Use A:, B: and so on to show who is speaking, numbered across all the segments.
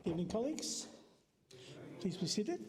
A: Good evening, colleagues. Please be seated.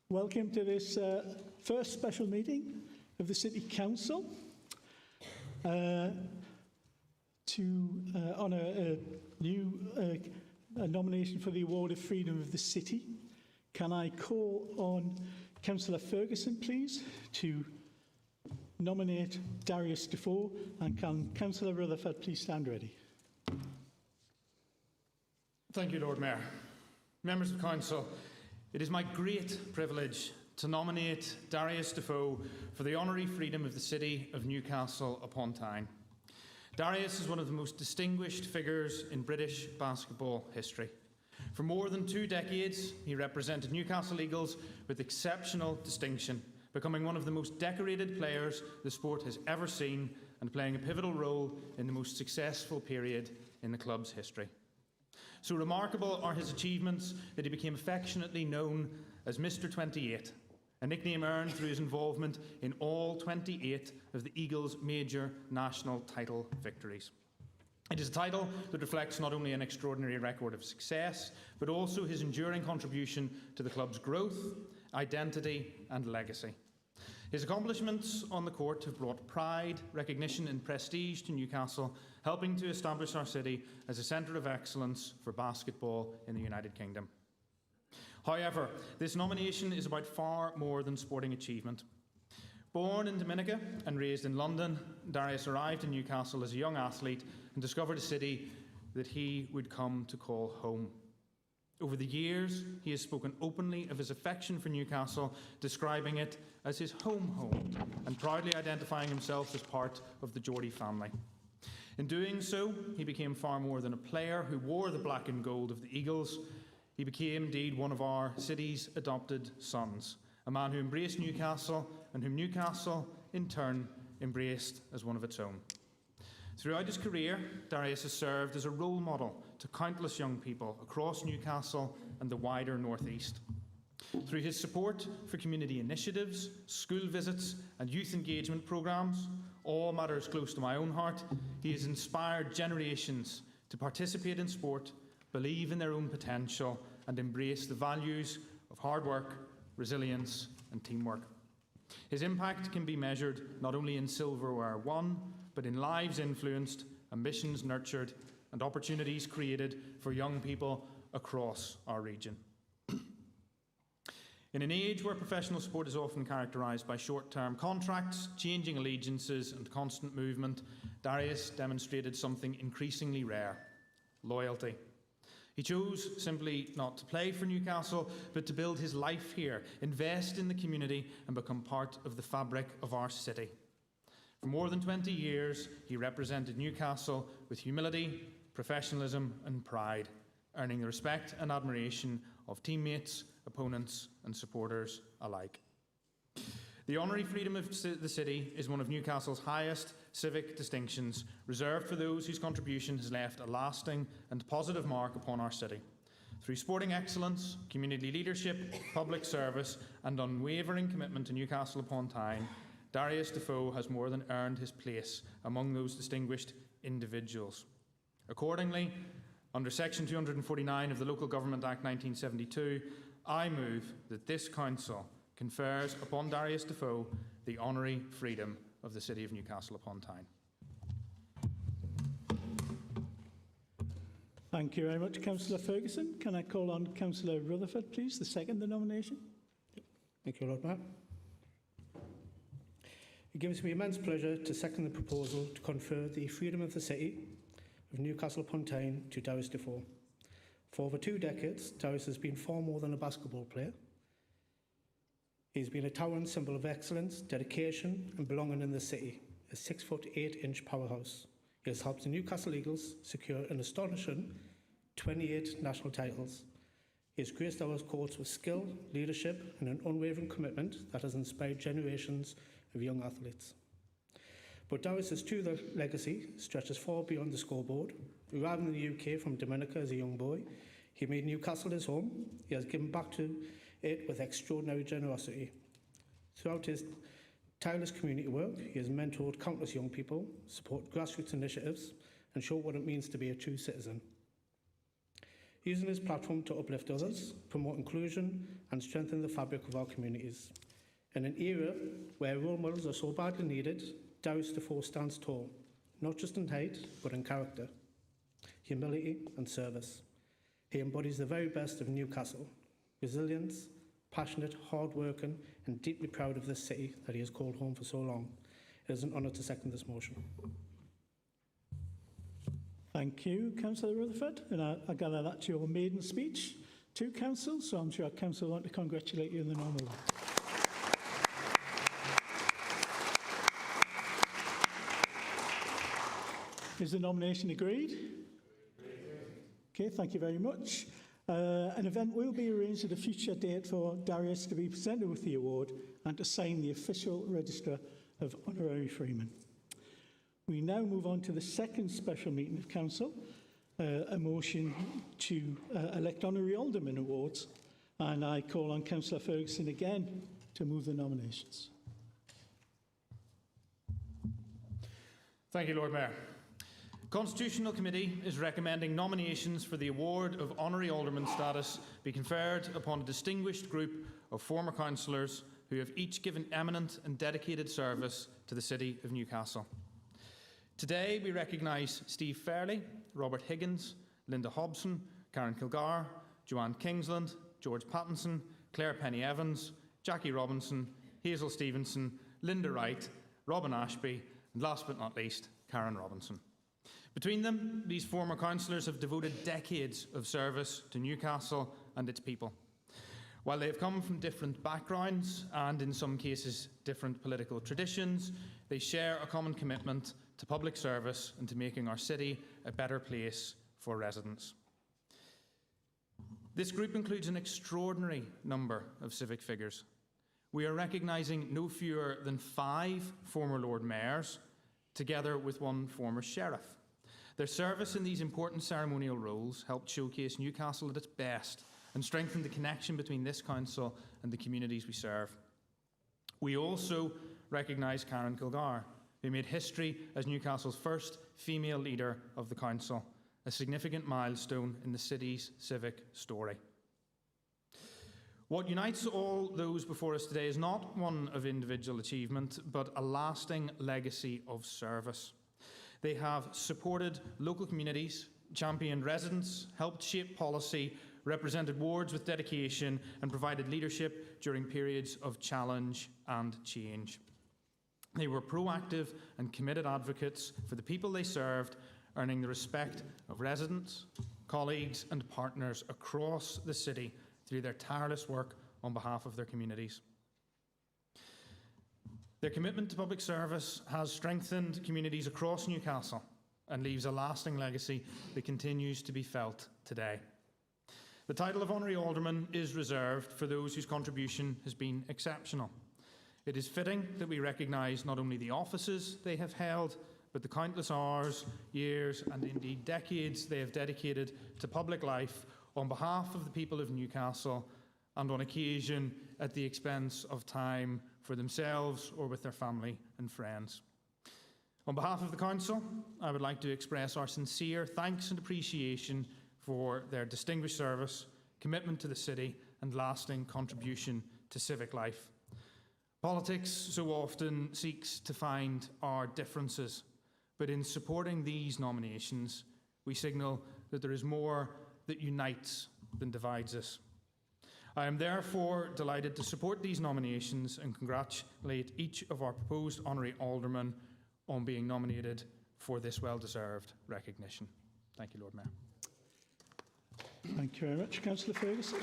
A: Welcome to this first special meeting of the City Council to honour a new nomination for the Award of Freedom of the City. Can I call on Councillor Ferguson, please, to nominate Darius Defoe, and can Councillor Rutherford please stand ready?
B: Thank you, Lord Mayor. Members of Council, it is my great privilege to nominate Darius Defoe for the honorary freedom of the City of Newcastle upon Tyne. Darius is one of the most distinguished figures in British basketball history. For more than 2 decades, he represented Newcastle Eagles with exceptional distinction, becoming one of the most decorated players the sport has ever seen and playing a pivotal role in the most successful period in the club's history. So remarkable are his achievements that he became affectionately known as Mr. 28, a nickname earned through his involvement in all 28 of the Eagles' major national title victories. It is a title that reflects not only an extraordinary record of success, but also his enduring contribution to the club's growth, identity and legacy. His accomplishments on the court have brought pride, recognition and prestige to Newcastle, helping to establish our city as a centre of excellence for basketball in the United Kingdom. However, this nomination is about far more than sporting achievement. Born in Dominica and raised in London, Darius arrived in Newcastle as a young athlete and discovered a city that he would come to call home. Over the years, he has spoken openly of his affection for Newcastle, describing it as his home, and proudly identifying himself as part of the Geordie family. In doing so, he became far more than a player who wore the black and gold of the Eagles. He became indeed one of our city's adopted sons, a man who embraced Newcastle and whom Newcastle, in turn, embraced as one of its own. Throughout his career, Darius has served as a role model to countless young people across Newcastle and the wider North East. Through his support for community initiatives, school visits and youth engagement programmes, all matters close to my own heart, he has inspired generations to participate in sport, believe in their own potential and embrace the values of hard work, resilience and teamwork. His impact can be measured not only in silverware won, but in lives influenced, ambitions nurtured, and opportunities created for young people across our region. In an age where professional sport is often characterised by short-term contracts, changing allegiances, and constant movement, Darius demonstrated something increasingly rare: loyalty. He chose simply not to play for Newcastle, but to build his life here, invest in the community, and become part of the fabric of our city. For more than 20 years, he represented Newcastle with humility, professionalism and pride, earning the respect and admiration of teammates, opponents and supporters alike. The honorary freedom of the city is one of Newcastle's highest civic distinctions, reserved for those whose contribution has left a lasting and positive mark upon our city. Through sporting excellence, community leadership, public service and unwavering commitment to Newcastle upon Tyne, Darius Defoe has more than earned his place among those distinguished individuals. Accordingly, under Section 249 of the Local Government Act 1972, I move that this Council confers upon Darius Defoe the honorary freedom of the City of Newcastle upon Tyne.
A: Thank you very much, Councillor Ferguson. Can I call on Councillor Rutherford, please, to second the nomination?
C: Thank you, Lord Mayor. It gives me immense pleasure to second the proposal to confer the freedom of the City of Newcastle upon Tyne to Darius Defoe. For over 2 decades, Darius has been far more than a basketball player. He's been a towering symbol of excellence, dedication and belonging in the city, a 6'8" powerhouse. He has helped the Newcastle Eagles secure an astonishing 28 national titles. He has graced our courts with skill, leadership and an unwavering commitment that has inspired generations of young athletes. But Darius's true legacy stretches far beyond the scoreboard. Arriving in the UK from Dominica as a young boy, he made Newcastle his home. He has given back to it with extraordinary generosity. Throughout his tireless community work, he has mentored countless young people, supported grassroots initiatives, and showed what it means to be a true citizen. Using his platform to uplift others, promote inclusion, and strengthen the fabric of our communities. In an era where role models are so badly needed, Darius Defoe stands tall, not just in height, but in character, humility, and service. He embodies the very best of Newcastle: resilience, passionate, hard-working, and deeply proud of this city that he has called home for so long. It is an honour to second this motion.
A: Thank you, Councillor Rutherford. And I gather that's your maiden speech to Council, so I'm sure Council want to congratulate you in the normal way. Is the nomination agreed? Okay, thank you very much. An event will be arranged at a future date for Darius to be presented with the award and to sign the official register of honorary freemen. We now move on to the second special meeting of Council, a motion to elect honorary alderman awards, and I call on Councillor Ferguson again to move the nominations.
B: Thank you, Lord Mayor. Constitutional Committee is recommending nominations for the award of honorary alderman status be conferred upon a distinguished group of former councillors who have each given eminent and dedicated service to the City of Newcastle. Today we recognise Steve Fairley, Robert Higgins, Linda Hobson, Karen Kilgar, Joanne Kingsland, George Pattinson, Claire Penny-Evans, Jackie Robinson, Hazel Stevenson, Linda Wright, Robin Ashby, and last but not least, Karen Robinson. Between them, these former councillors have devoted decades of service to Newcastle and its people. While they have come from different backgrounds and, in some cases, different political traditions, they share a common commitment to public service and to making our city a better place for residents. This group includes an extraordinary number of civic figures. We are recognising no fewer than 5 former Lord Mayors, together with 1 former Sheriff. Their service in these important ceremonial roles helped showcase Newcastle at its best and strengthen the connection between this council and the communities we serve. We also recognise Karen Kilgar, who made history as Newcastle's first female leader of the council, a significant milestone in the city's civic story. What unites all those before us today is not one of individual achievement, but a lasting legacy of service. They have supported local communities, championed residents, helped shape policy, represented wards with dedication, and provided leadership during periods of challenge and change. They were proactive and committed advocates for the people they served, earning the respect of residents, colleagues, and partners across the city through their tireless work on behalf of their communities. Their commitment to public service has strengthened communities across Newcastle and leaves a lasting legacy that continues to be felt today. The title of Honorary Alderman is reserved for those whose contribution has been exceptional. It is fitting that we recognise not only the offices they have held, but the countless hours, years, and indeed decades they have dedicated to public life on behalf of the people of Newcastle, and on occasion at the expense of time for themselves or with their family and friends. On behalf of the Council, I would like to express our sincere thanks and appreciation for their distinguished service, commitment to the city, and lasting contribution to civic life. Politics so often seeks to find our differences, but in supporting these nominations, we signal that there is more that unites than divides us. I am therefore delighted to support these nominations and congratulate each of our proposed honorary aldermen on being nominated for this well-deserved recognition. Thank you, Lord Mayor.
A: Thank you very much, Councillor Ferguson.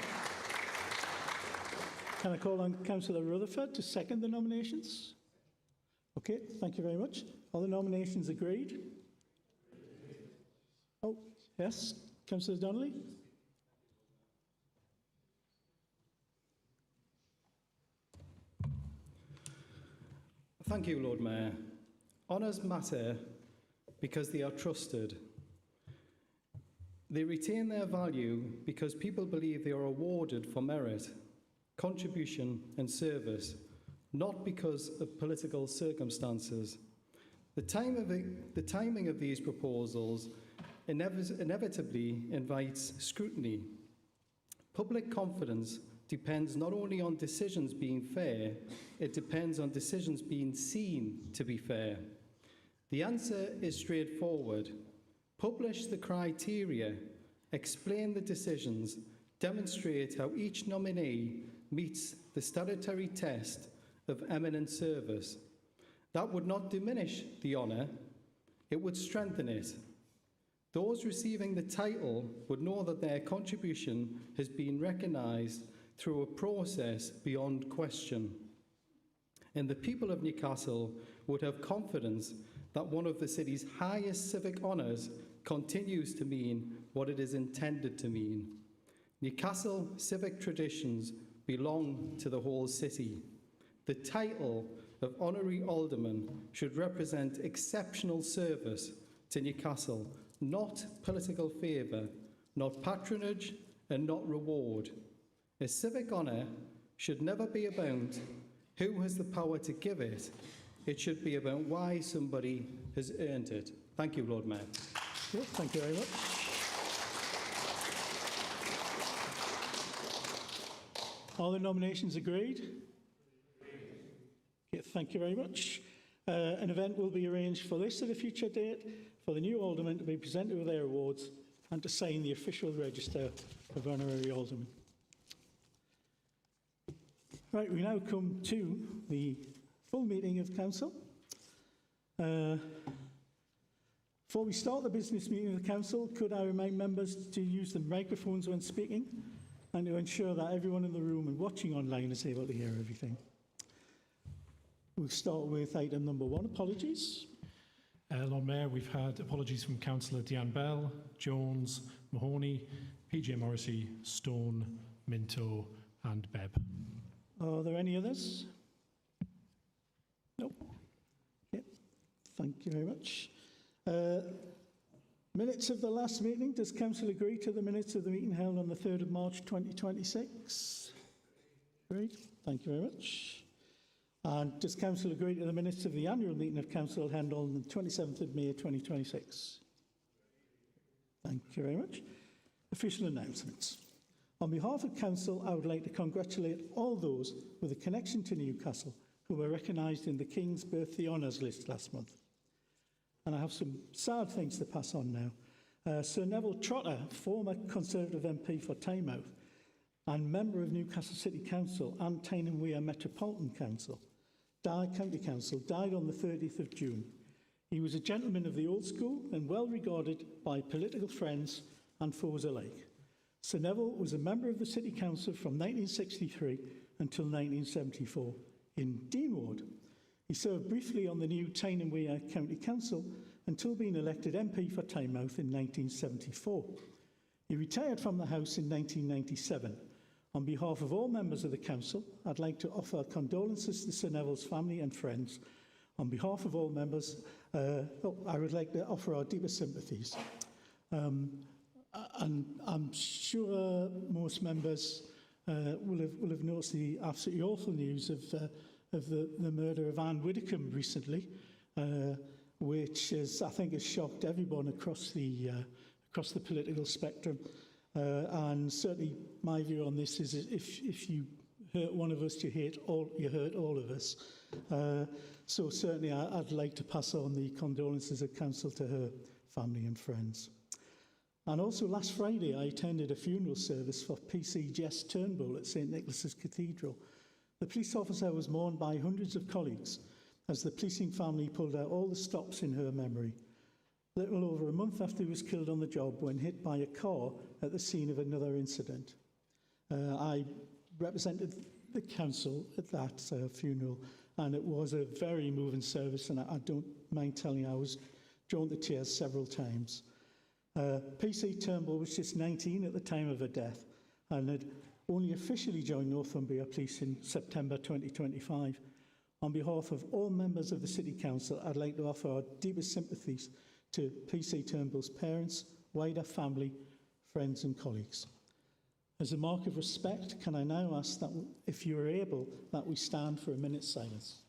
A: Can I call on Councillor Rutherford to second the nominations? Okay, thank you very much. Are the nominations agreed? Oh, yes. Councillor Donnelly?
D: Thank you, Lord Mayor. Honours matter because they are trusted. They retain their value because people believe they are awarded for merit, contribution and service, not because of political circumstances. The timing of these proposals inevitably invites scrutiny. Public confidence depends not only on decisions being fair, it depends on decisions being seen to be fair. The answer is straightforward. Publish the criteria, explain the decisions, demonstrate how each nominee meets the statutory test of eminent service. That would not diminish the honour, it would strengthen it. Those receiving the title would know that their contribution has been recognised through a process beyond question. And the people of Newcastle would have confidence that one of the city's highest civic honours continues to mean what it is intended to mean. Newcastle civic traditions belong to the whole city. The title of Honorary Alderman should represent exceptional service to Newcastle, not political favour, not patronage and not reward. A civic honour should never be about who has the power to give it. It should be about why somebody has earned it. Thank you, Lord Mayor.
A: Yes, thank you very much. Are the nominations agreed? Okay, thank you very much. An event will be arranged for this at a future date for the new aldermen to be presented with their awards and to sign the official register of honorary aldermen. Right, we now come to the full meeting of council. Before we start the business meeting of the council, could I remind members to use the microphones when speaking and to ensure that everyone in the room and watching online is able to hear everything. We'll start with item number 1, apologies.
E: Lord Mayor, we've had apologies from Councillor Deanne Bell, Jones, Mahoney, PJ Morrissey, Stone, Minto and Bebb.
A: Are there any others? No. Okay. Thank you very much. Minutes of the last meeting. Does council agree to the minutes of the meeting held on the 3rd of March 2026? Agreed. Thank you very much. And does council agree to the minutes of the annual meeting of council held on the 27th of May 2026? Thank you very much. Official announcements. On behalf of council, I would like to congratulate all those with a connection to Newcastle who were recognised in the King's Birthday Honours list last month. And I have some sad things to pass on now. Sir Neville Trotter, former Conservative MP for Tynemouth and member of Newcastle City Council and Tyne Wear Metropolitan Council, County Council, died on the 30th of June. He was a gentleman of the old school and well regarded by political friends and foes alike. Sir Neville was a member of the City Council from 1963 until 1974 in Dean Ward. He served briefly on the new Tyne Wear County Council until being elected MP for Tynemouth in 1974. He retired from the House in 1997. On behalf of all members of the Council, I'd like to offer condolences to Sir Neville's family and friends. On behalf of all members, I would like to offer our deepest sympathies. And I'm sure most members will have noticed the absolutely awful news of the murder of Anne Widdecombe recently, which I think has shocked everyone across the political spectrum. And certainly my view on this is if you hurt one of us, you hurt all of us. So certainly I'd like to pass on the condolences of council to her family and friends. And also last Friday I attended a funeral service for PC Jess Turnbull at St Nicholas's Cathedral. The police officer was mourned by hundreds of colleagues as the policing family pulled out all the stops in her memory. Little over a month after he was killed on the job when hit by a car at the scene of another incident. I represented the council at that funeral, and it was a very moving service, and I don't mind telling you I was drawn to tears several times. PC Turnbull was just 19 at the time of her death and had only officially joined Northumbria Police in September 2025. On behalf of all members of the City Council, I'd like to offer our deepest sympathies to PC Turnbull's parents, wider family, friends and colleagues. As a mark of respect, can I now ask that, if you are able, that we stand for a minute's silence?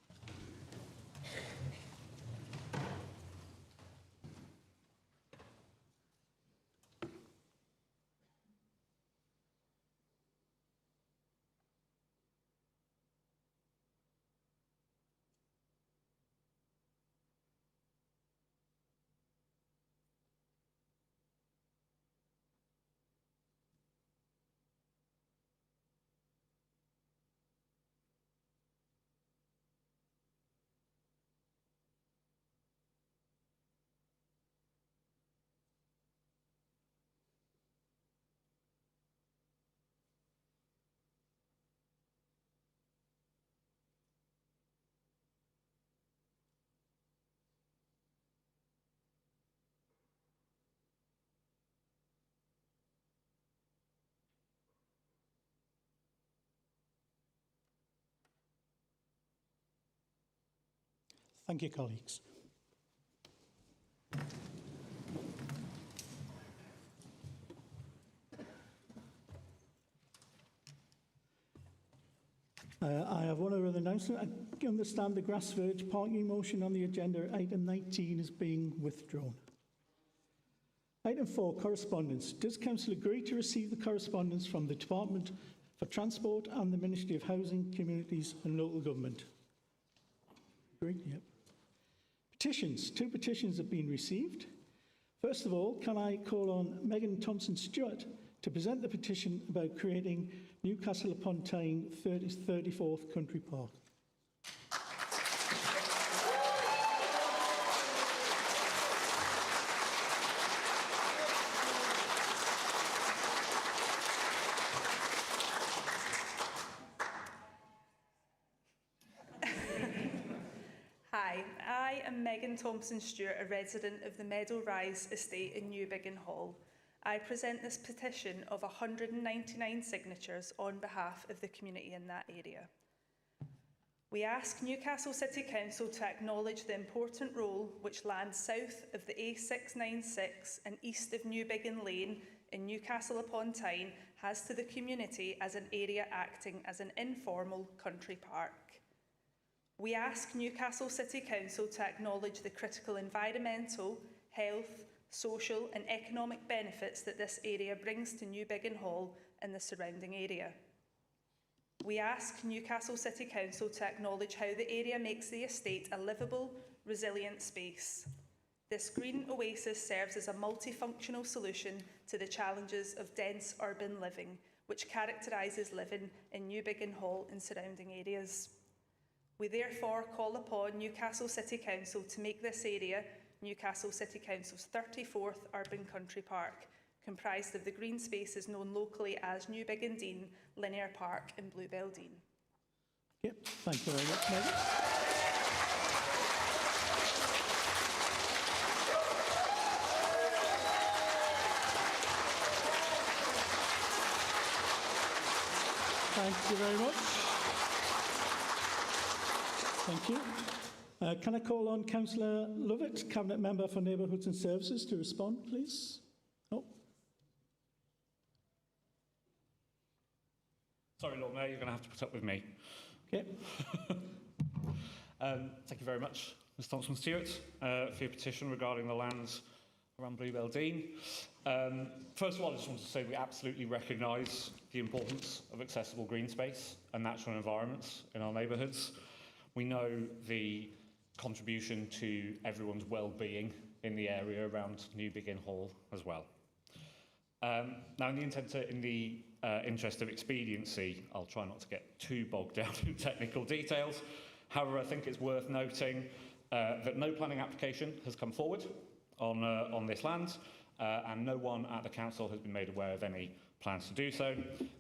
A: Thank you, colleagues. I have one other announcement. I understand the Grassverge parking motion on the agenda, item 19, is being withdrawn. Item 4, correspondence. Does Council agree to receive the correspondence from the Department for Transport and the Ministry of Housing, Communities and Local Government? Agreed? Yep. Petitions. 2 petitions have been received. First of all, can I call on Megan Thompson-Stewart to present the petition about creating Newcastle upon Tyne 34th Country Park?
F: Hi, I am Megan Thompson-Stewart, a resident of the Meadow Rise estate in Newbiggin Hall. I present this petition of 199 signatures on behalf of the community in that area. We ask Newcastle City Council to acknowledge the important role which land south of the A696 and east of Newbiggin Lane in Newcastle upon Tyne has to the community as an area acting as an informal country park. We ask Newcastle City Council to acknowledge the critical environmental, health, social and economic benefits that this area brings to Newbiggin Hall and the surrounding area. We ask Newcastle City Council to acknowledge how the area makes the estate a livable, resilient space. This green oasis serves as a multifunctional solution to the challenges of dense urban living, which characterises living in Newbiggin Hall and surrounding areas. We therefore call upon Newcastle City Council to make this area Newcastle City Council's 34th Urban Country Park, comprised of the green spaces known locally as Newbiggin Dean, Linear Park and Bluebell Dean.
A: Yep, thank you very much, Megan. Thank you very much. Thank you. Can I call on Councillor Lovett, Cabinet Member for Neighbourhoods and Services, to respond, please? Oh.
G: Sorry, Lord Mayor, you're going to have to put up with me.
A: Okay.
G: Thank you very much, Ms Thompson-Stewart, for your petition regarding the lands around Bluebell Dean. First of all, I just want to say we absolutely recognise the importance of accessible green space and natural environments in our neighbourhoods. We know the contribution to everyone's well-being in the area around Newbiggin Hall as well. Now, in the interest of expediency, I'll try not to get too bogged down in technical details. However, I think it's worth noting that no planning application has come forward on this land, and no one at the council has been made aware of any plans to do so.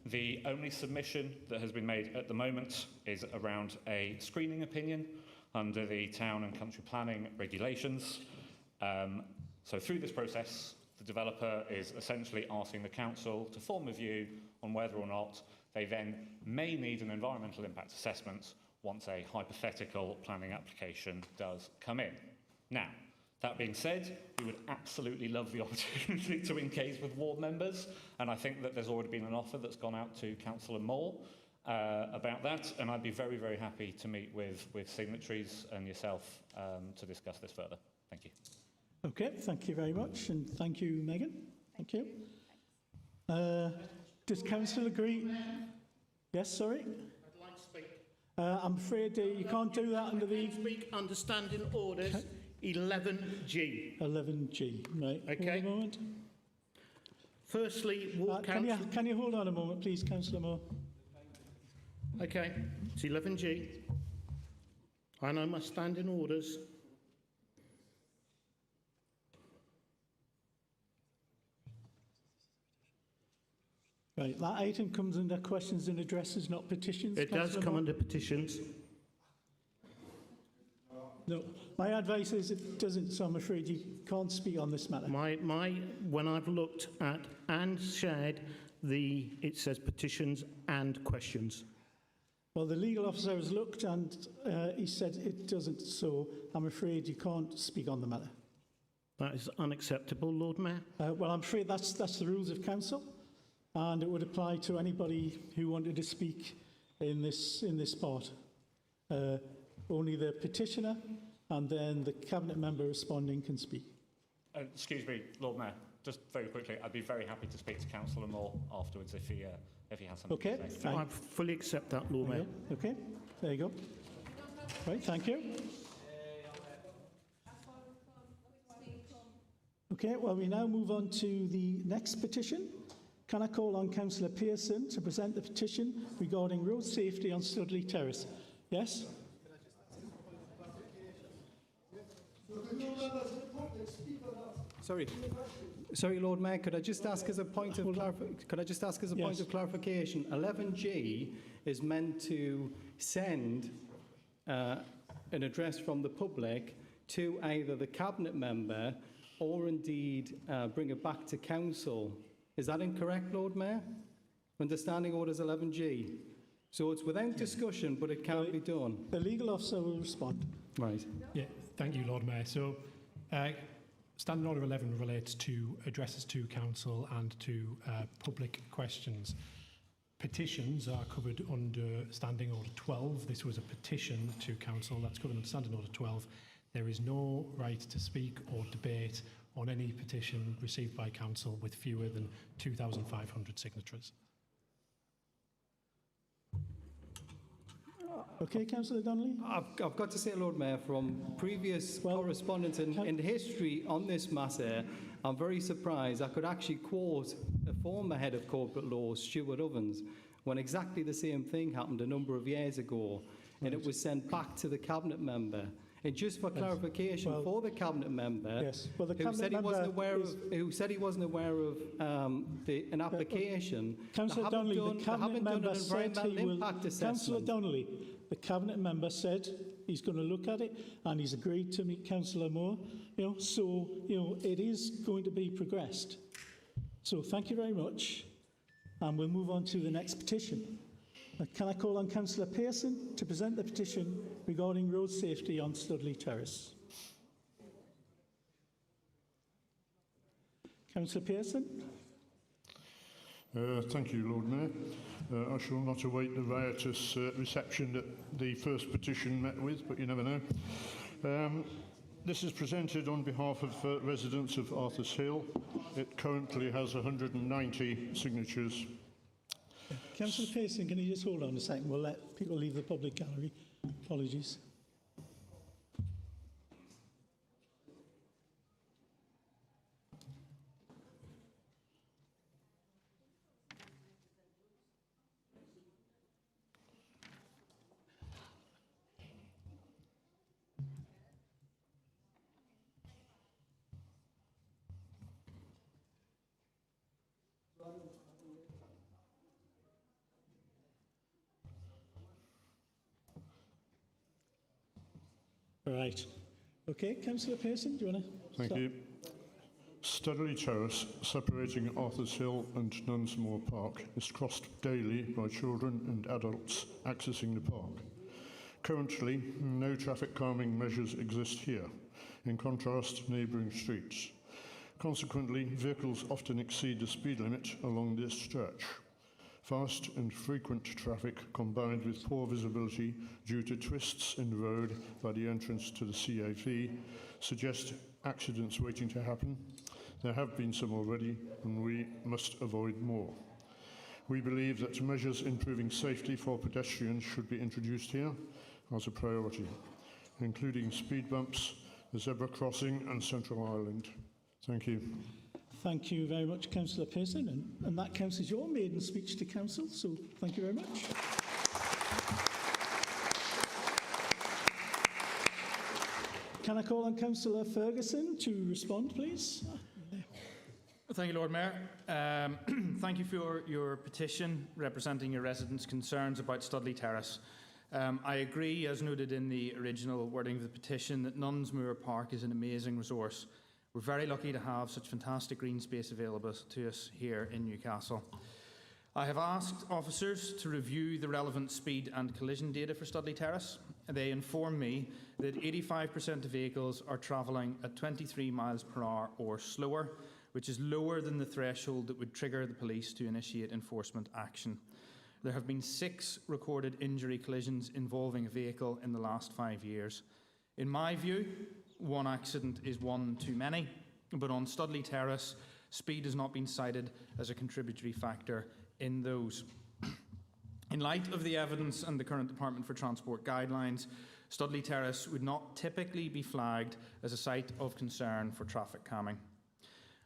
G: The only submission that has been made at the moment is around a screening opinion under the town and country planning regulations. So through this process, The developer is essentially asking the council to form a view on whether or not they then may need an environmental impact assessment once a hypothetical planning application does come in. Now, that being said, we would absolutely love the opportunity to engage with ward members, and I think that there's already been an offer that's gone out to Councillor Moore about that, and I'd be very, very happy to meet with signatories and yourself to discuss this further. Thank you.
A: Okay, thank you very much, and thank you, Megan. Thank you. Does council agree? Yes, sorry?
H: I'd like to speak.
A: I'm afraid you can't do that under the
H: Speak under standing orders 11G.
A: 11G, right?
H: Okay.
A: Hold on a moment.
H: Firstly, ward council.
A: Can you hold on a moment, please, Councillor Moore?
H: Okay, it's 11G. I know my standing orders.
A: Right, that item comes under questions and addresses, not petitions.
H: It does
A: Councillor
H: come
A: Moore?
H: under petitions.
A: No, my advice is it doesn't, so I'm afraid you can't speak on this matter.
H: When I've looked at and shared it says petitions and questions.
A: Well, the legal officer has looked and he said it doesn't, so I'm afraid you can't speak on the matter.
H: That is unacceptable, Lord Mayor.
A: Well, I'm afraid that's the rules of council, and it would apply to anybody who wanted to speak in this part. Only the petitioner and then the cabinet member responding can speak.
G: Excuse me, Lord Mayor, just very quickly, I'd be very happy to speak to Councillor Moore afterwards if he has something
A: Okay,
G: to say.
A: fine.
H: I fully accept that, Lord Mayor.
A: Okay, there you go. Right, thank you. Okay, well, we now move on to the next petition. Can I call on Councillor Pearson to present the petition regarding road safety on Studley Terrace? Yes?
D: Sorry, Lord Mayor, could I just ask as a point of clarification? 11G is meant to send an address from the public to either the cabinet member or indeed bring it back to council. Is that incorrect, Lord Mayor? Understanding orders 11G. So it's without discussion, but it can't be done.
A: The legal officer will respond.
D: Right.
E: Yeah, thank you, Lord Mayor. So, Standing Order 11 relates to addresses to council and to public questions. Petitions are covered under Standing Order 12. This was a petition to council that's covered under Standing Order 12. There is no right to speak or debate on any petition received by council with fewer than 2,500 signatories.
A: Okay, Councillor Donnelly?
D: I've got to say, Lord Mayor, from previous correspondence and history on this matter, I'm very surprised. I could actually quote a former head of corporate law, Stuart Ovens, when exactly the same thing happened a number of years ago, and it was sent back to the cabinet member. And just for clarification, for the cabinet member, who said he wasn't aware of an application,
A: Councillor Donnelly, the cabinet member said he will. Councillor Donnelly, the cabinet member said he's going to look at it, and he's agreed to meet Councillor Moore. So it is going to be progressed. So thank you very much, and we'll move on to the next petition. Can I call on Councillor Pearson to present the petition regarding road safety on Studley Terrace? Councillor Pearson.
I: Thank you, Lord Mayor. I shall not await the riotous reception that the first petition met with, but you never know. This is presented on behalf of residents of Arthur's Hill. It currently has 190 signatures.
A: Councillor Pearson, can you just hold on a second? We'll let people leave the public gallery. Apologies. Right. Okay, Councillor Pearson, do you want to
I: Thank you. Studley Terrace, separating Arthur's Hill and Nunsmore Park, is crossed daily by children and adults accessing the park. Currently, no traffic calming measures exist here, in contrast to neighbouring streets. Consequently, vehicles often exceed the speed limit along this stretch. Fast and frequent traffic combined with poor visibility due to twists in the road by the entrance to the CAV suggest accidents waiting to happen. There have been some already, and we must avoid more. We believe that measures improving safety for pedestrians should be introduced here as a priority, including speed bumps, the zebra crossing and Central Island. Thank you.
A: Thank you very much, Councillor Pearson. And that counts as your maiden speech to Council, so thank you very much. Can I call on Councillor Ferguson to respond, please?
B: Thank you, Lord Mayor. Thank you for your petition representing your residents' concerns about Studley Terrace. I agree, as noted in the original wording of the petition, that Nunsmore Park is an amazing resource. We're very lucky to have such fantastic green space available to us here in Newcastle. I have asked officers to review the relevant speed and collision data for Studley Terrace. They inform me that 85% of vehicles are travelling at 23 miles per hour or slower, which is lower than the threshold that would trigger the police to initiate enforcement action. There have been 6 recorded injury collisions involving a vehicle in the last 5 years. In my view, one accident is one too many, but on Studley Terrace, speed has not been cited as a contributory factor in those. In light of the evidence and the current Department for Transport guidelines, Studley Terrace would not typically be flagged as a site of concern for traffic calming.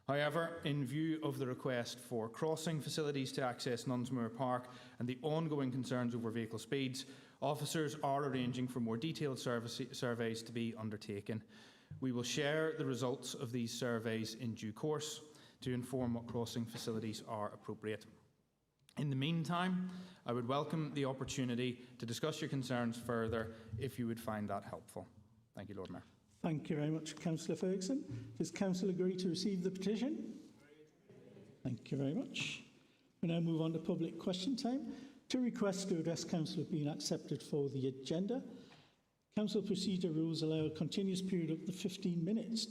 B: However, in view of the request for crossing facilities to access Nunsmore Park and the ongoing concerns over vehicle speeds, officers are arranging for more detailed surveys to be undertaken. We will share the results of these surveys in due course to inform what crossing facilities are appropriate. In the meantime, I would welcome the opportunity to discuss your concerns further if you would find that helpful. Thank you, Lord Mayor.
A: Thank you very much, Councillor Ferguson. Does Council agree to receive the petition? Thank you very much. We now move on to public question time. 2 requests to address Council have been accepted for the agenda. Council procedure rules allow a continuous period up to 15 minutes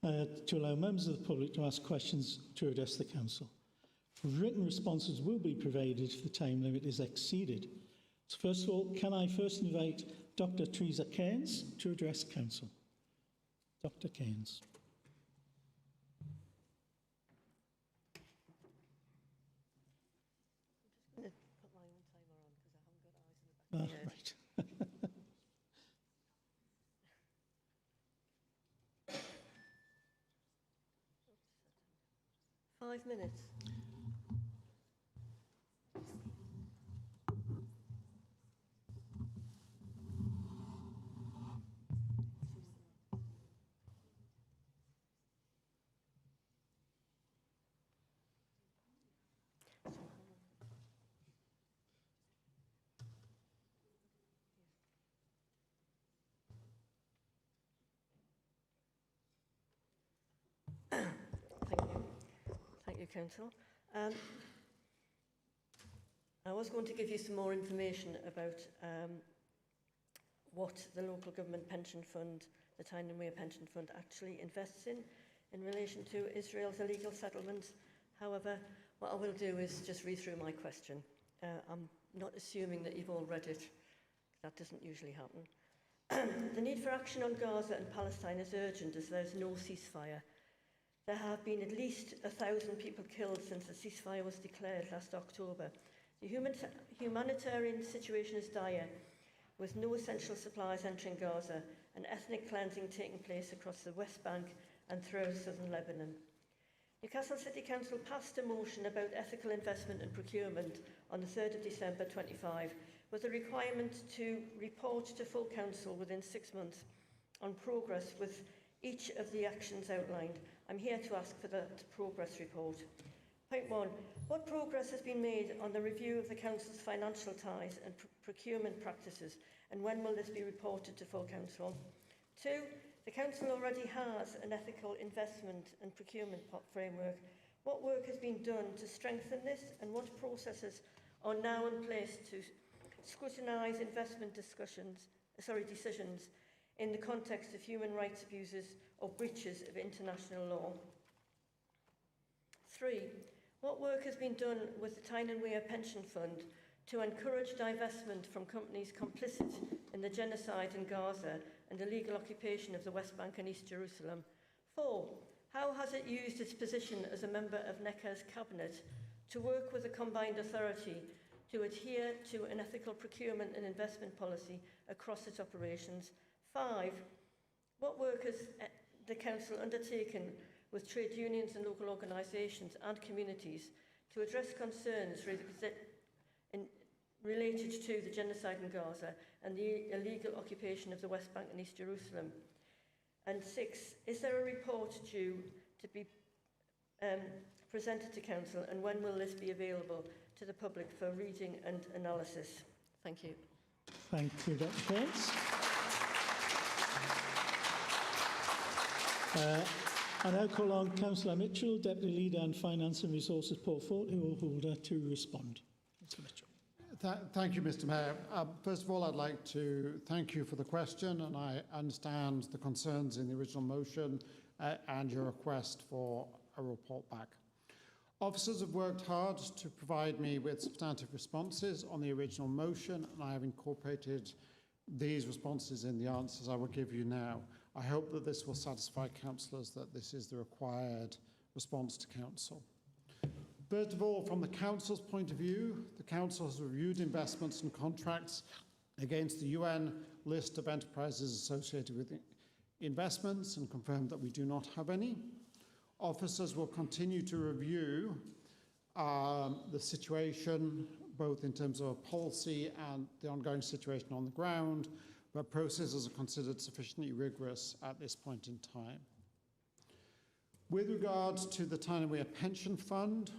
A: to allow members of the public to ask questions to address the Council. Written responses will be provided if the time limit is exceeded. So first of all, can I first invite Dr. Teresa Cairns to address Council? Dr. Cairns.
J: I'm just going to put my own timer on because I haven't got eyes in the back of my head.
A: Right.
J: 5 minutes. Thank you, Council. I was going to give you some more information about what the local government pension fund, the Tyne and Weir pension fund, actually invests in relation to Israel's illegal settlements. However, what I will do is just read through my question. I'm not assuming that you've all read it. That doesn't usually happen. The need for action on Gaza and Palestine is urgent as there is no ceasefire. There have been at least 1,000 people killed since the ceasefire was declared last October. The humanitarian situation is dire, with no essential supplies entering Gaza and ethnic cleansing taking place across the West Bank and throughout southern Lebanon. Newcastle City Council passed a motion about ethical investment and procurement on the 3rd of December 25, with a requirement to report to full council within 6 months on progress with each of the actions outlined. I'm here to ask for that progress report. Point 1. What progress has been made on the review of the Council's financial ties and procurement practices, and when will this be reported to full council? 2. The Council already has an ethical investment and procurement framework. What work has been done to strengthen this, and what processes are now in place to scrutinise investment decisions in the context of human rights abuses or breaches of international law? 3. What work has been done with the Tyne and Wear Pension Fund to encourage divestment from companies complicit in the genocide in Gaza and illegal occupation of the West Bank and East Jerusalem? 4. How has it used its position as a member of NECA's cabinet to work with the combined authority to adhere to an ethical procurement and investment policy across its operations? 5. What work has the Council undertaken with trade unions and local organisations and communities to address concerns related to the genocide in Gaza and the illegal occupation of the West Bank and East Jerusalem? And 6, is there a report due to be presented to Council, and when will this be available to the public for reading and analysis? Thank you.
A: Thank you, Dr. Pence. I now call on Councillor Mitchell, Deputy Leader and Finance and Resources Portfolio Holder, to respond. Mr. Mitchell.
K: Thank you, Mr. Mayor. First of all, I'd like to thank you for the question, and I understand the concerns in the original motion and your request for a report back. Officers have worked hard to provide me with substantive responses on the original motion, and I have incorporated these responses in the answers I will give you now. I hope that this will satisfy councillors that this is the required response to council. First of all, from the council's point of view, the council has reviewed investments and contracts against the UN list of enterprises associated with investments and confirmed that we do not have any. Officers will continue to review the situation, both in terms of policy and the ongoing situation on the ground, but processes are considered sufficiently rigorous at this point in time. With regards to the Tyne and Wear Pension Fund,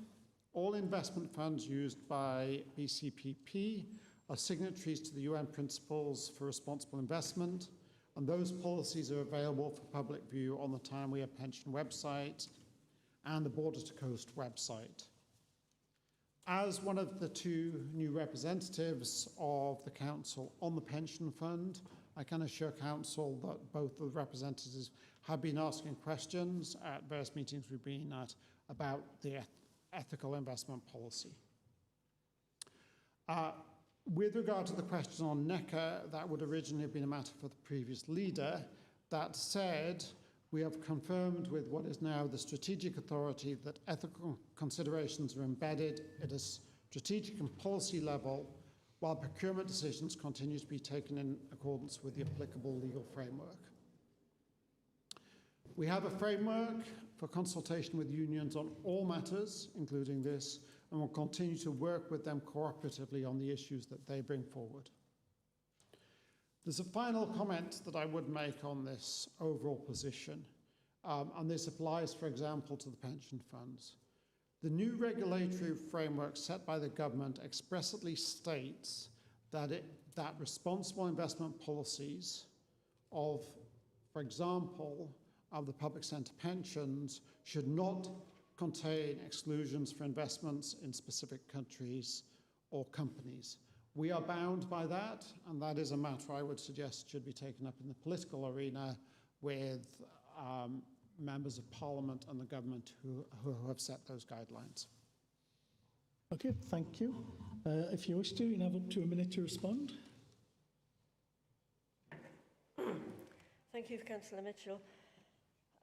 K: all investment funds used by BCPP are signatories to the UN Principles for Responsible Investment, and those policies are available for public view on the Tyne and Wear Pension website and the Border to Coast website. As one of the 2 new representatives of the Council on the Pension Fund, I can assure Council that both of the representatives have been asking questions at various meetings we've been at about the ethical investment policy. With regard to the question on NECA, that would originally have been a matter for the previous leader. That said, we have confirmed with what is now the strategic authority that ethical considerations are embedded at a strategic and policy level, while procurement decisions continue to be taken in accordance with the applicable legal framework. We have a framework for consultation with unions on all matters, including this, and will continue to work with them cooperatively on the issues that they bring forward. There's a final comment that I would make on this overall position, and this applies, for example, to the pension funds. The new regulatory framework set by the government expressly states that responsible investment policies of, for example, of the public sector pensions should not contain exclusions for investments in specific countries or companies. We are bound by that, and that is a matter I would suggest should be taken up in the political arena with members of Parliament and the government who have set those guidelines.
A: Okay, thank you. If you wish to, you have up to a minute to respond.
J: Thank you, Councillor Mitchell.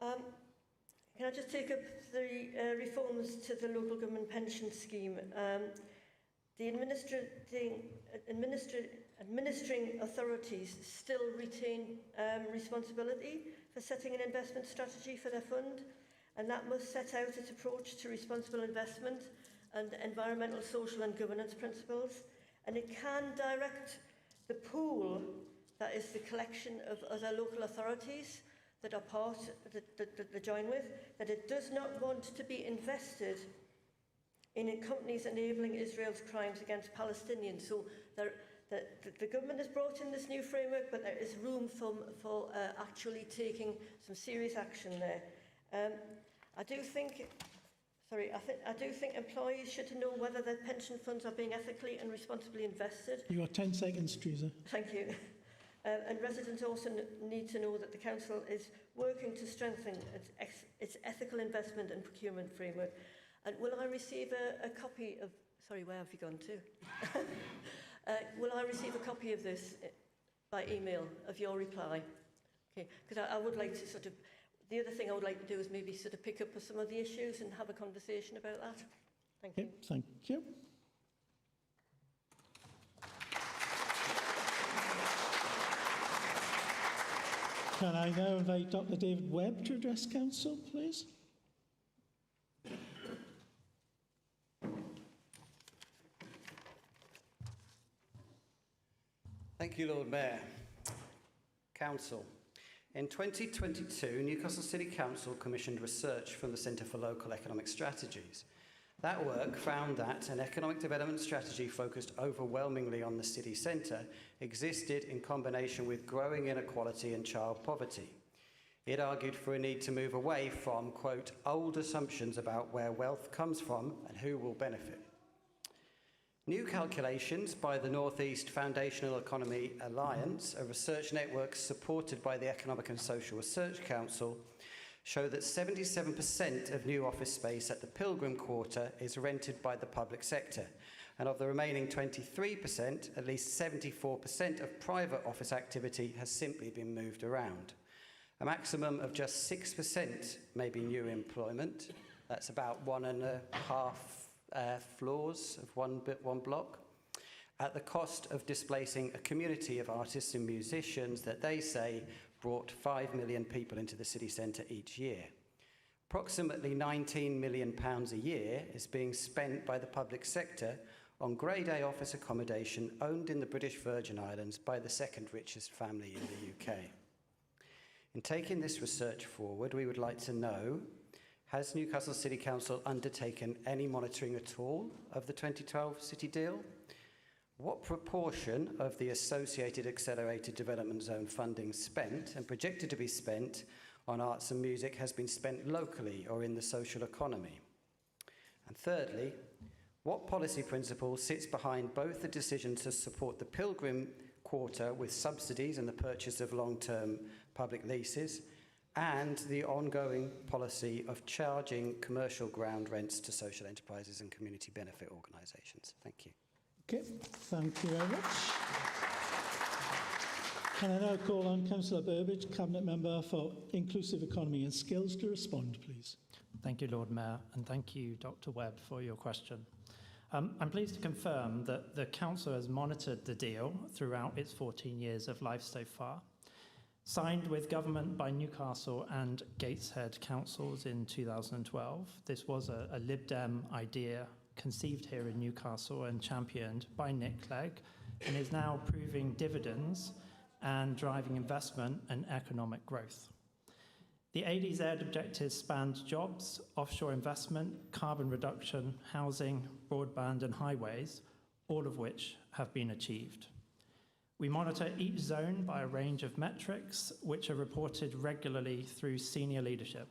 J: Can I just take up the reforms to the local government pension scheme? The administering authorities still retain responsibility for setting an investment strategy for their fund, and that must set out its approach to responsible investment and environmental, social and governance principles, and it can direct the pool, that is the collection of other local authorities that are part, that they join with, that it does not want to be invested in companies enabling Israel's crimes against Palestinians. So the government has brought in this new framework, but there is room for actually taking some serious action there. I do think employees should know whether their pension funds are being ethically and responsibly invested.
A: You got 10 seconds, Teresa.
J: Thank you. And residents also need to know that the council is working to strengthen its ethical investment and procurement framework. And will I receive a copy of... Sorry, where have you gone to? Will I receive a copy of this by email, of your reply? Okay, because I would like to sort of... The other thing I would like to do is maybe sort of pick up some of the issues and have a conversation about that. Thank you.
A: Thank you. Can I now invite Dr. David Webb to address council, please?
L: Thank you, Lord Mayor. Council. In 2022, Newcastle City Council commissioned research from the Centre for Local Economic Strategies. That work found that an economic development strategy focused overwhelmingly on the city centre existed in combination with growing inequality and child poverty. It argued for a need to move away from, quote, old assumptions about where wealth comes from and who will benefit. New calculations by the North East Foundational Economy Alliance, a research network supported by the Economic and Social Research Council, show that 77% of new office space at the Pilgrim Quarter is rented by the public sector, and of the remaining 23%, at least 74% of private office activity has simply been moved around. A maximum of just 6% may be new employment. That's about 1.5 floors of one block, at the cost of displacing a community of artists and musicians that they say brought 5 million people into the city centre each year. Approximately £19 million a year is being spent by the public sector on Grade A office accommodation owned in the British Virgin Islands by the second richest family in the UK. In taking this research forward, we would like to know, has Newcastle City Council undertaken any monitoring at all of the 2012 City Deal? What proportion of the associated accelerated development zone funding spent and projected to be spent on arts and music has been spent locally or in the social economy? And thirdly, what policy principle sits behind both the decision to support the Pilgrim Quarter with subsidies and the purchase of long-term public leases and the ongoing policy of charging commercial ground rents to social enterprises and community benefit organisations? Thank you.
A: Okay, thank you very much. Can I now call on Councillor Burbidge, Cabinet Member for Inclusive Economy and Skills, to respond, please?
M: Thank you, Lord Mayor, and thank you, Dr. Webb, for your question. I'm pleased to confirm that the Council has monitored the deal throughout its 14 years of life so far. Signed with government by Newcastle and Gateshead councils in 2012, this was a Lib Dem idea conceived here in Newcastle and championed by Nick Clegg, and is now proving dividends and driving investment and economic growth. The ADZ objectives spanned jobs, offshore investment, carbon reduction, housing, broadband and highways, all of which have been achieved. We monitor each zone by a range of metrics which are reported regularly through senior leadership.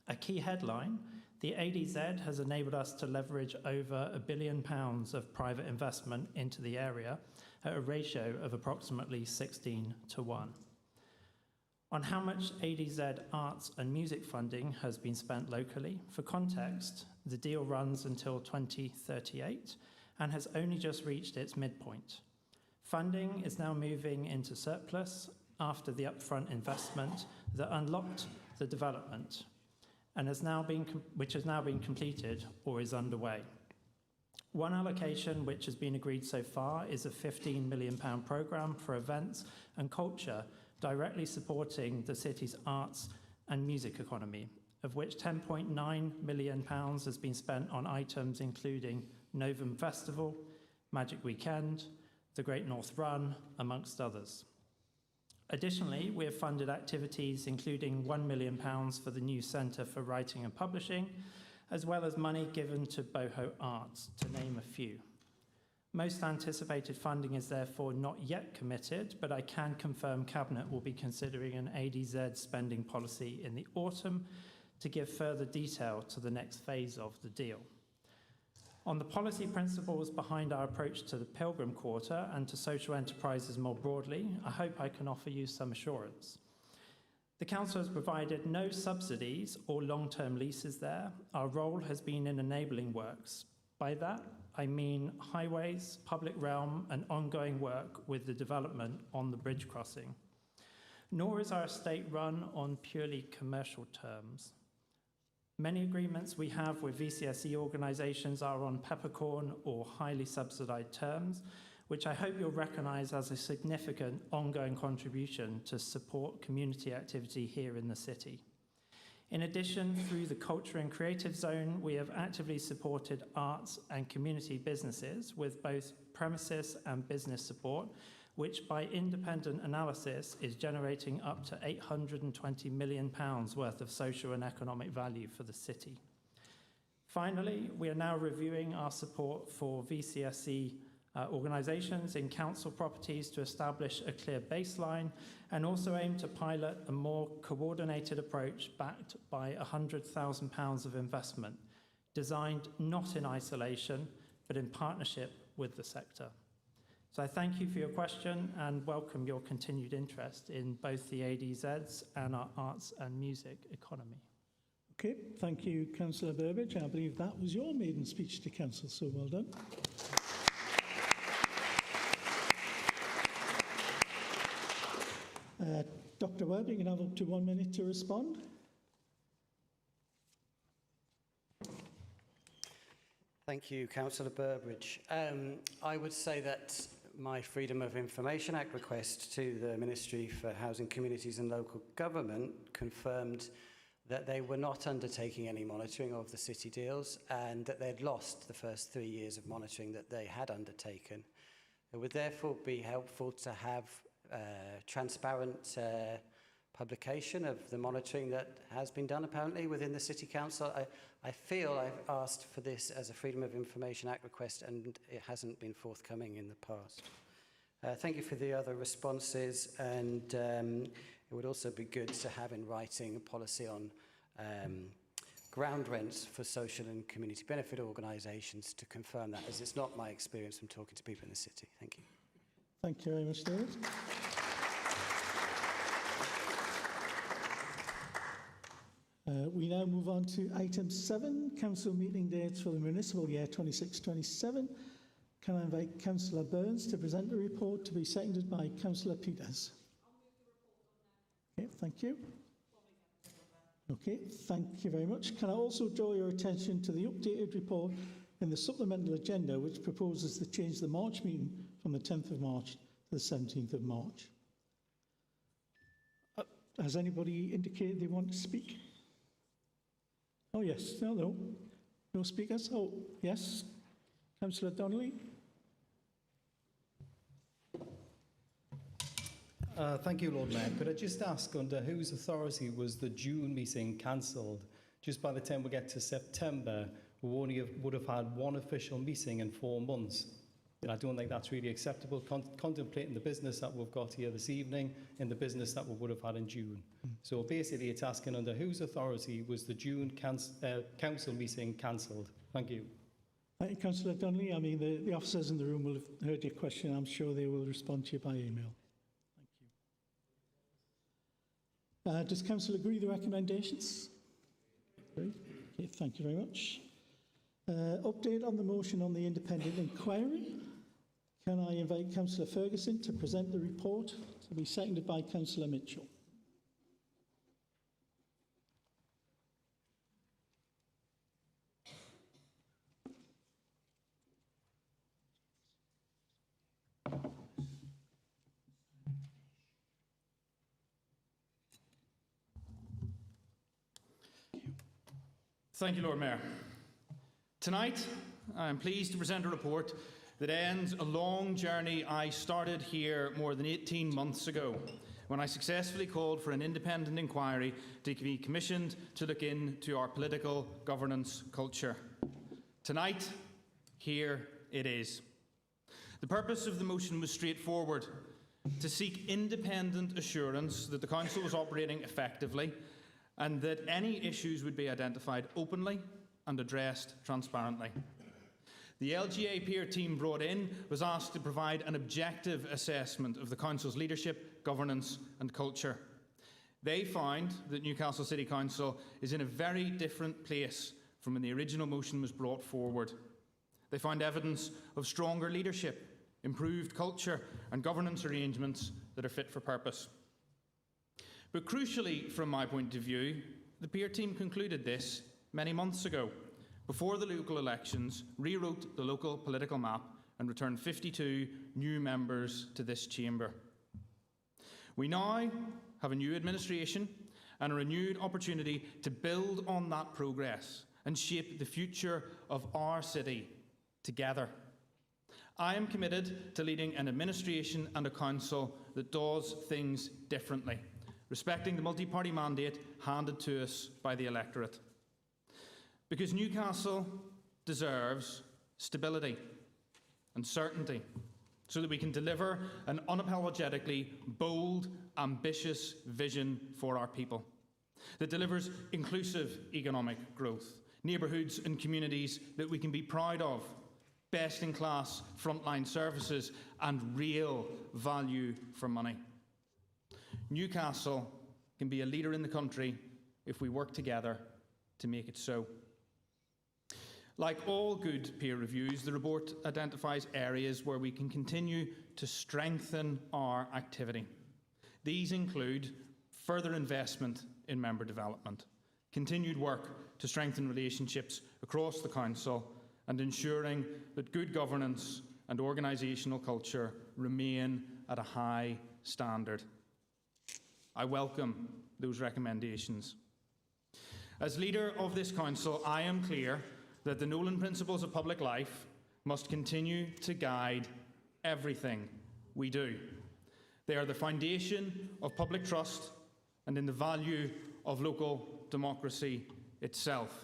M: A key headline: the ADZ has enabled us to leverage over £1 billion of private investment into the area at a ratio of approximately 16:1. On how much ADZ arts and music funding has been spent locally, for context, the deal runs until 2038 and has only just reached its midpoint. Funding is now moving into surplus after the upfront investment that unlocked the development, and which has now been completed or is underway. One allocation which has been agreed so far is a £15 million programme for events and culture directly supporting the city's arts and music economy, of which £10.9 million has been spent on items including Novum Festival, Magic Weekend, the Great North Run, amongst others. Additionally, we have funded activities including £1 million for the new Centre for Writing and Publishing, as well as money given to Boho Arts, to name a few. Most anticipated funding is therefore not yet committed, but I can confirm Cabinet will be considering an ADZ spending policy in the autumn to give further detail to the next phase of the deal. On the policy principles behind our approach to the Pilgrim Quarter and to social enterprises more broadly, I hope I can offer you some assurance. The Council has provided no subsidies or long-term leases there. Our role has been in enabling works. By that, I mean highways, public realm, and ongoing work with the development on the bridge crossing. Nor is our estate run on purely commercial terms. Many agreements we have with VCSE organisations are on peppercorn or highly subsidised terms, which I hope you'll recognise as a significant ongoing contribution to support community activity here in the city. In addition, through the Culture and Creative Zone, we have actively supported arts and community businesses with both premises and business support, which by independent analysis is generating up to £820 million worth of social and economic value for the city. Finally, we are now reviewing our support for VCSE organisations in council properties to establish a clear baseline and also aim to pilot a more coordinated approach backed by £100,000 of investment, designed not in isolation, but in partnership with the sector. So I thank you for your question and welcome your continued interest in both the ADZs and our arts and music economy.
A: Okay, thank you, Councillor Burbidge. I believe that was your maiden speech to Council, so well done. Dr Webb, you can have up to 1 minute to respond.
L: Thank you, Councillor Burbidge. I would say that my Freedom of Information Act request to the Ministry for Housing, Communities and Local Government confirmed that they were not undertaking any monitoring of the city deals and that they had lost the first 3 years of monitoring that they had undertaken. It would therefore be helpful to have transparent publication of the monitoring that has been done apparently within the City Council. I feel I've asked for this as a Freedom of Information Act request and it hasn't been forthcoming in the past. Thank you for the other responses, and it would also be good to have in writing a policy on ground rents for social and community benefit organisations to confirm that, as it's not my experience from talking to people in the city. Thank you.
A: Thank you very much, David. We now move on to item 7, council meeting dates for the municipal year 26-27. Can I invite Councillor Burns to present the report, to be seconded by Councillor Peters? Okay, thank you. Okay, thank you very much. Can I also draw your attention to the updated report in the supplemental agenda, which proposes to change the March meeting from the 10th of March to the 17th of March. Has anybody indicated they want to speak? Oh, yes. No. No speakers? Oh, yes. Councillor Donnelly.
D: Thank you, Lord Mayor. Could I just ask, under whose authority was the June meeting cancelled? Just by the time we get to September, we would have had one official meeting in 4 months. And I don't think that's really acceptable, contemplating the business that we've got here this evening and the business that we would have had in June. So basically, it's asking under whose authority was the June council meeting cancelled? Thank you.
A: Thank you, Councillor Donnelly. I mean, the officers in the room will have heard your question. I'm sure they will respond to you by email. Thank you. Does Council agree with the recommendations? Great. Okay, thank you very much. Update on the motion on the independent inquiry. Can I invite Councillor Ferguson to present the report, to be seconded by Councillor Mitchell?
B: Thank you, Lord Mayor. Tonight, I am pleased to present a report that ends a long journey I started here more than 18 months ago, when I successfully called for an independent inquiry to be commissioned to look into our political governance culture. Tonight, here it is. The purpose of the motion was straightforward: to seek independent assurance that the Council was operating effectively and that any issues would be identified openly and addressed transparently. The LGA peer team brought in was asked to provide an objective assessment of the Council's leadership, governance and culture. They found that Newcastle City Council is in a very different place from when the original motion was brought forward. They found evidence of stronger leadership, improved culture and governance arrangements that are fit for purpose. But crucially, from my point of view, the peer team concluded this many months ago, before the local elections, rewrote the local political map and returned 52 new members to this chamber. We now have a new administration and a renewed opportunity to build on that progress and shape the future of our city together. I am committed to leading an administration and a council that does things differently, respecting the multi-party mandate handed to us by the electorate. Because Newcastle deserves stability and certainty so that we can deliver an unapologetically bold, ambitious vision for our people that delivers inclusive economic growth, neighbourhoods and communities that we can be proud of, best-in-class frontline services and real value for money. Newcastle can be a leader in the country if we work together to make it so. Like all good peer reviews, the report identifies areas where we can continue to strengthen our activity. These include further investment in member development, continued work to strengthen relationships across the Council, and ensuring that good governance and organisational culture remain at a high standard. I welcome those recommendations. As leader of this Council, I am clear that the Nolan principles of public life must continue to guide everything we do. They are the foundation of public trust and in the value of local democracy itself.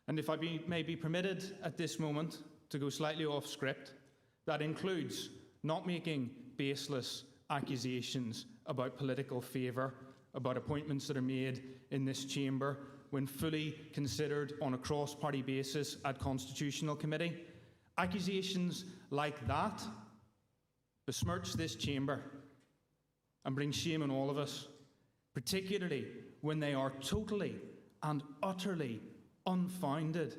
B: And if I may be permitted at this moment to go slightly off script, that includes not making baseless accusations about political favour, about appointments that are made in this chamber when fully considered on a cross-party basis at Constitutional Committee. Accusations like that besmirch this chamber and bring shame on all of us, particularly when they are totally and utterly unfounded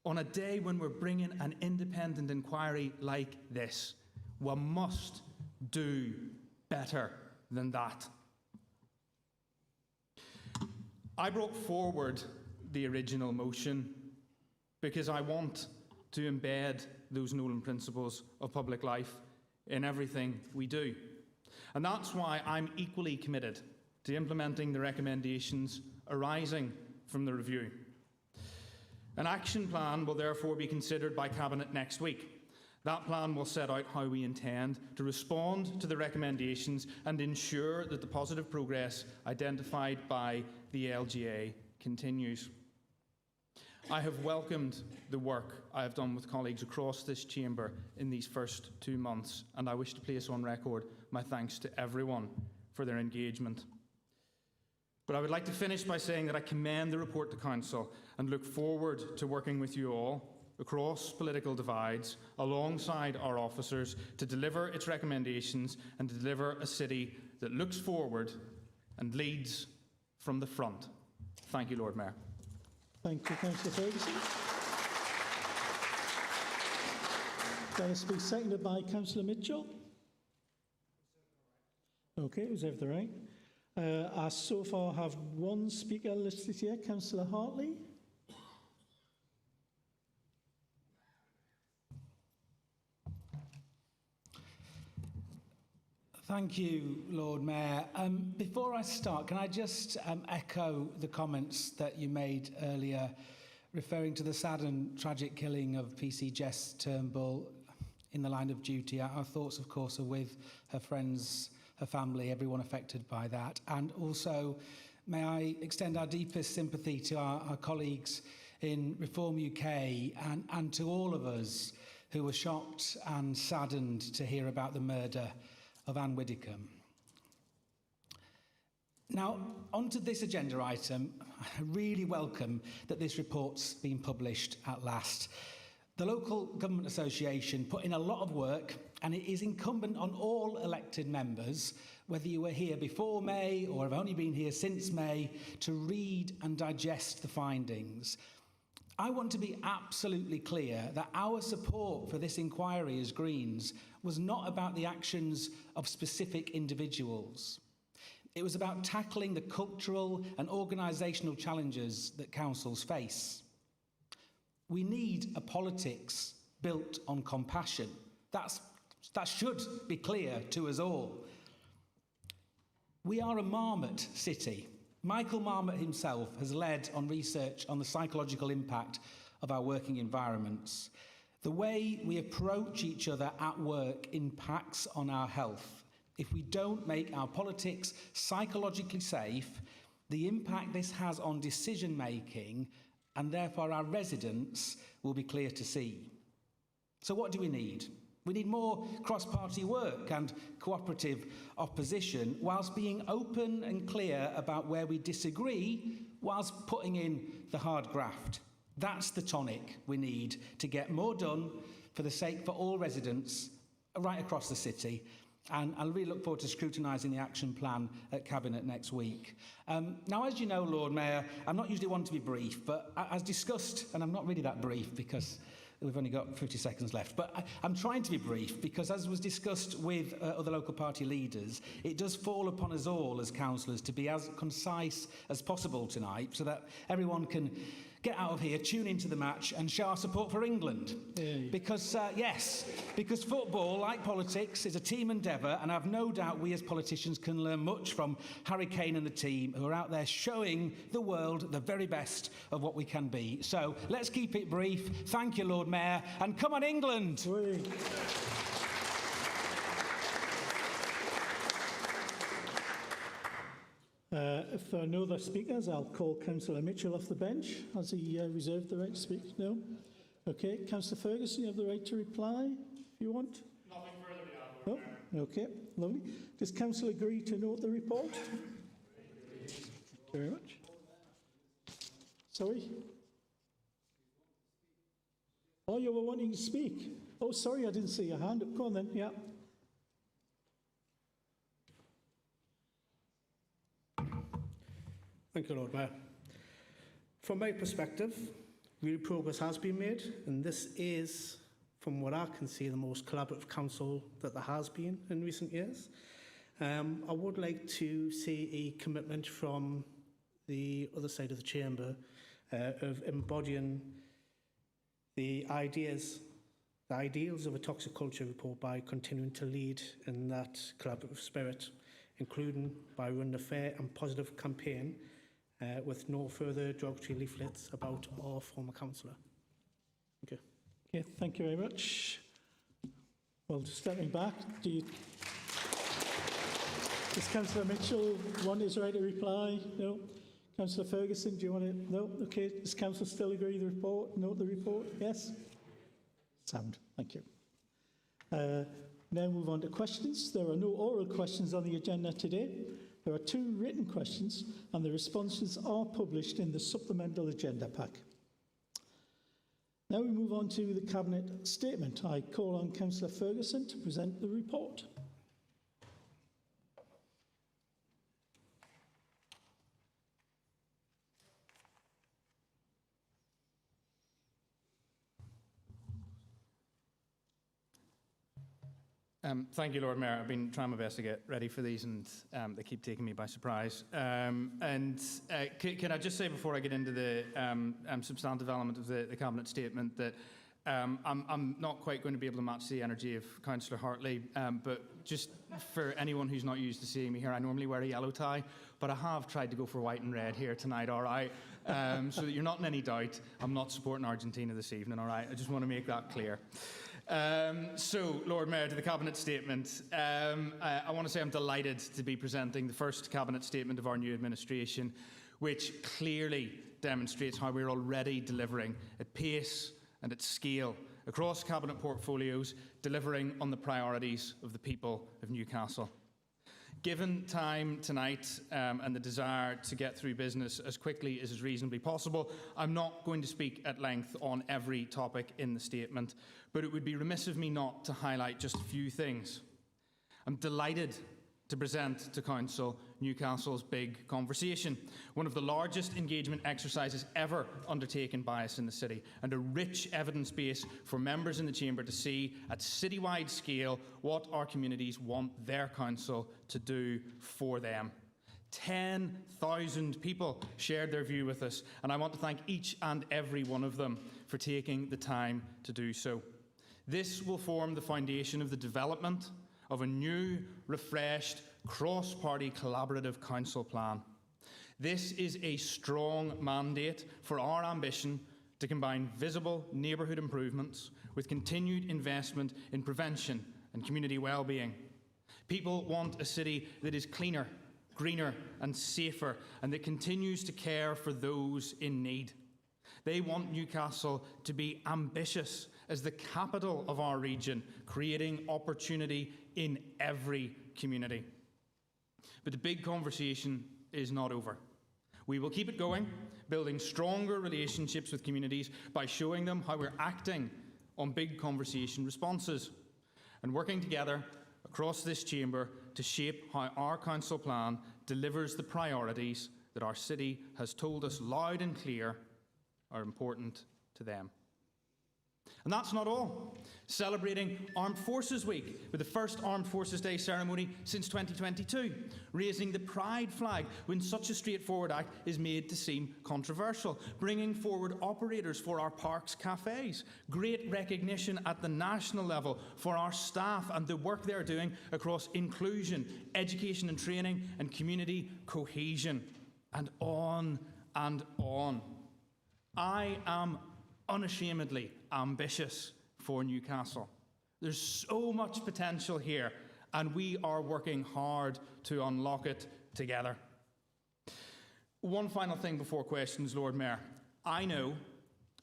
B: on a day when we're bringing an independent inquiry like this. We must do better than that. I brought forward the original motion because I want to embed those Nolan principles of public life in everything we do. And that's why I'm equally committed to implementing the recommendations arising from the review. An action plan will therefore be considered by Cabinet next week. That plan will set out how we intend to respond to the recommendations and ensure that the positive progress identified by the LGA continues. I have welcomed the work I have done with colleagues across this chamber in these first 2 months, and I wish to place on record my thanks to everyone for their engagement. But I would like to finish by saying that I commend the report to Council and look forward to working with you all across political divides, alongside our officers, to deliver its recommendations and to deliver a city that looks forward and leads from the front. Thank you, Lord Mayor.
A: Thank you, Councillor Ferguson. That is to be seconded by Councillor Mitchell. Okay, reserve the right. I so far have one speaker listed here, Councillor Hartley.
N: Thank you, Lord Mayor. Before I start, can I just echo the comments that you made earlier, referring to the sad and tragic killing of PC Jess Turnbull in the line of duty. Our thoughts, of course, are with her friends, her family, everyone affected by that. And also, may I extend our deepest sympathy to our colleagues in Reform UK and to all of us who were shocked and saddened to hear about the murder of Anne Widdicombe. Now, onto this agenda item. I really welcome that this report's been published at last. The Local Government Association put in a lot of work, and it is incumbent on all elected members, whether you were here before May or have only been here since May, to read and digest the findings. I want to be absolutely clear that our support for this inquiry as Greens was not about the actions of specific individuals. It was about tackling the cultural and organisational challenges that councils face. We need a politics built on compassion. That should be clear to us all. We are a marmot city. Michael Marmot himself has led on research on the psychological impact of our working environments. The way we approach each other at work impacts on our health. If we don't make our politics psychologically safe, the impact this has on decision making and therefore our residents will be clear to see. So what do we need? We need more cross-party work and cooperative opposition whilst being open and clear about where we disagree whilst putting in the hard graft. That's the tonic we need to get more done for all residents right across the city. And I really look forward to scrutinising the action plan at Cabinet next week. Now, as you know, Lord Mayor, I'm not usually one to be brief, but as discussed, and I'm not really that brief because we've only got 50 seconds left, but I'm trying to be brief because, as was discussed with other local party leaders, it does fall upon us all as councillors to be as concise as possible tonight so that everyone can get out of here, tune into the match and show our support for England. Because, because football, like politics, is a team endeavour, and I've no doubt we as politicians can learn much from Harry Kane and the team who are out there showing the world the very best of what we can be. So let's keep it brief. Thank you, Lord Mayor, and come on, England!
A: If there are no other speakers, I'll call Councillor Mitchell off the bench. Has he reserved the right to speak? No? Okay. Councillor Ferguson, you have the right to reply if you want.
B: Nothing further to add.
A: No? Okay. Lovely. Does Council agree to note the report? Thank you very much. Sorry? Oh, you were wanting to speak. Oh, sorry, I didn't see your hand up. Go on then. Yeah.
C: Thank you, Lord Mayor. From my perspective, real progress has been made, and this is, from what I can see, the most collaborative council that there has been in recent years. I would like to see a commitment from the other side of the chamber of embodying the ideals of a toxic culture report by continuing to lead in that collaborative spirit, including by running a fair and positive campaign with no further derogatory leaflets about our former councillor. Thank you.
A: Okay, thank you very much. Well, just stepping back, does Councillor Mitchell want his right to reply? No. Councillor Ferguson, do you want to? No. Okay. Does Council still agree with the report? Note the report? Yes. Sound. Thank you. Now move on to questions. There are no oral questions on the agenda today. There are 2 written questions, and the responses are published in the supplemental agenda pack. Now we move on to the Cabinet statement. I call on Councillor Ferguson to present the report.
B: Thank you, Lord Mayor. I've been trying my best to get ready for these, and they keep taking me by surprise. Can I just say before I get into the substantive element of the Cabinet statement that I'm not quite going to be able to match the energy of Councillor Hartley, but just for anyone who's not used to seeing me here, I normally wear a yellow tie, but I have tried to go for white and red here tonight, all right? So that you're not in any doubt, I'm not supporting Argentina this evening, all right? I just want to make that clear. So, Lord Mayor, to the Cabinet statement, I want to say I'm delighted to be presenting the first Cabinet statement of our new administration, which clearly demonstrates how we're already delivering at pace and at scale across cabinet portfolios, delivering on the priorities of the people of Newcastle. Given time tonight and the desire to get through business as quickly as is reasonably possible, I'm not going to speak at length on every topic in the statement, but it would be remiss of me not to highlight just a few things. I'm delighted to present to Council Newcastle's Big Conversation, one of the largest engagement exercises ever undertaken by us in the city, and a rich evidence base for members in the Chamber to see at citywide scale what our communities want their council to do for them. 10,000 people shared their view with us, and I want to thank each and every one of them for taking the time to do so. This will form the foundation of the development of a new, refreshed, cross-party collaborative council plan. This is a strong mandate for our ambition to combine visible neighbourhood improvements with continued investment in prevention and community well-being. People want a city that is cleaner, greener and safer, and that continues to care for those in need. They want Newcastle to be ambitious as the capital of our region, creating opportunity in every community. But the big conversation is not over. We will keep it going, building stronger relationships with communities by showing them how we're acting on big conversation responses and working together across this chamber to shape how our council plan delivers the priorities that our city has told us loud and clear are important to them. And that's not all. Celebrating Armed Forces Week with the first Armed Forces Day ceremony since 2022, raising the pride flag when such a straightforward act is made to seem controversial, bringing forward operators for our parks cafes, great recognition at the national level for our staff and the work they're doing across inclusion, education and training and community cohesion, and on and on. I am unashamedly ambitious for Newcastle. There's so much potential here, and we are working hard to unlock it together. One final thing before questions, Lord Mayor. I know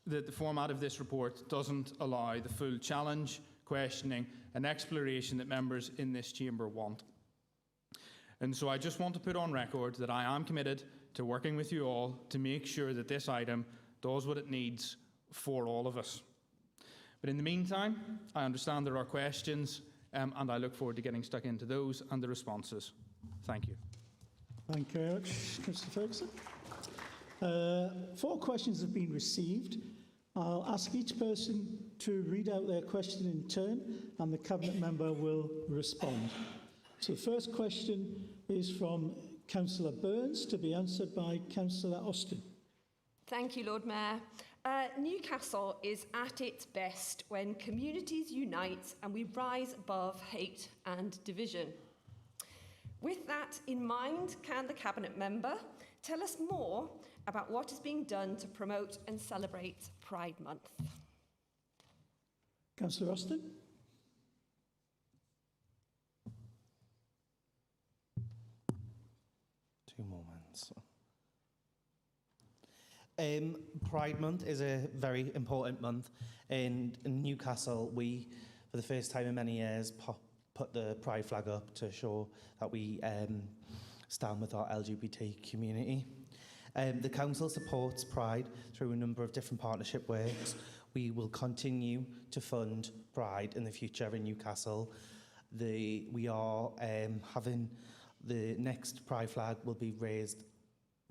B: that the format of this report doesn't allow the full challenge, questioning and exploration that members in this chamber want. And so I just want to put on record that I am committed to working with you all to make sure that this item does what it needs for all of us. But in the meantime, I understand there are questions, and I look forward to getting stuck into those and the responses. Thank you.
A: Thank you very much, Councillor Ferguson. 4 questions have been received. I'll ask each person to read out their question in turn, and the Cabinet member will respond. So the first question is from Councillor Burns, to be answered by Councillor Austin.
O: Thank you, Lord Mayor. Newcastle is at its best when communities unite and we rise above hate and division. With that in mind, can the Cabinet member tell us more about what is being done to promote and celebrate Pride Month?
A: Councillor Austin.
P: Two moments. Pride Month is a very important month. In Newcastle, we, for the first time in many years, put the Pride flag up to show that we stand with our LGBT community. The Council supports Pride through a number of different partnership works. We will continue to fund Pride in the future in Newcastle. We are having the next Pride flag will be raised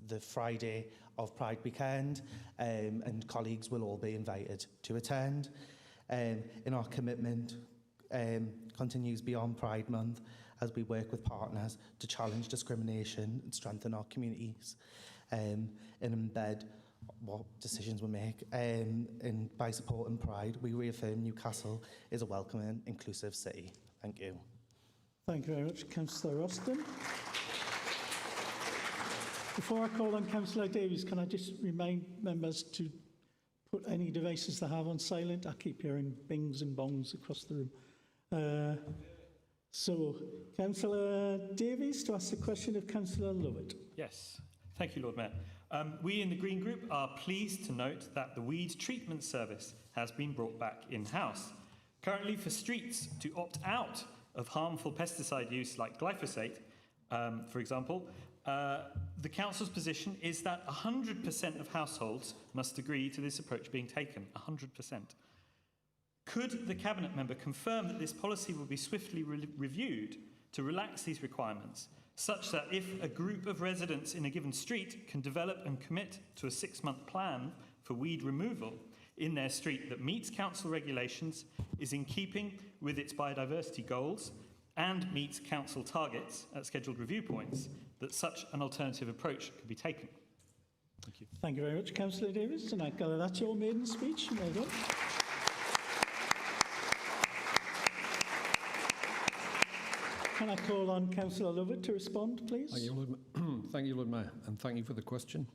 P: the Friday of Pride weekend, and colleagues will all be invited to attend. In our commitment continues beyond Pride Month as we work with partners to challenge discrimination and strengthen our communities and embed what decisions we make. And by supporting Pride, we reaffirm Newcastle is a welcoming, inclusive city. Thank you.
A: Thank you very much, Councillor Austin. Before I call on Councillor Davies, can I just remind members to put any devices they have on silent? I keep hearing bings and bongs across the room. So, Councillor Davies to ask the question of Councillor Lovett.
E: Yes.
Q: Thank you, Lord Mayor. We in the Green Group are pleased to note that the weed treatment service has been brought back in-house. Currently, for streets to opt out of harmful pesticide use like glyphosate, for example, the council's position is that 100% of households must agree to this approach being taken, 100%. Could the Cabinet member confirm that this policy will be swiftly reviewed to relax these requirements, such that if a group of residents in a given street can develop and commit to a 6-month plan for weed removal in their street that meets council regulations, is in keeping with its biodiversity goals, and meets council targets at scheduled review points, that such an alternative approach could be taken? Thank you.
A: Thank you very much, Councillor Davis. And I gather that's your maiden speech. Well done. Can I call on Councillor Lovett to respond, please?
R: Thank you, thank you, Lord Mayor, and thank you for the question.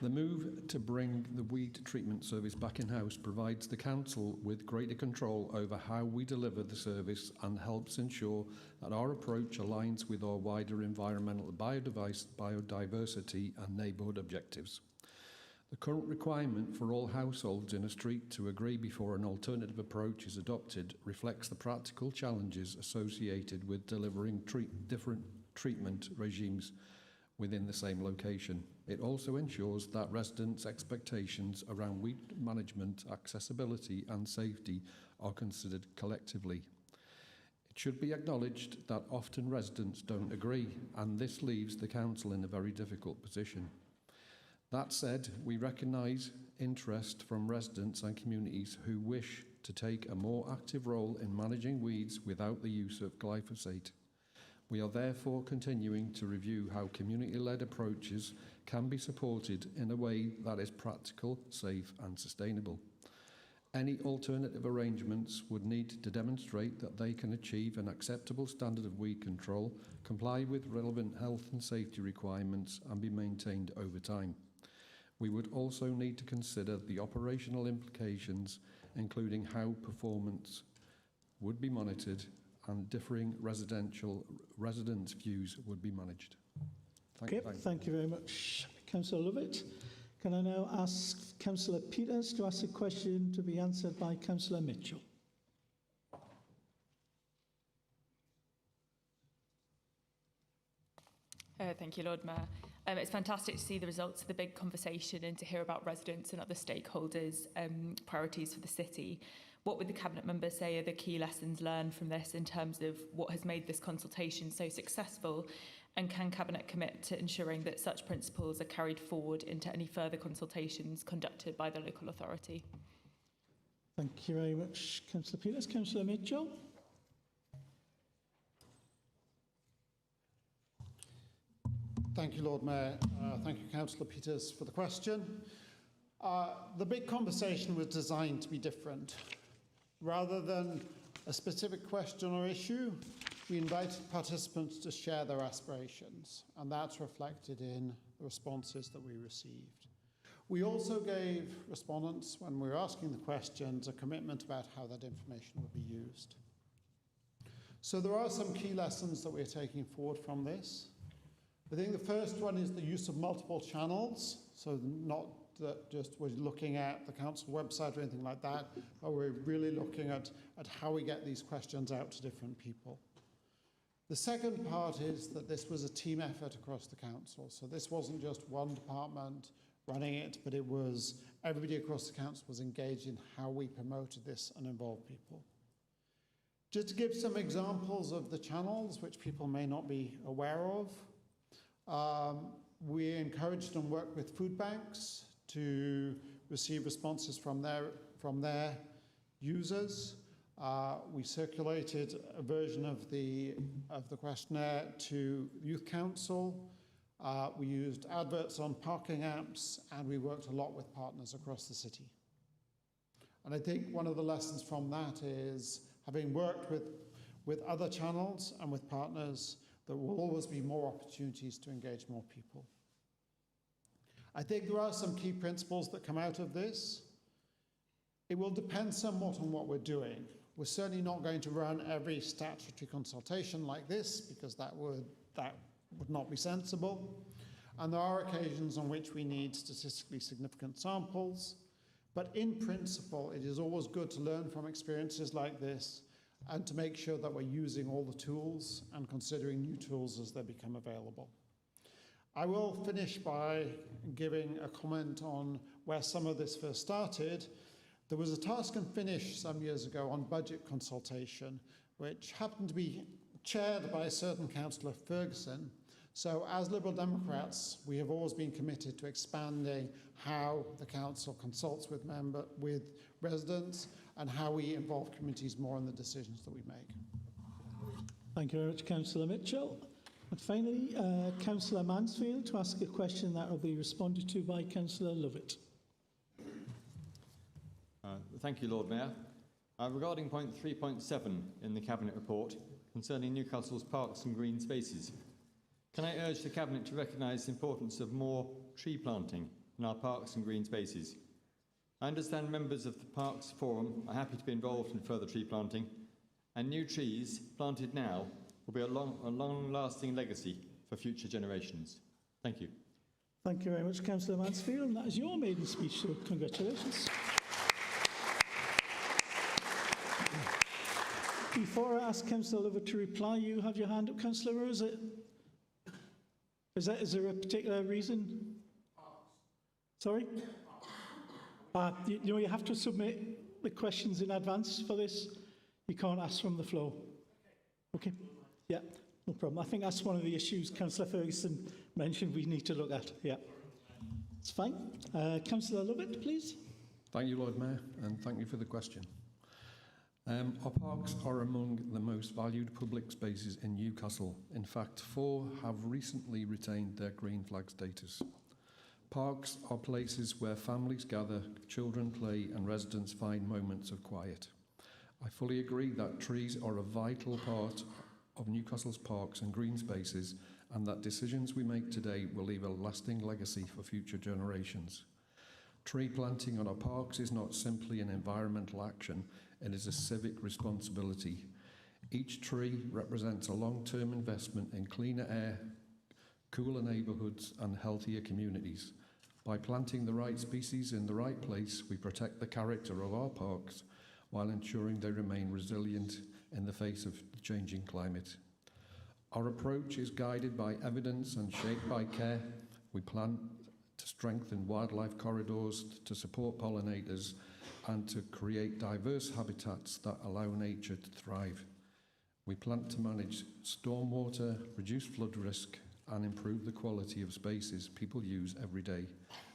R: The move to bring the weed treatment service back in-house provides the council with greater control over how we deliver the service and helps ensure that our approach aligns with our wider environmental biodiversity and neighbourhood objectives. The current requirement for all households in a street to agree before an alternative approach is adopted reflects the practical challenges associated with delivering different treatment regimes within the same location. It also ensures that residents' expectations around weed management, accessibility and safety are considered collectively. It should be acknowledged that often residents don't agree, and this leaves the council in a very difficult position. That said, we recognise interest from residents and communities who wish to take a more active role in managing weeds without the use of glyphosate. We are therefore continuing to review how community-led approaches can be supported in a way that is practical, safe and sustainable. Any alternative arrangements would need to demonstrate that they can achieve an acceptable standard of weed control, comply with relevant health and safety requirements and be maintained over time. We would also need to consider the operational implications, including how performance would be monitored and differing residents' views would be managed.
A: Thank you very much, Councillor Lovett. Can I now ask Councillor Peters to ask a question to be answered by Councillor Mitchell?
S: Thank you, Lord Mayor. It's fantastic to see the results of the big conversation and to hear about residents and other stakeholders' priorities for the city. What would the Cabinet member say are the key lessons learned from this in terms of what has made this consultation so successful? And can Cabinet commit to ensuring that such principles are carried forward into any further consultations conducted by the local authority?
A: Thank you very much, Councillor Peters. Councillor Mitchell.
K: Thank you, Lord Mayor. Thank you, Councillor Peters, for the question. The big conversation was designed to be different. Rather than a specific question or issue, we invited participants to share their aspirations, and that's reflected in the responses that we received. We also gave respondents, when we were asking the questions, a commitment about how that information would be used. So there are some key lessons that we're taking forward from this. I think the first one is the use of multiple channels, so not that just we're looking at the council website or anything like that, but we're really looking at how we get these questions out to different people. The second part is that this was a team effort across the council, so this wasn't just one department running it, but it was everybody across the council was engaged in how we promoted this and involved people. Just to give some examples of the channels which people may not be aware of, we encouraged and worked with food banks to receive responses from their users. We circulated a version of the questionnaire to Youth Council. We used adverts on parking apps, and we worked a lot with partners across the city. And I think one of the lessons from that is, having worked with other channels and with partners, there will always be more opportunities to engage more people. I think there are some key principles that come out of this. It will depend somewhat on what we're doing. We're certainly not going to run every statutory consultation like this, because that would not be sensible. and there are occasions on which we need statistically significant samples. But in principle, it is always good to learn from experiences like this and to make sure that we're using all the tools and considering new tools as they become available. I will finish by giving a comment on where some of this first started. There was a task and finish some years ago on budget consultation, which happened to be chaired by a certain Councillor Ferguson. So as Liberal Democrats, we have always been committed to expanding how the Council consults with residents and how we involve communities more in the decisions that we make.
A: Thank you very much, Councillor Mitchell. And finally, Councillor Mansfield to ask a question that will be responded to by Councillor Lovett.
T: Thank you, Lord Mayor. Regarding point 3.7 in the Cabinet report concerning Newcastle's parks and green spaces, can I urge the Cabinet to recognise the importance of more tree planting in our parks and green spaces? I understand members of the Parks Forum are happy to be involved in further tree planting, and new trees planted now will be a long-lasting legacy for future generations. Thank you.
A: Thank you very much, Councillor Mansfield. And that is your maiden speech, so congratulations. Before I ask Councillor Lovett to reply, you have your hand up, Councillor Rose. Is there a particular reason? Sorry? You have to submit the questions in advance for this. You can't ask from the floor. Okay? Yeah, no problem. I think that's one of the issues Councillor Ferguson mentioned we need to look at. Yeah, it's fine. Councillor Lovett, please.
R: Thank you, Lord Mayor, and thank you for the question. Our parks are among the most valued public spaces in Newcastle. In fact, 4 have recently retained their green flag status. Parks are places where families gather, children play, and residents find moments of quiet. I fully agree that trees are a vital part of Newcastle's parks and green spaces, and that decisions we make today will leave a lasting legacy for future generations. Tree planting on our parks is not simply an environmental action, it is a civic responsibility. Each tree represents a long-term investment in cleaner air, cooler neighbourhoods and healthier communities. By planting the right species in the right place, we protect the character of our parks while ensuring they remain resilient in the face of the changing climate. Our approach is guided by evidence and shaped by care. We plan to strengthen wildlife corridors, to support pollinators, and to create diverse habitats that allow nature to thrive. We plan to manage stormwater, reduce flood risk, and improve the quality of spaces people use every day.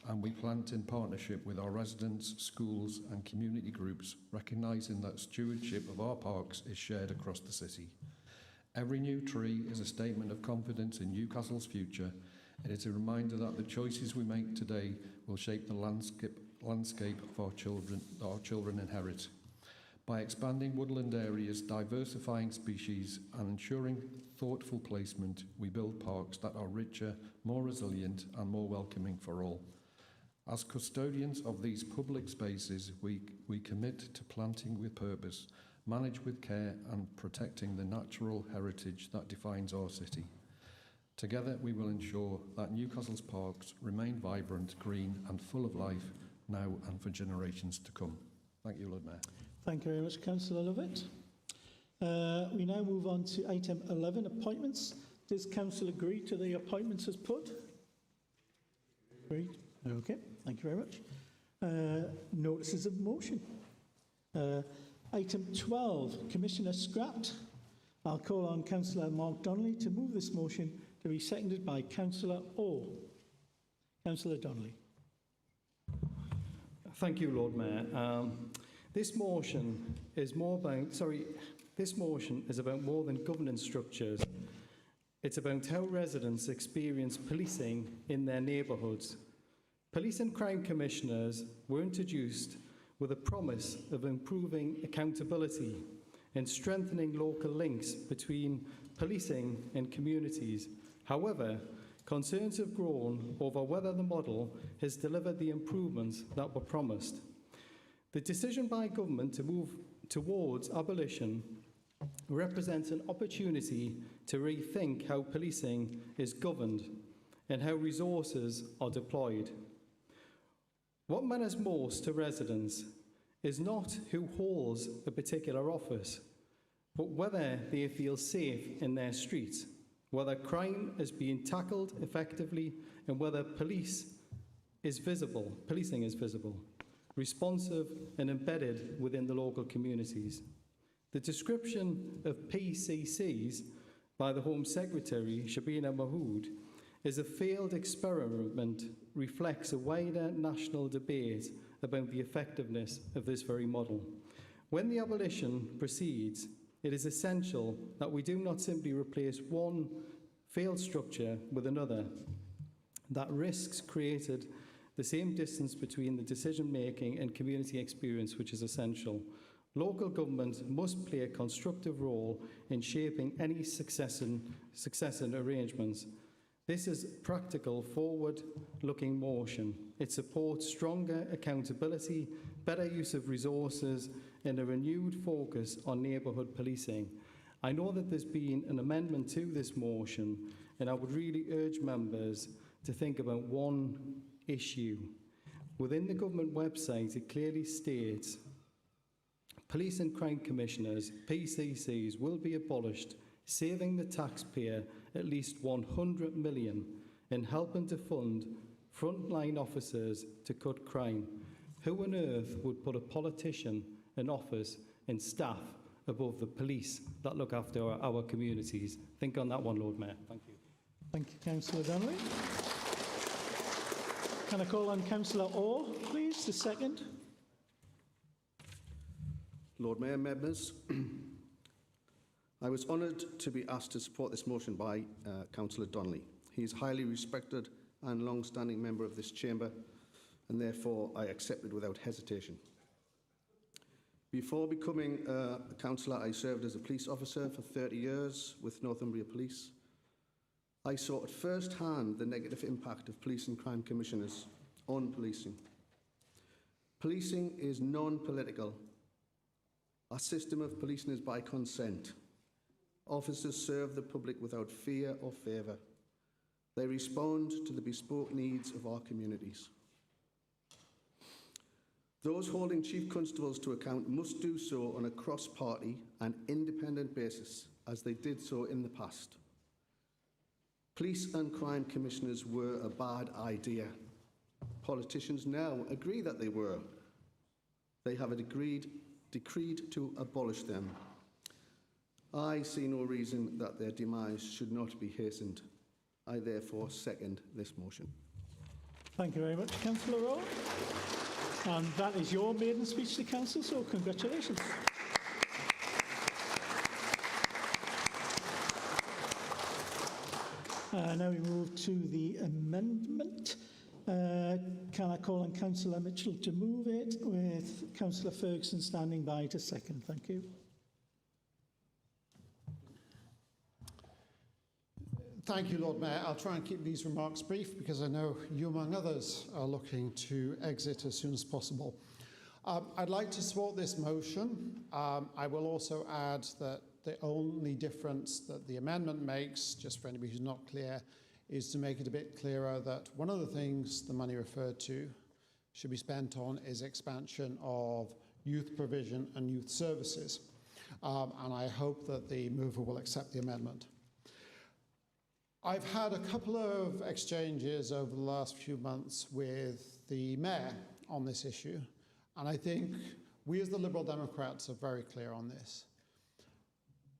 R: And we plant in partnership with our residents, schools, and community groups, recognising that stewardship of our parks is shared across the city. Every new tree is a statement of confidence in Newcastle's future. It is a reminder that the choices we make today will shape the landscape of our children inherit. By expanding woodland areas, diversifying species, and ensuring thoughtful placement, we build parks that are richer, more resilient, and more welcoming for all. As custodians of these public spaces, we commit to planting with purpose, manage with care, and protecting the natural heritage that defines our city. Together, we will ensure that Newcastle's parks remain vibrant, green, and full of life now and for generations to come. Thank you, Lord Mayor.
A: Thank you very much, Councillor Lovett. We now move on to item 11, appointments. Does Council agree to the appointments as put? Agreed. Okay, thank you very much. Notices of motion. Item 12, Commissioner Scratt. I'll call on Councillor Mark Donnelly to move this motion, to be seconded by Councillor Orr. Councillor Donnelly.
D: Thank you, Lord Mayor. This motion is about more than governance structures. It's about how residents experience policing in their neighbourhoods. Police and crime commissioners were introduced with a promise of improving accountability and strengthening local links between policing and communities. However, concerns have grown over whether the model has delivered the improvements that were promised. The decision by government to move towards abolition represents an opportunity to rethink how policing is governed. and how resources are deployed. What matters most to residents is not who holds a particular office, but whether they feel safe in their streets, whether crime is being tackled effectively, and whether policing is visible, responsive and embedded within the local communities. The description of PCCs by the Home Secretary, Shabina Mahood, is a failed experiment, reflects a wider national debate about the effectiveness of this very model. When the abolition proceeds, it is essential that we do not simply replace one failed structure with another that risks created the same distance between the decision-making and community experience, which is essential. Local government must play a constructive role in shaping any succession arrangements. This is practical, forward-looking motion. It supports stronger accountability, better use of resources, and a renewed focus on neighbourhood policing. I know that there's been an amendment to this motion, and I would really urge members to think about one issue. Within the government website, it clearly states police and crime commissioners, PCCs, will be abolished, saving the taxpayer at least 100 million and helping to fund frontline officers to cut crime. Who on earth would put a politician, an office and staff above the police that look after our communities? Think on that one, Lord Mayor. Thank you.
A: Thank you, Councillor Donnelly. Can I call on Councillor Orr, please, the second?
U: Lord Mayor, members, I was honoured to be asked to support this motion by Councillor Donnelly. He is a highly respected and long-standing member of this chamber, and therefore I accepted without hesitation. Before becoming a councillor, I served as a police officer for 30 years with Northumbria Police. I saw at first hand the negative impact of police and crime commissioners on policing. Policing is non-political. Our system of policing is by consent. Officers serve the public without fear or favour. They respond to the bespoke needs of our communities. Those holding chief constables to account must do so on a cross-party and independent basis, as they did so in the past. Police and crime commissioners were a bad idea. Politicians now agree that they were. They have decreed to abolish them. I see no reason that their demise should not be hastened. I therefore second this motion.
A: Thank you very much, Councillor Rowe. And that is your maiden speech to Council, so congratulations. Now we move to the amendment. Can I call on Councillor Mitchell to move it, with Councillor Ferguson standing by to second? Thank you.
K: Thank you, Lord Mayor. I'll try and keep these remarks brief because I know you, among others, are looking to exit as soon as possible. I'd like to support this motion. I will also add that the only difference that the amendment makes, just for anybody who's not clear, is to make it a bit clearer that one of the things the money referred to should be spent on is expansion of youth provision and youth services. And I hope that the mover will accept the amendment. I've had a couple of exchanges over the last few months with the Mayor on this issue, and I think we as the Liberal Democrats are very clear on this.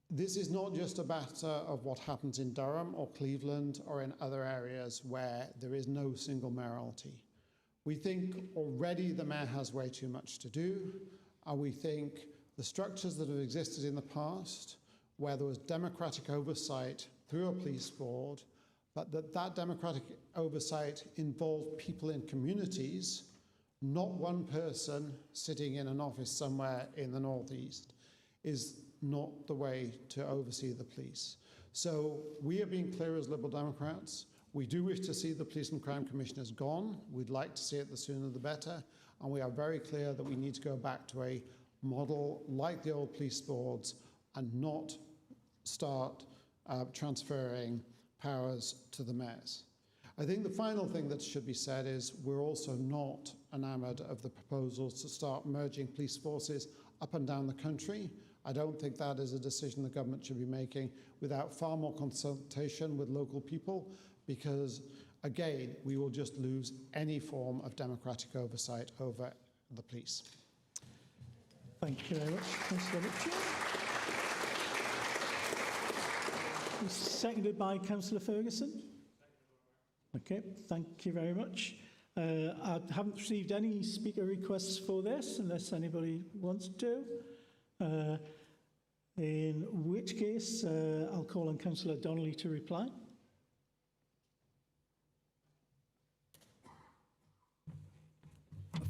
K: This is not just a matter of what happens in Durham or Cleveland or in other areas where there is no single mayoralty. We think already the Mayor has way too much to do, and we think the structures that have existed in the past, where there was democratic oversight through a police board, but that democratic oversight involved people in communities, not one person sitting in an office somewhere in the northeast, is not the way to oversee the police. So we are being clear as Liberal Democrats. We do wish to see the police and crime commissioners gone. We'd like to see it the sooner the better. And we are very clear that we need to go back to a model like the old police boards and not start transferring powers to the mayors. I think the final thing that should be said is we're also not enamoured of the proposals to start merging police forces up and down the country. I don't think that is a decision the government should be making without far more consultation with local people, because, again, we will just lose any form of democratic oversight over the police.
A: Thank you very much, Councillor Mitchell. Seconded by Councillor Ferguson. Okay, thank you very much. I haven't received any speaker requests for this, unless anybody wants to. In which case, I'll call on Councillor Donnelly to reply.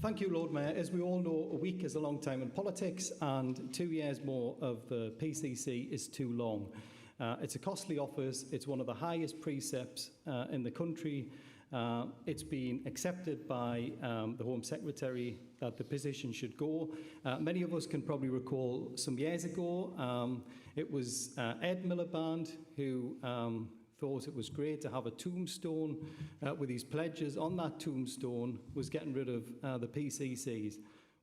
D: Thank you, Lord Mayor. As we all know, a week is a long time in politics, and 2 years more of the PCC is too long. It's a costly office. It's one of the highest precepts in the country. It's been accepted by the Home Secretary that the position should go. Many of us can probably recall some years ago, it was Ed Miliband who thought it was great to have a tombstone with his pledges on that tombstone was getting rid of the PCCs.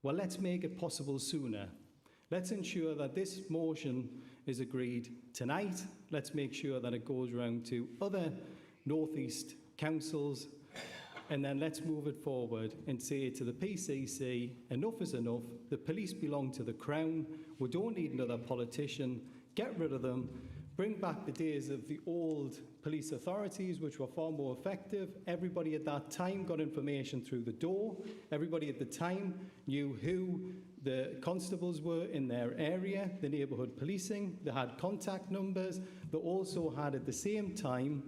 D: Well, let's make it possible sooner. Let's ensure that this motion is agreed tonight. Let's make sure that it goes around to other North East councils, and then let's move it forward and say to the PCC, enough is enough. The police belong to the Crown. We don't need another politician. Get rid of them. Bring back the days of the old police authorities, which were far more effective. Everybody at that time got information through the door. Everybody at the time knew who the constables were in their area, the neighbourhood policing. They had contact numbers. They also had, at the same time,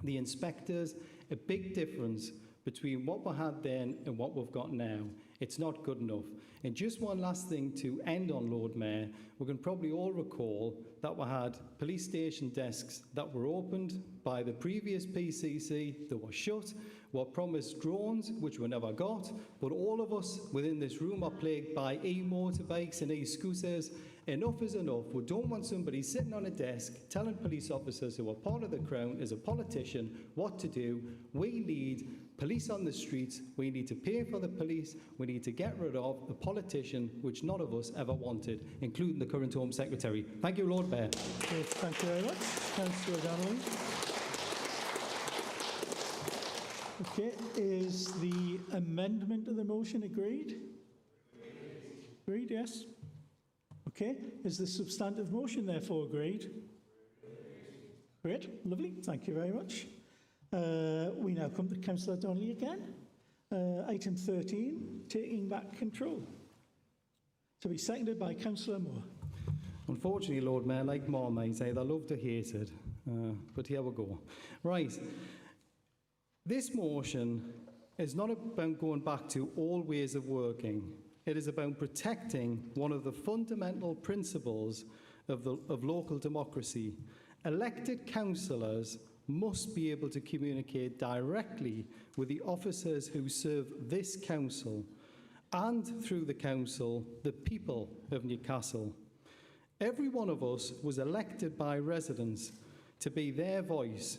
D: the inspectors. A big difference between what we had then and what we've got now. It's not good enough. And just one last thing to end on, Lord Mayor. We can probably all recall that we had police station desks that were opened by the previous PCC, that were shut, were promised drones, which we never got, but all of us within this room are plagued by e-motorbikes and e-scooters. Enough is enough. We don't want somebody sitting on a desk telling police officers who are part of the Crown as a politician what to do. We need police on the streets. We need to pay for the police. We need to get rid of a politician, which none of us ever wanted, including the current Home Secretary. Thank you, Lord Mayor.
A: Okay, thank you very much, Councillor Donnelly. Okay, is the amendment of the motion agreed? Agreed, yes. Okay, is the substantive motion therefore agreed? Great, lovely, thank you very much. We now come to Councillor Donnelly again. Item 13, taking back control. To be seconded by Councillor Moore.
D: Unfortunately, Lord Mayor, like Marmite, I either loved or hated, but here we go. Right, this motion is not about going back to old ways of working. It is about protecting one of the fundamental principles of local democracy. Elected councillors must be able to communicate directly with the officers who serve this council and, through the council, the people of Newcastle. Every one of us was elected by residents to be their voice.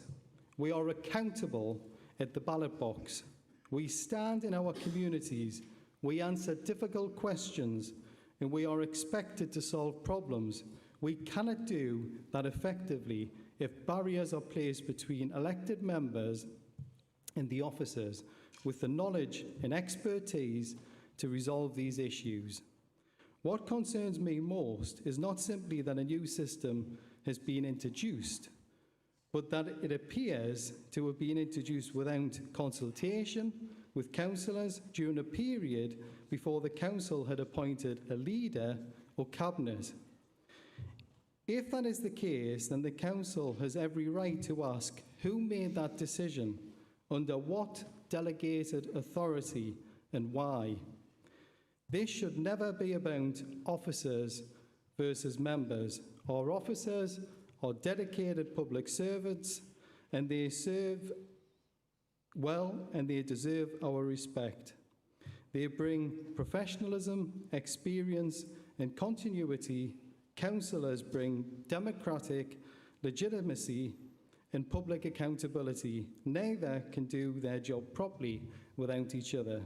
D: We are accountable at the ballot box. We stand in our communities. We answer difficult questions, and we are expected to solve problems. We cannot do that effectively if barriers are placed between elected members and the officers with the knowledge and expertise to resolve these issues. What concerns me most is not simply that a new system has been introduced, but that it appears to have been introduced without consultation with councillors during a period before the council had appointed a leader or cabinet. If that is the case, then the council has every right to ask who made that decision, under what delegated authority, and why. This should never be about officers versus members. Our officers are dedicated public servants, and they serve well, and they deserve our respect. They bring professionalism, experience, and continuity. Councillors bring democratic legitimacy and public accountability. Neither can do their job properly without each other.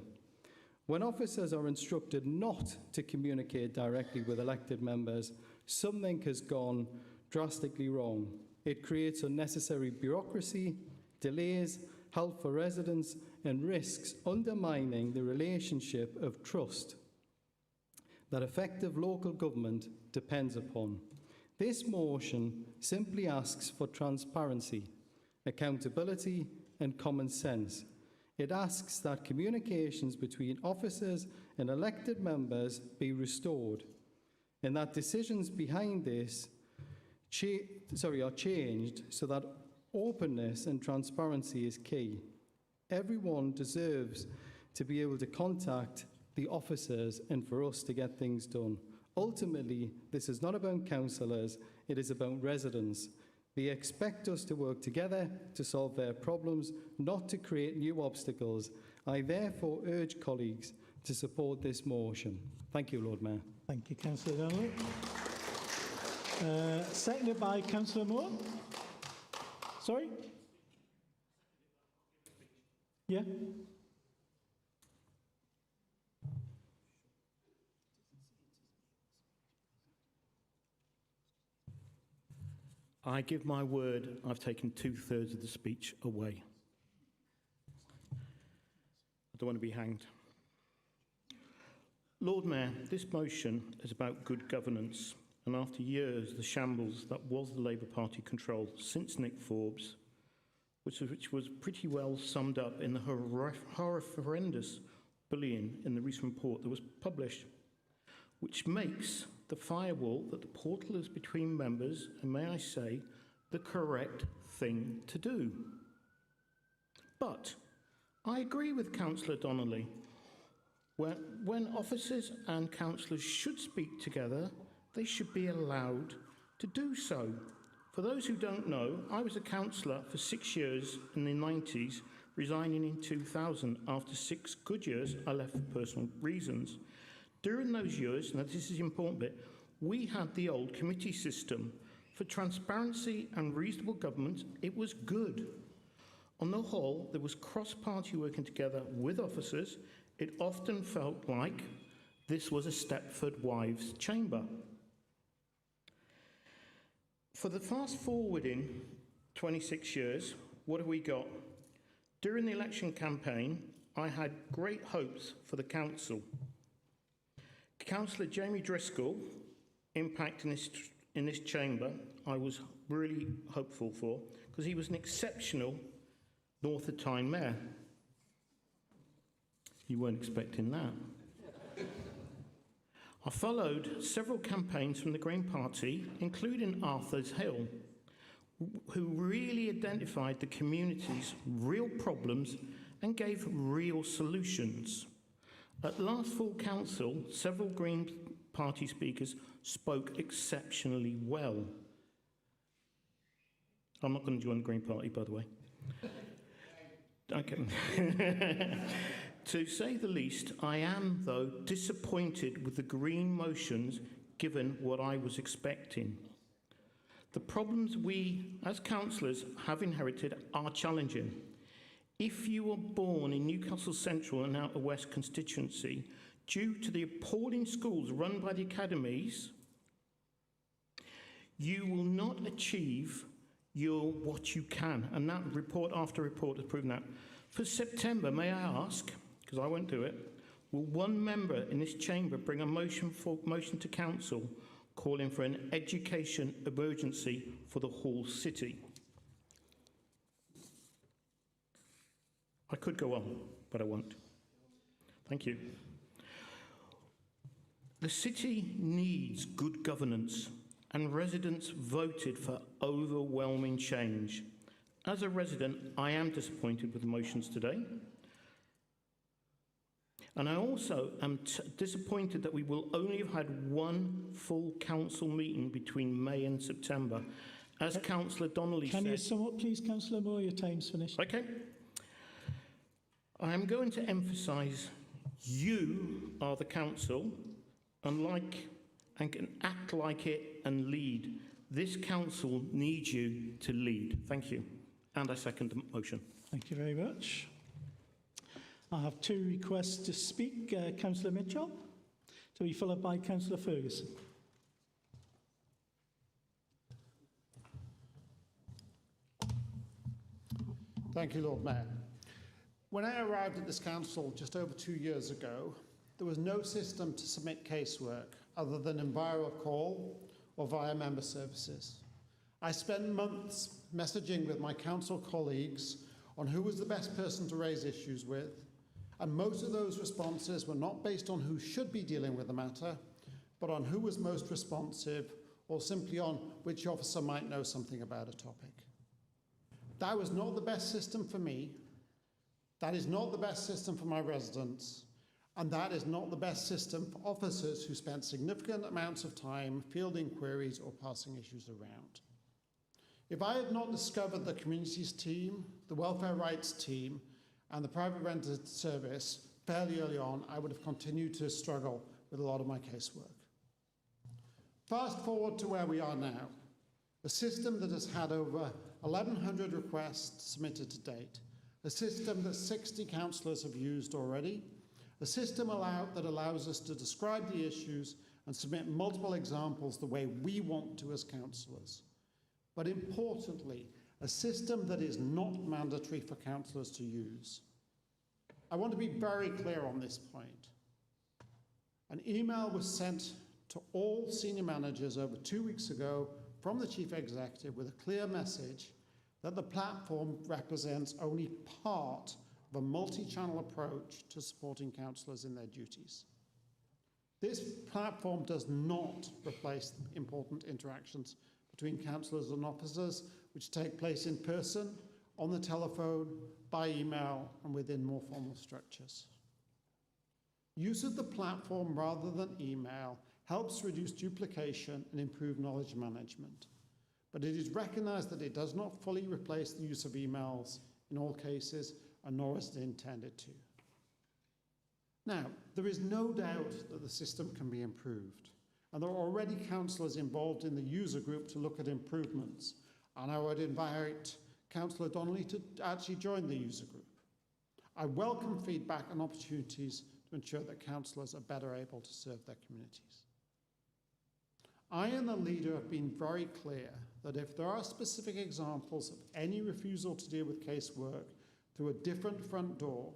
D: When officers are instructed not to communicate directly with elected members, something has gone drastically wrong. It creates unnecessary bureaucracy, delays, help for residents, and risks undermining the relationship of trust that effective local government depends upon. This motion simply asks for transparency, accountability, and common sense. It asks that communications between officers and elected members be restored, and that decisions behind this are changed so that openness and transparency is key. Everyone deserves to be able to contact the officers and for us to get things done. Ultimately, this is not about councillors, it is about residents. They expect us to work together to solve their problems, not to create new obstacles. I therefore urge colleagues to support this motion. Thank you, Lord Mayor.
A: Thank you, Councillor Donnelly. Seconded by Councillor Moore. Sorry? Yeah?
H: I give my word I've taken 2/3 of the speech away. I don't want to be hanged. Lord Mayor, this motion is about good governance, and after years, the shambles that was the Labour Party control since Nick Forbes, which was pretty well summed up in the horrendous bullying in the recent report that was published, which makes the firewall that the portal is between members, and may I say, the correct thing to do. But I agree with Councillor Donnelly. When officers and councillors should speak together, they should be allowed to do so. For those who don't know, I was a councillor for 6 years in the 90s, resigning in 2000. After 6 good years, I left for personal reasons. During those years, now this is the important bit, we had the old committee system. For transparency and reasonable government, it was good. On the whole, there was cross-party working together with officers. It often felt like this was a Stepford wives' chamber. For the fast-forwarding 26 years, what have we got? During the election campaign, I had great hopes for the council. Councillor Jamie Driscoll, impact in this chamber, I was really hopeful for, because he was an exceptional North of Tyne mayor. You weren't expecting that. I followed several campaigns from the Green Party, including Arthur's Hill, who really identified the community's real problems and gave real solutions. At last full council, several Green Party speakers spoke exceptionally well. I'm not going to join the Green Party, by the way. Okay. To say the least, I am, though, disappointed with the Green motions given what I was expecting. The problems we, as councillors, have inherited are challenging. If you were born in Newcastle Central and Outer West constituency, due to the appalling schools run by the academies, you will not achieve what you can. And that report after report has proven that. For September, may I ask, because I won't do it, will one member in this chamber bring a motion to council calling for an education emergency for the whole city? I could go on, but I won't. Thank you. The city needs good governance, and residents voted for overwhelming change. As a resident, I am disappointed with the motions today. And I also am disappointed that we will only have had one full council meeting between May and September. As Councillor Donnelly said...
A: Can you sum up, please, Councillor Moore? Your time's finished.
H: Okay. I am going to emphasise you are the council and can act like it and lead. This council needs you to lead. Thank you. And I second the motion.
A: Thank you very much. I have two requests to speak. Councillor Mitchell, to be followed by Councillor Ferguson.
K: Thank you, Lord Mayor. When I arrived at this council just over 2 years ago, there was no system to submit casework other than Enviro Call or via member services. I spent months messaging with my council colleagues on who was the best person to raise issues with, and most of those responses were not based on who should be dealing with the matter, but on who was most responsive or simply on which officer might know something about a topic. That was not the best system for me, that is not the best system for my residents, and that is not the best system for officers who spent significant amounts of time fielding queries or passing issues around. If I had not discovered the communities team, the welfare rights team, and the private rented service fairly early on, I would have continued to struggle with a lot of my casework. Fast forward to where we are now, a system that has had over 1,100 requests submitted to date, a system that 60 councillors have used already, a system that allows us to describe the issues and submit multiple examples the way we want to as councillors. But importantly, a system that is not mandatory for councillors to use. I want to be very clear on this point. An email was sent to all senior managers over 2 weeks ago from the Chief Executive with a clear message that the platform represents only part of a multi-channel approach to supporting councillors in their duties. This platform does not replace important interactions between councillors and officers, which take place in person, on the telephone, by email, and within more formal structures. Use of the platform rather than email helps reduce duplication and improve knowledge management. But it is recognised that it does not fully replace the use of emails in all cases, and nor is it intended to. Now, there is no doubt that the system can be improved, and there are already councillors involved in the user group to look at improvements, and I would invite Councillor Donnelly to actually join the user group. I welcome feedback and opportunities to ensure that councillors are better able to serve their communities. I and the leader have been very clear that if there are specific examples of any refusal to deal with casework through a different front door,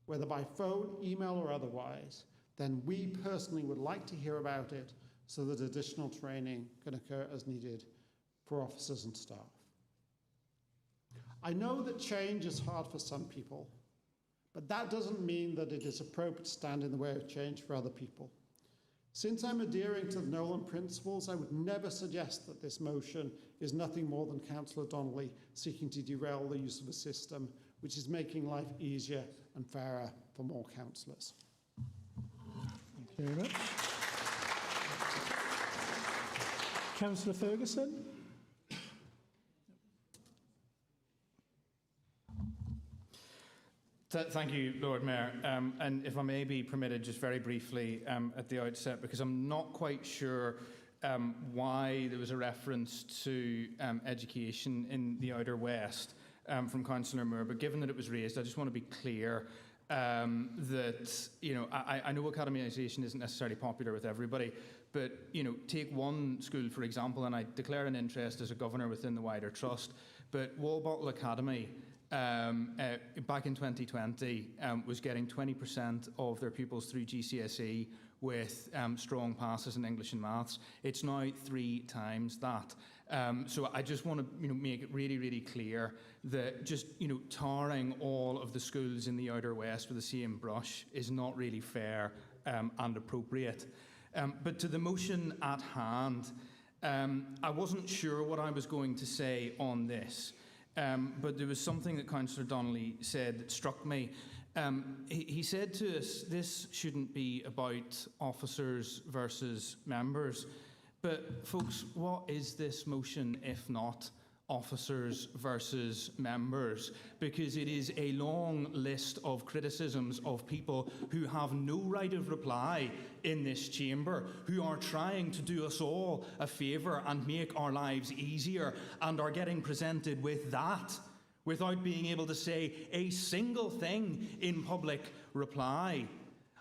K: whether by phone, email or otherwise, then we personally would like to hear about it so that additional training can occur as needed for officers and staff. I know that change is hard for some people, but that doesn't mean that it is appropriate to stand in the way of change for other people. Since I'm adhering to the Nolan principles, I would never suggest that this motion is nothing more than Councillor Donnelly seeking to derail the use of a system which is making life easier and fairer for more councillors.
A: Thank you very much. Councillor Ferguson.
B: Thank you, Lord Mayor. And if I may be permitted, just very briefly at the outset, because I'm not quite sure why there was a reference to education in the Outer West from Councillor Moore, but given that it was raised, I just want to be clear that, I know academisation isn't necessarily popular with everybody, but, take one school, for example, and I declare an interest as a governor within the wider trust, but Walbottle Academy, back in 2020, was getting 20% of their pupils through GCSE with strong passes in English and maths. It's now 3 times that. So I just want to make it really, really clear that just tarring all of the schools in the Outer West with the same brush is not really fair and appropriate. But to the motion at hand, I wasn't sure what I was going to say on this. But there was something that Councillor Donnelly said that struck me. He said to us, this shouldn't be about officers versus members. But folks, what is this motion if not officers versus members, because it is a long list of criticisms of people who have no right of reply in this chamber, who are trying to do us all a favour and make our lives easier, and are getting presented with that without being able to say a single thing in public reply.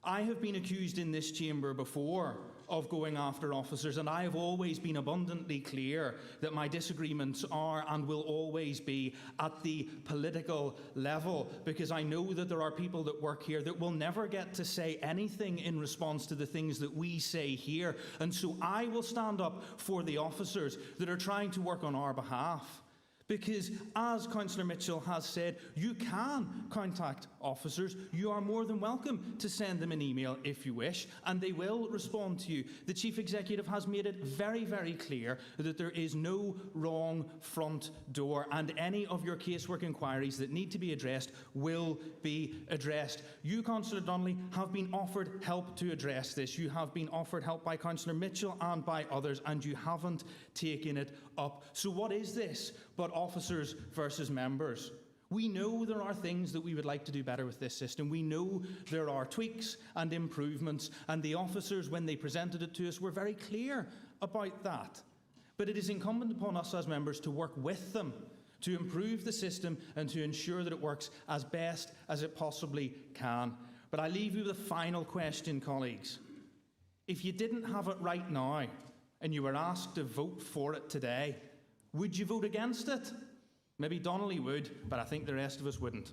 B: I have been accused in this chamber before of going after officers, and I have always been abundantly clear that my disagreements are and will always be at the political level, because I know that there are people that work here that will never get to say anything in response to the things that we say here, and so I will stand up for the officers that are trying to work on our behalf. Because, as Councillor Mitchell has said, you can contact officers. You are more than welcome to send them an email if you wish, and they will respond to you. The Chief Executive has made it very, very clear that there is no wrong front door, and any of your casework inquiries that need to be addressed will be addressed. You, Councillor Donnelly, have been offered help to address this. You have been offered help by Councillor Mitchell and by others, and you haven't taken it up. So what is this but officers versus members? We know there are things that we would like to do better with this system. We know there are tweaks and improvements, and the officers, when they presented it to us, were very clear about that. But it is incumbent upon us as members to work with them to improve the system and to ensure that it works as best as it possibly can. But I leave you with a final question, colleagues. If you didn't have it right now and you were asked to vote for it today, would you vote against it? Maybe Donnelly would, but I think the rest of us wouldn't.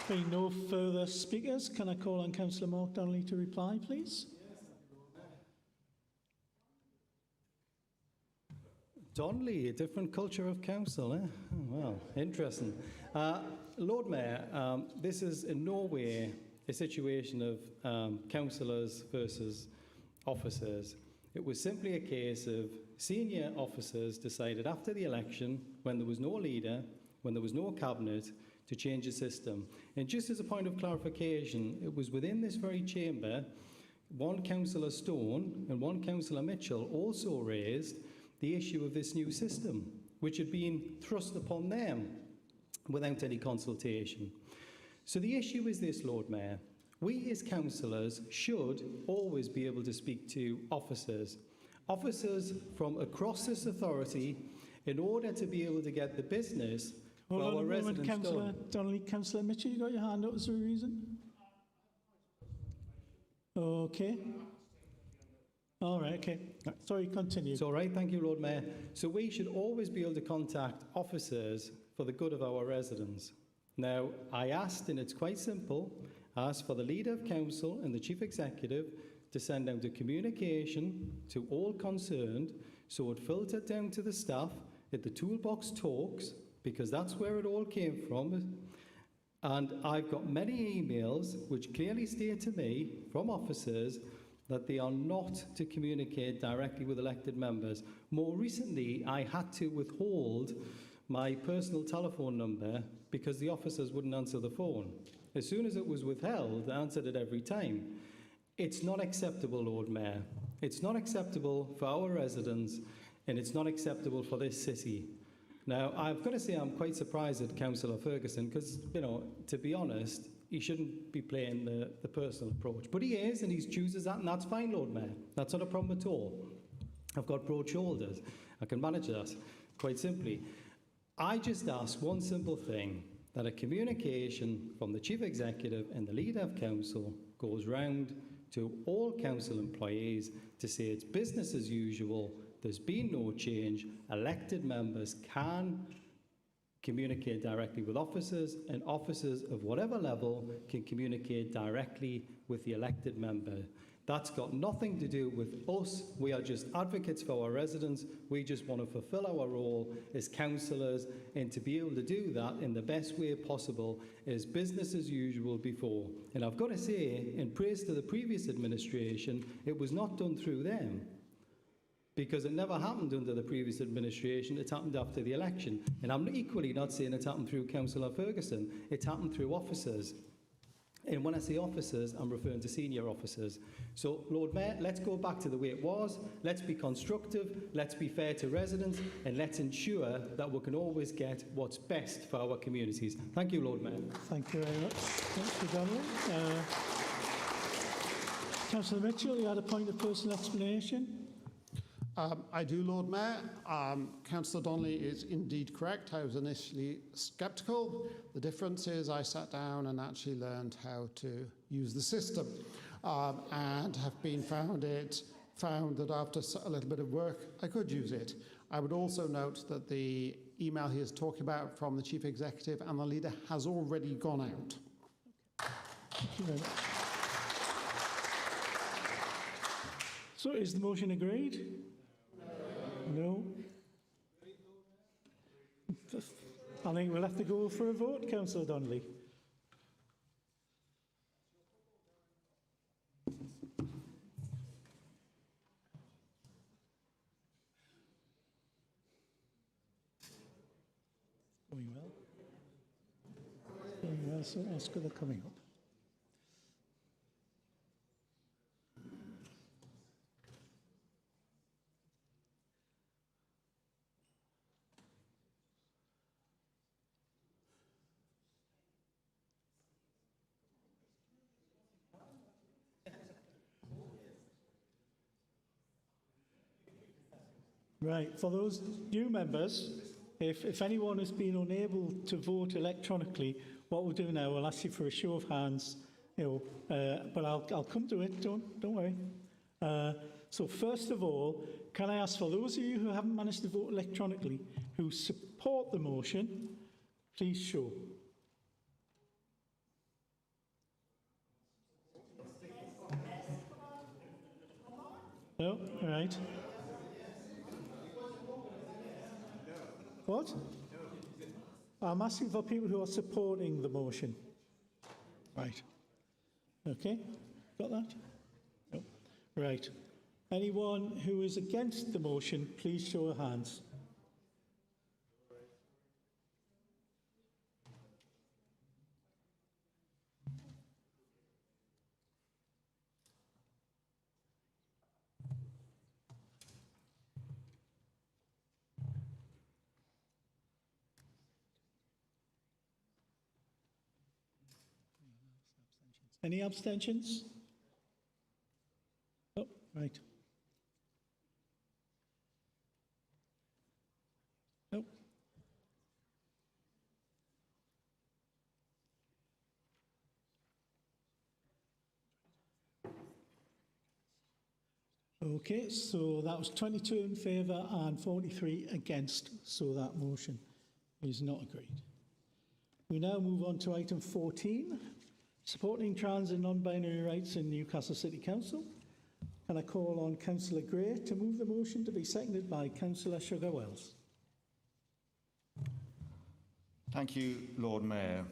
A: Being no further speakers, can I call on Councillor Mark Donnelly to reply, please?
D: Donnelly, a different culture of council, eh? Oh, well, interesting. Lord Mayor, this is in no way a situation of councillors versus officers. It was simply a case of senior officers decided after the election, when there was no leader, when there was no cabinet, to change the system. And just as a point of clarification, it was within this very chamber, one Councillor Stone and one Councillor Mitchell also raised the issue of this new system, which had been thrust upon them without any consultation. So the issue is this, Lord Mayor. We as councillors should always be able to speak to officers from across this authority in order to be able to get the business for our residents done.
A: Councillor Donnelly. Councillor Mitchell, you got your hand up. Is there a reason? Okay. All right, okay. Sorry, continue.
D: It's all right, thank you, Lord Mayor. So we should always be able to contact officers for the good of our residents. Now, I asked, and it's quite simple, I asked for the Leader of Council and the Chief Executive to send out a communication to all concerned so it filtered down to the staff at the Toolbox Talks, because that's where it all came from. And I've got many emails which clearly state to me from officers that they are not to communicate directly with elected members. More recently, I had to withhold my personal telephone number because the officers wouldn't answer the phone. As soon as it was withheld, I answered it every time. It's not acceptable, Lord Mayor. It's not acceptable for our residents, and it's not acceptable for this city. Now, I've got to say I'm quite surprised at Councillor Ferguson because, you know, to be honest, he shouldn't be playing the personal approach. But he is, and he chooses that, and that's fine, Lord Mayor. That's not a problem at all. I've got broad shoulders. I can manage that, quite simply. I just ask one simple thing, that a communication from the Chief Executive and the Leader of Council goes round to all council employees to say it's business as usual, there's been no change, elected members can communicate directly with officers, and officers of whatever level can communicate directly with the elected member. That's got nothing to do with us. We are just advocates for our residents. We just want to fulfil our role as councillors, and to be able to do that in the best way possible is business as usual before. And I've got to say, in praise to the previous administration, it was not done through them, because it never happened under the previous administration. It happened after the election. And I'm equally not saying it happened through Councillor Ferguson. It happened through officers. And when I say officers, I'm referring to senior officers. So, Lord Mayor, let's go back to the way it was. Let's be constructive, let's be fair to residents, and let's ensure that we can always get what's best for our communities. Thank you, Lord Mayor.
A: Thank you very much, Mr Donnelly. Councillor Mitchell, you had a point of personal explanation.
K: I do, Lord Mayor. Councillor Donnelly is indeed correct. I was initially sceptical. The difference is I sat down and actually learned how to use the system and have been found that after a little bit of work, I could use it. I would also note that the email he is talking about from the Chief Executive and the leader has already gone out.
A: Thank you very much. So is the motion agreed? No. I think we'll have to go for a vote, Councillor Donnelly. Going well. Going well, so that's good. They're coming up. Right, for those new members, if anyone has been unable to vote electronically, what we'll do now, we'll ask you for a show of hands, but I'll come to it, don't worry. So first of all, can I ask for those of you who haven't managed to vote electronically, who support the motion, please show. No, all right. What? I'm asking for people who are supporting the motion. Right. Okay. Got that? No. Right. Anyone who is against the motion, please show of hands. Any abstentions? Oh, right. Nope. Okay, so that was 22 in favour and 43 against, so that motion is not agreed. We now move on to item 14. Supporting trans and non-binary rights in Newcastle City Council. Can I call on Councillor Gray to move the motion, to be seconded by Councillor Sugar-Wells?
F: Thank you, Lord Mayor.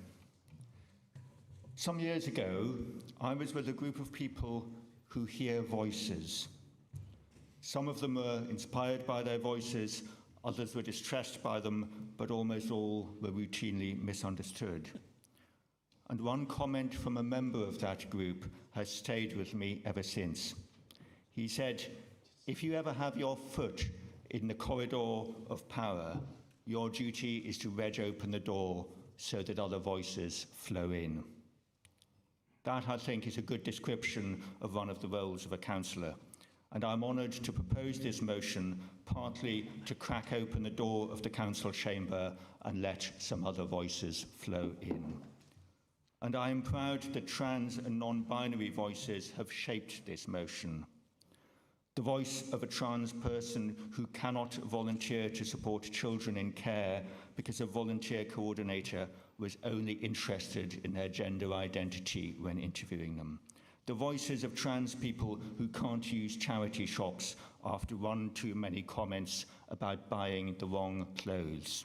F: Some years ago, I was with a group of people who hear voices. Some of them were inspired by their voices, others were distressed by them, but almost all were routinely misunderstood. And one comment from a member of that group has stayed with me ever since. He said, "If you ever have your foot in the corridor of power, your duty is to wedge open the door so that other voices flow in." That, I think, is a good description of one of the roles of a councillor. And I'm honoured to propose this motion partly to crack open the door of the council chamber and let some other voices flow in. And I am proud that trans and non-binary voices have shaped this motion. The voice of a trans person who cannot volunteer to support children in care because a volunteer coordinator was only interested in their gender identity when interviewing them. The voices of trans people who can't use charity shops after one too many comments about buying the wrong clothes.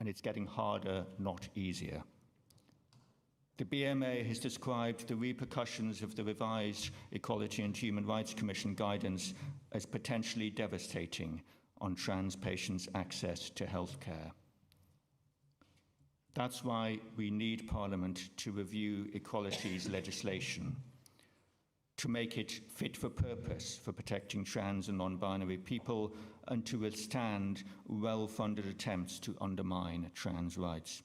F: And it's getting harder, not easier. The BMA has described the repercussions of the revised Equality and Human Rights Commission guidance as potentially devastating on trans patients' access to healthcare. That's why we need Parliament to review equalities legislation, to make it fit for purpose for protecting trans and non-binary people, and to withstand well-funded attempts to undermine trans rights.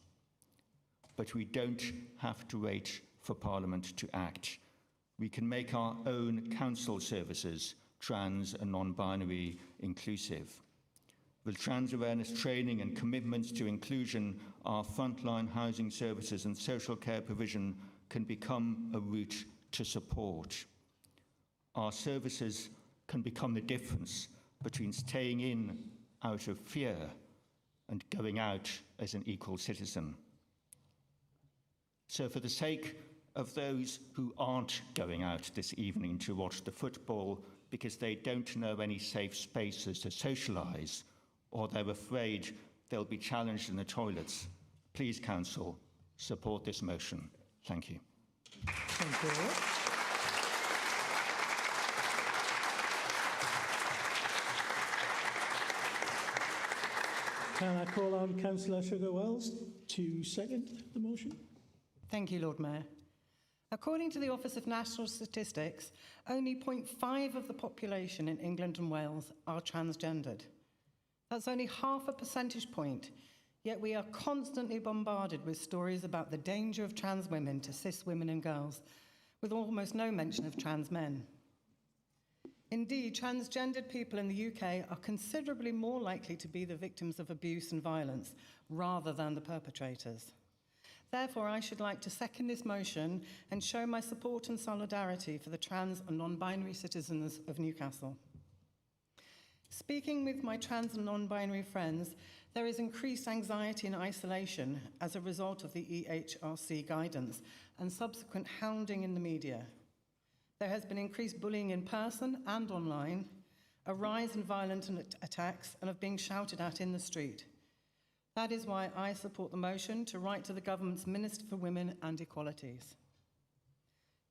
F: But we don't have to wait for Parliament to act. We can make our own council services trans and non-binary inclusive. With trans awareness training and commitments to inclusion, our frontline housing services and social care provision can become a route to support. Our services can become the difference between staying in out of fear and going out as an equal citizen. So for the sake of those who aren't going out this evening to watch the football because they don't know any safe spaces to socialise, or they're afraid they'll be challenged in the toilets, please, Council, support this motion. Thank you.
A: Thank you very much. Can I call on Councillor Sugar-Wells to second the motion?
G: Thank you, Lord Mayor. According to the Office of National Statistics, only 0.5% of the population in England and Wales are transgendered. That's only half a percentage point, yet we are constantly bombarded with stories about the danger of trans women to cis women and girls, with almost no mention of trans men. Indeed, transgendered people in the UK are considerably more likely to be the victims of abuse and violence rather than the perpetrators. Therefore, I should like to second this motion and show my support and solidarity for the trans and non-binary citizens of Newcastle. Speaking with my trans and non-binary friends, there is increased anxiety and isolation as a result of the EHRC guidance and subsequent hounding in the media. There has been increased bullying in person and online, a rise in violent attacks, and of being shouted at in the street. That is why I support the motion to write to the Government's Minister for Women and Equalities.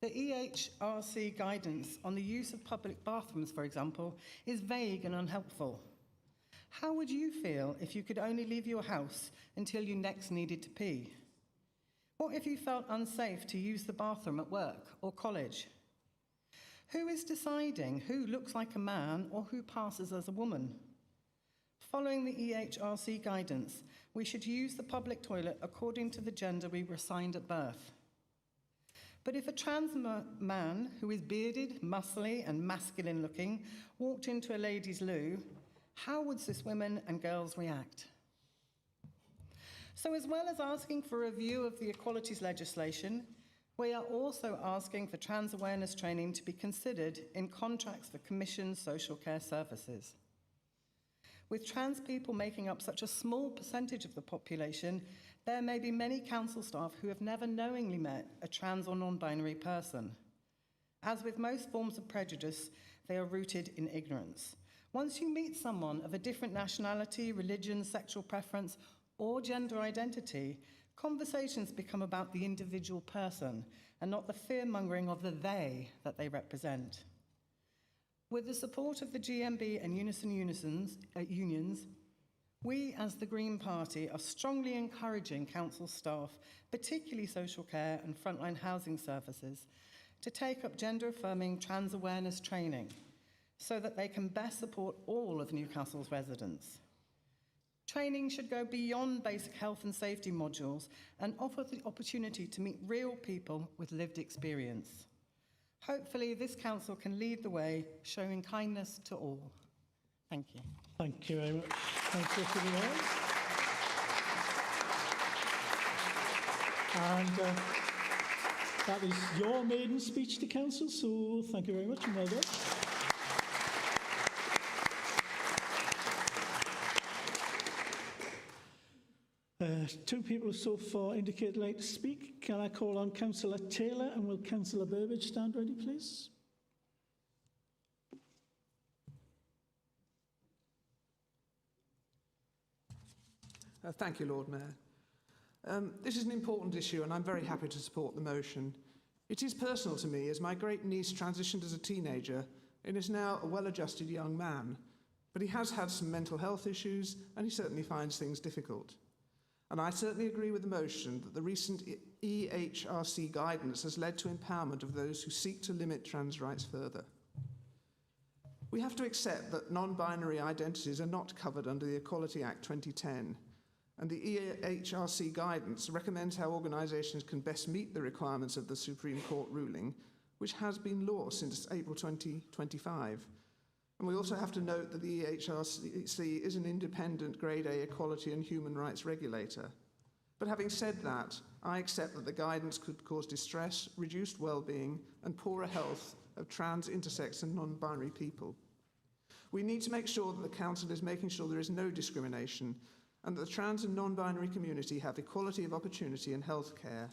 G: The EHRC guidance on the use of public bathrooms, for example, is vague and unhelpful. How would you feel if you could only leave your house until you next needed to pee? What if you felt unsafe to use the bathroom at work or college? Who is deciding who looks like a man or who passes as a woman? Following the EHRC guidance, we should use the public toilet according to the gender we were assigned at birth. But if a trans man who is bearded, muscly and masculine looking walked into a ladies' loo, how would cis women and girls react? So as well as asking for a review of the equalities legislation, we are also asking for trans awareness training to be considered in contracts for commissioned social care services. With trans people making up such a small percentage of the population, there may be many council staff who have never knowingly met a trans or non-binary person. As with most forms of prejudice, they are rooted in ignorance. Once you meet someone of a different nationality, religion, sexual preference, or gender identity, conversations become about the individual person and not the fear-mongering of the they that they represent. With the support of the GMB and unions, we as the Green Party are strongly encouraging council staff, particularly social care and frontline housing services, to take up gender-affirming trans awareness training so that they can best support all of Newcastle's residents. Training should go beyond basic health and safety modules and offer the opportunity to meet real people with lived experience. Hopefully, this council can lead the way, showing kindness to all. Thank you.
A: Thank you very much. Thank you for the And that is your maiden speech to council, so thank you very much and well done. Two people so far indicate they'd like to speak. Can I call on Councillor Taylor, and will Councillor Burbage stand ready, please?
V: Thank you, Lord Mayor. This is an important issue, and I'm very happy to support the motion. It is personal to me, as my great niece transitioned as a teenager and is now a well-adjusted young man, but he has had some mental health issues, and he certainly finds things difficult. And I certainly agree with the motion that the recent EHRC guidance has led to empowerment of those who seek to limit trans rights further. We have to accept that non-binary identities are not covered under the Equality Act 2010, and the EHRC guidance recommends how organisations can best meet the requirements of the Supreme Court ruling, which has been law since April 2025. And we also have to note that the EHRC is an independent Grade A equality and human rights regulator. But having said that, I accept that the guidance could cause distress, reduced well-being, and poorer health of trans, intersex, and non-binary people. We need to make sure that the Council is making sure there is no discrimination and that the trans and non-binary community have equality of opportunity in healthcare.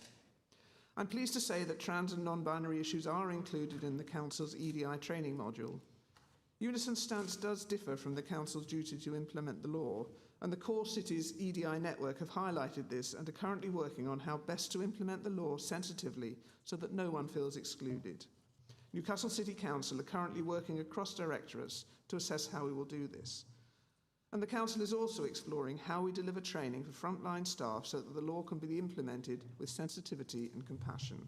V: I'm pleased to say that trans and non-binary issues are included in the Council's EDI training module. Unison's stance does differ from the Council's duty to implement the law, and the Core Cities EDI network have highlighted this and are currently working on how best to implement the law sensitively so that no one feels excluded. Newcastle City Council are currently working across directorates to assess how we will do this. And the Council is also exploring how we deliver training for frontline staff so that the law can be implemented with sensitivity and compassion.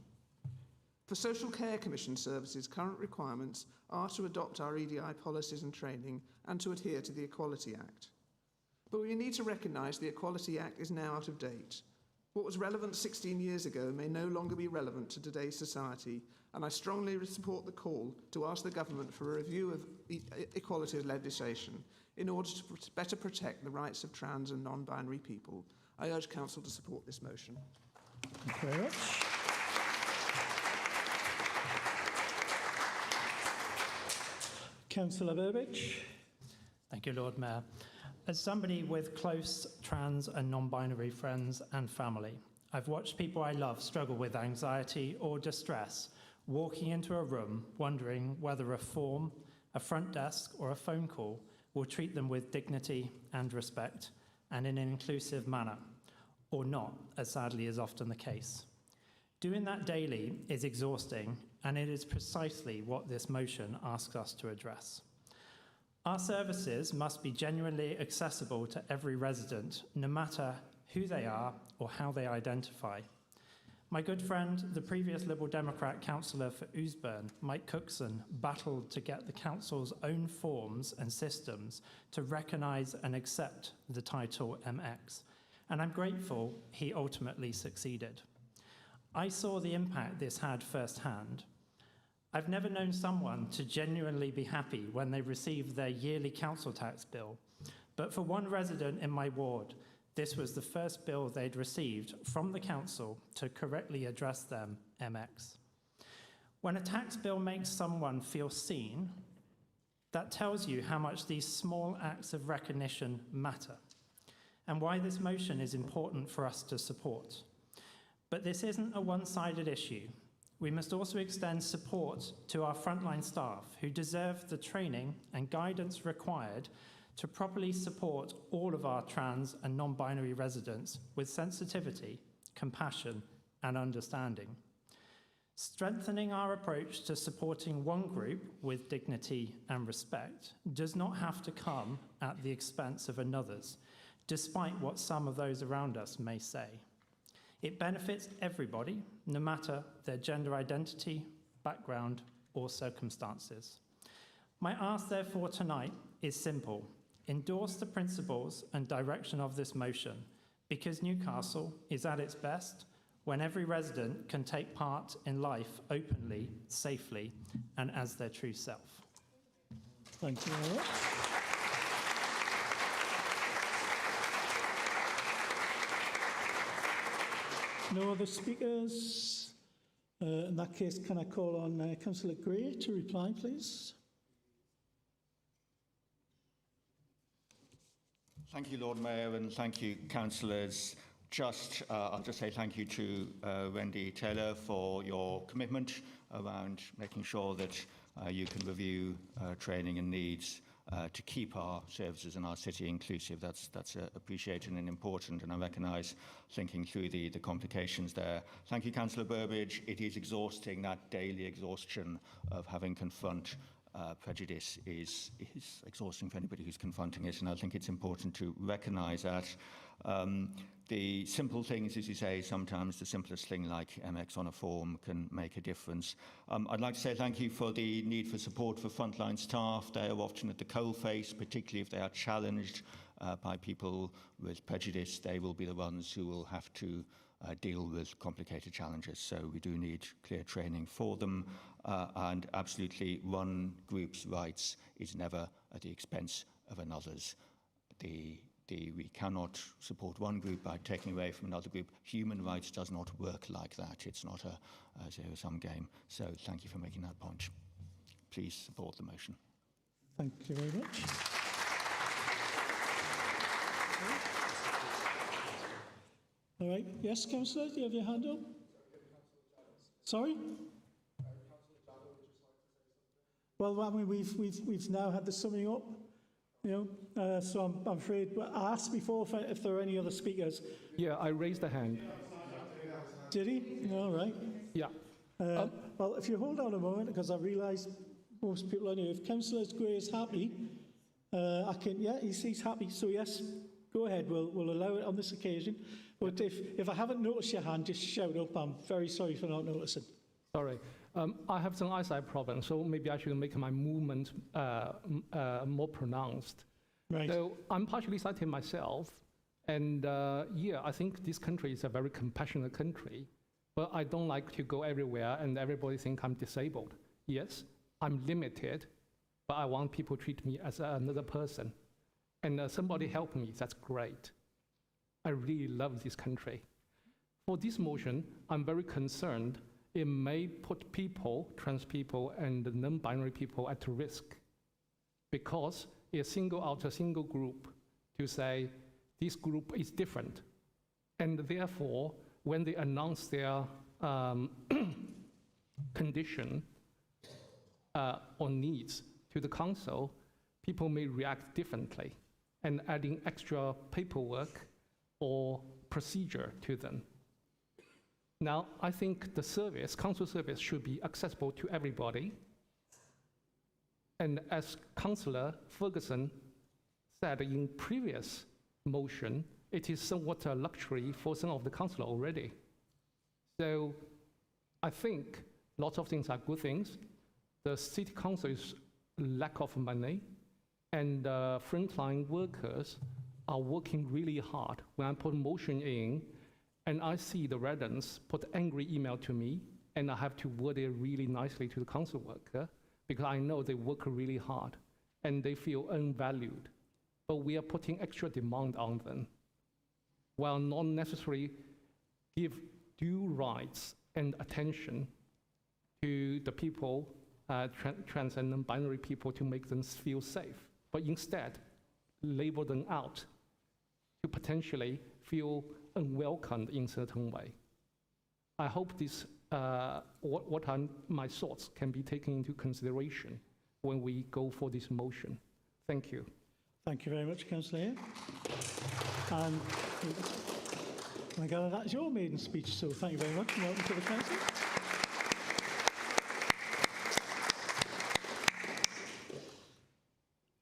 V: For Social Care Commission services, current requirements are to adopt our EDI policies and training and to adhere to the Equality Act. But we need to recognise the Equality Act is now out of date. What was relevant 16 years ago may no longer be relevant to today's society, and I strongly support the call to ask the Government for a review of equality legislation in order to better protect the rights of trans and non-binary people. I urge Council to support this motion.
A: Thank you very much. Councillor Burbidge.
M: Thank you, Lord Mayor. As somebody with close trans and non-binary friends and family, I've watched people I love struggle with anxiety or distress, walking into a room wondering whether a form, a front desk, or a phone call will treat them with dignity and respect and in an inclusive manner, or not, as sadly is often the case. Doing that daily is exhausting, and it is precisely what this motion asks us to address. Our services must be genuinely accessible to every resident, no matter who they are or how they identify. My good friend, the previous Liberal Democrat councillor for Ousburn, Mike Cookson, battled to get the council's own forms and systems to recognise and accept the title MX, and I'm grateful he ultimately succeeded. I saw the impact this had firsthand. I've never known someone to genuinely be happy when they received their yearly council tax bill, but for one resident in my ward, this was the first bill they'd received from the council to correctly address them MX. When a tax bill makes someone feel seen, that tells you how much these small acts of recognition matter and why this motion is important for us to support. But this isn't a one-sided issue. We must also extend support to our frontline staff who deserve the training and guidance required to properly support all of our trans and non-binary residents with sensitivity, compassion, and understanding. Strengthening our approach to supporting one group with dignity and respect does not have to come at the expense of another's, despite what some of those around us may say. It benefits everybody, no matter their gender identity, background, or circumstances. My ask, therefore, tonight is simple. Endorse the principles and direction of this motion, because Newcastle is at its best when every resident can take part in life openly, safely, and as their true self.
A: Thank you very much. No other speakers? In that case, can I call on Councillor Gray to reply, please?
F: Thank you, Lord Mayor, and thank you, councillors. I'll just say thank you to Wendy Taylor for your commitment around making sure that you can review training and needs to keep our services in our city inclusive. That's appreciated and important, and I recognise thinking through the complications there. Thank you, Councillor Burbidge. It is exhausting, that daily exhaustion of having confront prejudice is exhausting for anybody who's confronting it, and I think it's important to recognise that. The simple things, as you say, sometimes the simplest thing like MX on a form can make a difference. I'd like to say thank you for the need for support for frontline staff. They are often at the coalface, particularly if they are challenged by people with prejudice. They will be the ones who will have to deal with complicated challenges. So we do need clear training for them, and absolutely one group's rights is never at the expense of another's. We cannot support one group by taking away from another group. Human rights does not work like that. It's not a zero-sum game. So thank you for making that point. Please support the motion.
A: Thank you very much. All right. Yes, Councillor, do you have your hand up? Sorry? Well, I mean, we've now had the summing up. So I'm afraid, but I asked before if there are any other speakers.
I: Yeah, I raised a hand.
A: Did he? All right.
I: Yeah.
A: Well, if you hold on a moment, because I realise most people are new. If Councillor Gray is happy, he's happy. So yes, go ahead. We'll allow it on this occasion. But if I haven't noticed your hand, just shout up. I'm very sorry for not noticing.
I: Sorry. I have some eyesight problems, so maybe I should make my movement more pronounced.
A: Right.
I: So I'm partially sighted myself, and I think this country is a very compassionate country, but I don't like to go everywhere and everybody think I'm disabled. Yes, I'm limited, but I want people to treat me as another person. And somebody help me, that's great. I really love this country. For this motion, I'm very concerned it may put people, trans people and non-binary people at risk, because it single out a single group to say this group is different. And therefore, when they announce their condition or needs to the council, people may react differently and adding extra paperwork or procedure to them. Now, I think the service, council service, should be accessible to everybody. And as Councillor Ferguson said in previous motion, it is somewhat a luxury for some of the councillors already. So I think lots of things are good things. The city council is lack of money, and frontline workers are working really hard. When I put motion in, and I see the residents put angry email to me, and I have to word it really nicely to the council worker, because I know they work really hard, and they feel unvalued. But we are putting extra demand on them, while not necessarily give due rights and attention to the people, trans and non-binary people, to make them feel safe, but instead label them out to potentially feel unwelcomed in certain way. I hope this, my thoughts can be taken into consideration when we go for this motion. Thank you.
A: Thank you very much, Councillor. And I gather that's your maiden speech, so thank you very much and welcome to the council.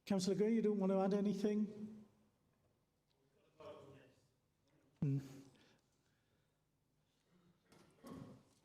A: Councillor Gray, you don't want to add anything?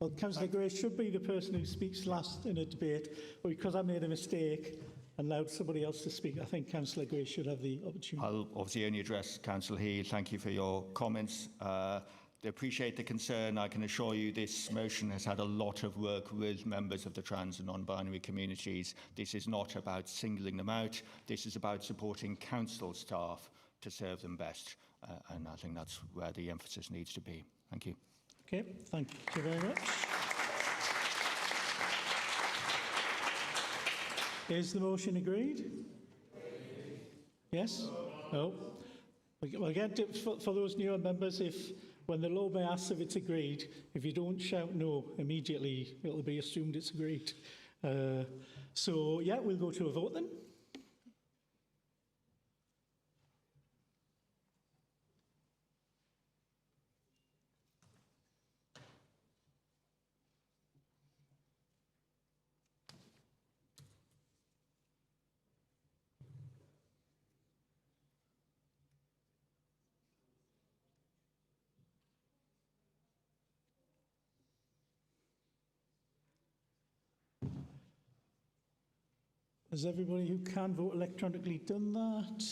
A: Well, Councillor Gray should be the person who speaks last in a debate, but because I made a mistake and allowed somebody else to speak, I think Councillor Gray should have the opportunity.
F: I'll obviously only address Councillor Healy. Thank you for your comments. They appreciate the concern. I can assure you this motion has had a lot of work with members of the trans and non-binary communities. This is not about singling them out. This is about supporting council staff to serve them best. And I think that's where the emphasis needs to be. Thank you.
A: Okay, thank you very much. Is the motion agreed? Yes? No? Well, again, for those newer members, when the Lord Mayor asks if it's agreed, if you don't shout no immediately, it'll be assumed it's agreed. So, yeah, we'll go to a vote then. Has everybody who can vote electronically done that?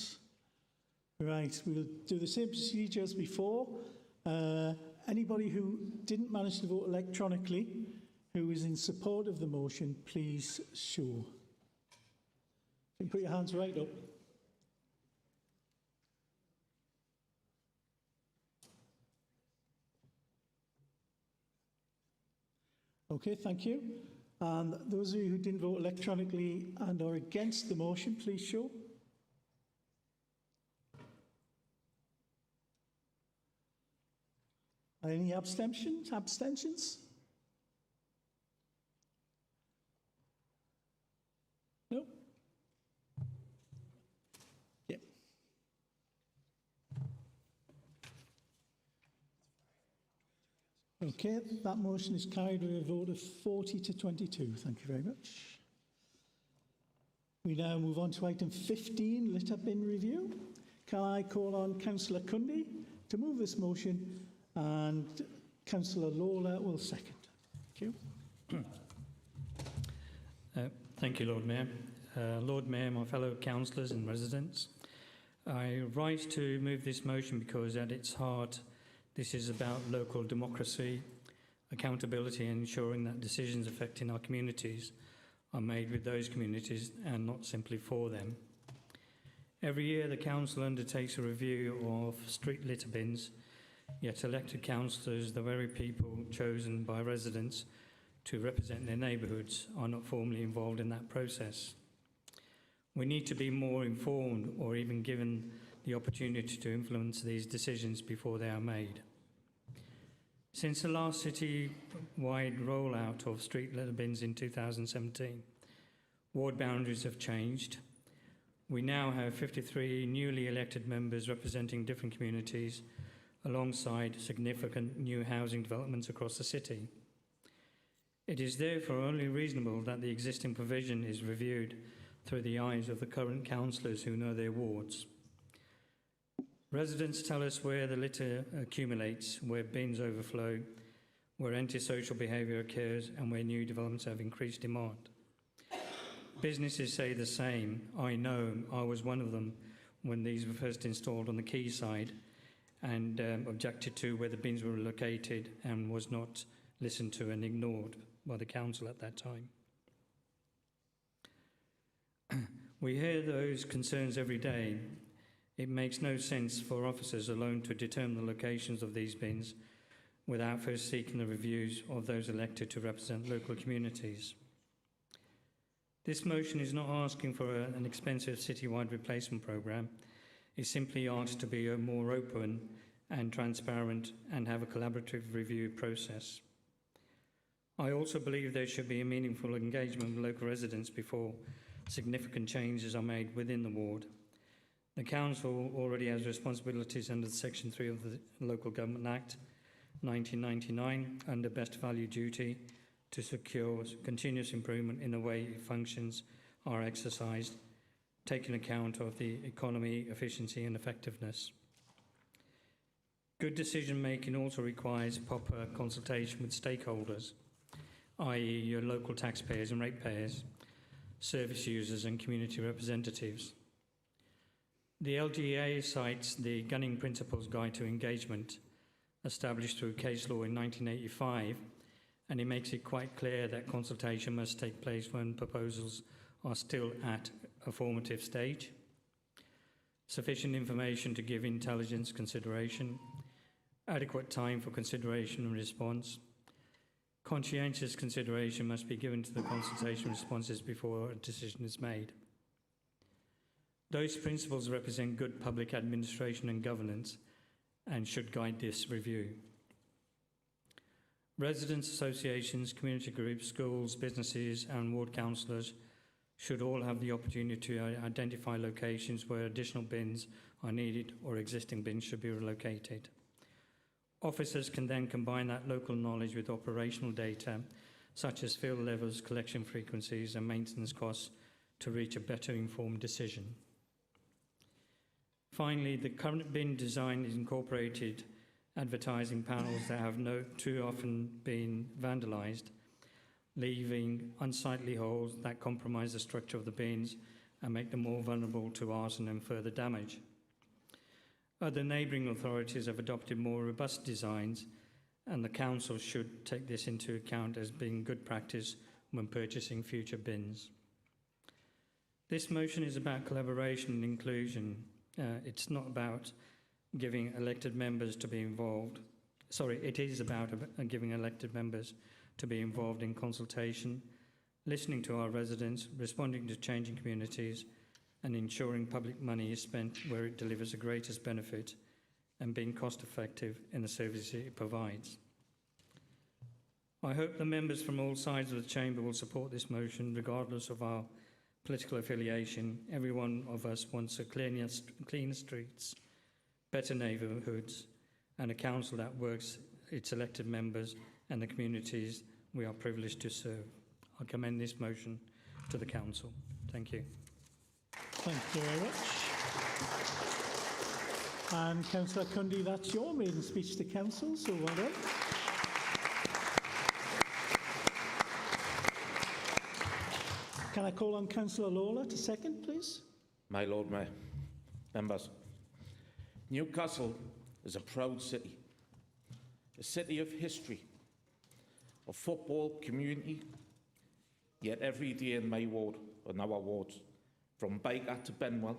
A: Right, we'll do the same procedure as before. Anybody who didn't manage to vote electronically, who is in support of the motion, please show. You can put your hands right up. Okay, thank you. And those of you who didn't vote electronically and are against the motion, please show. Any abstentions? No? Yeah. Okay, that motion is carried with a vote of 40 to 22. Thank you very much. We now move on to item 15, litter bin review. Can I call on Councillor Cundy to move this motion, and Councillor Lawler will second. Thank you.
J: Thank you, Lord Mayor. Lord Mayor, my fellow councillors and residents, I rise to move this motion because at its heart this is about local democracy, accountability, and ensuring that decisions affecting our communities are made with those communities and not simply for them. Every year the council undertakes a review of street litter bins, yet elected councillors, the very people chosen by residents to represent their neighbourhoods, are not formally involved in that process. We need to be more informed or even given the opportunity to influence these decisions before they are made. Since the last city-wide rollout of street litter bins in 2017, ward boundaries have changed. We now have 53 newly elected members representing different communities alongside significant new housing developments across the city. It is therefore only reasonable that the existing provision is reviewed through the eyes of the current councillors who know their wards. Residents tell us where the litter accumulates, where bins overflow, where antisocial behaviour occurs, and where new developments have increased demand. Businesses say the same. I know I was one of them when these were first installed on the quayside, and objected to where the bins were located and was not listened to and ignored by the council at that time. We hear those concerns every day. It makes no sense for officers alone to determine the locations of these bins without first seeking the reviews of those elected to represent local communities. This motion is not asking for an expensive citywide replacement programme. It simply asks to be more open and transparent and have a collaborative review process. I also believe there should be a meaningful engagement with local residents before significant changes are made within the ward. The council already has responsibilities under Section 3 of the Local Government Act 1999 under Best Value Duty to secure continuous improvement in the way functions are exercised, taking account of the economy, efficiency and effectiveness. Good decision making also requires proper consultation with stakeholders, i.e. your local taxpayers and ratepayers, service users and community representatives. The LGA cites the Gunning Principles Guide to Engagement, established through case law in 1985, and it makes it quite clear that consultation must take place when proposals are still at a formative stage. Sufficient information to give intelligence consideration, adequate time for consideration and response. Conscientious consideration must be given to the consultation responses before a decision is made. Those principles represent good public administration and governance and should guide this review. Residents, associations, community groups, schools, businesses and ward councillors should all have the opportunity to identify locations where additional bins are needed or existing bins should be relocated. Officers can then combine that local knowledge with operational data, such as field levels, collection frequencies and maintenance costs, to reach a better informed decision. Finally, the current bin design is incorporated advertising panels that have too often been vandalised. leaving unsightly holes that compromise the structure of the bins and make them more vulnerable to arson and further damage. Other neighbouring authorities have adopted more robust designs, and the council should take this into account as being good practice when purchasing future bins. This motion is about collaboration and inclusion. It's not about giving elected members to be involved. Sorry, it is about giving elected members to be involved in consultation, listening to our residents, responding to changing communities, and ensuring public money is spent where it delivers the greatest benefit and being cost effective in the services it provides. I hope the members from all sides of the chamber will support this motion regardless of our political affiliation. Every one of us wants a cleaner streets, better neighbourhoods, and a council that works its elected members and the communities we are privileged to serve. I commend this motion to the council. Thank you.
A: Thank you very much. And Councillor Cundy, that's your maiden speech to council, so well done. Can I call on Councillor Lawler to second, please?
L: My Lord Mayor, members, Newcastle is a proud city, a city of history, of football, community, yet every day in my ward, and our wards, from Baker to Benwell,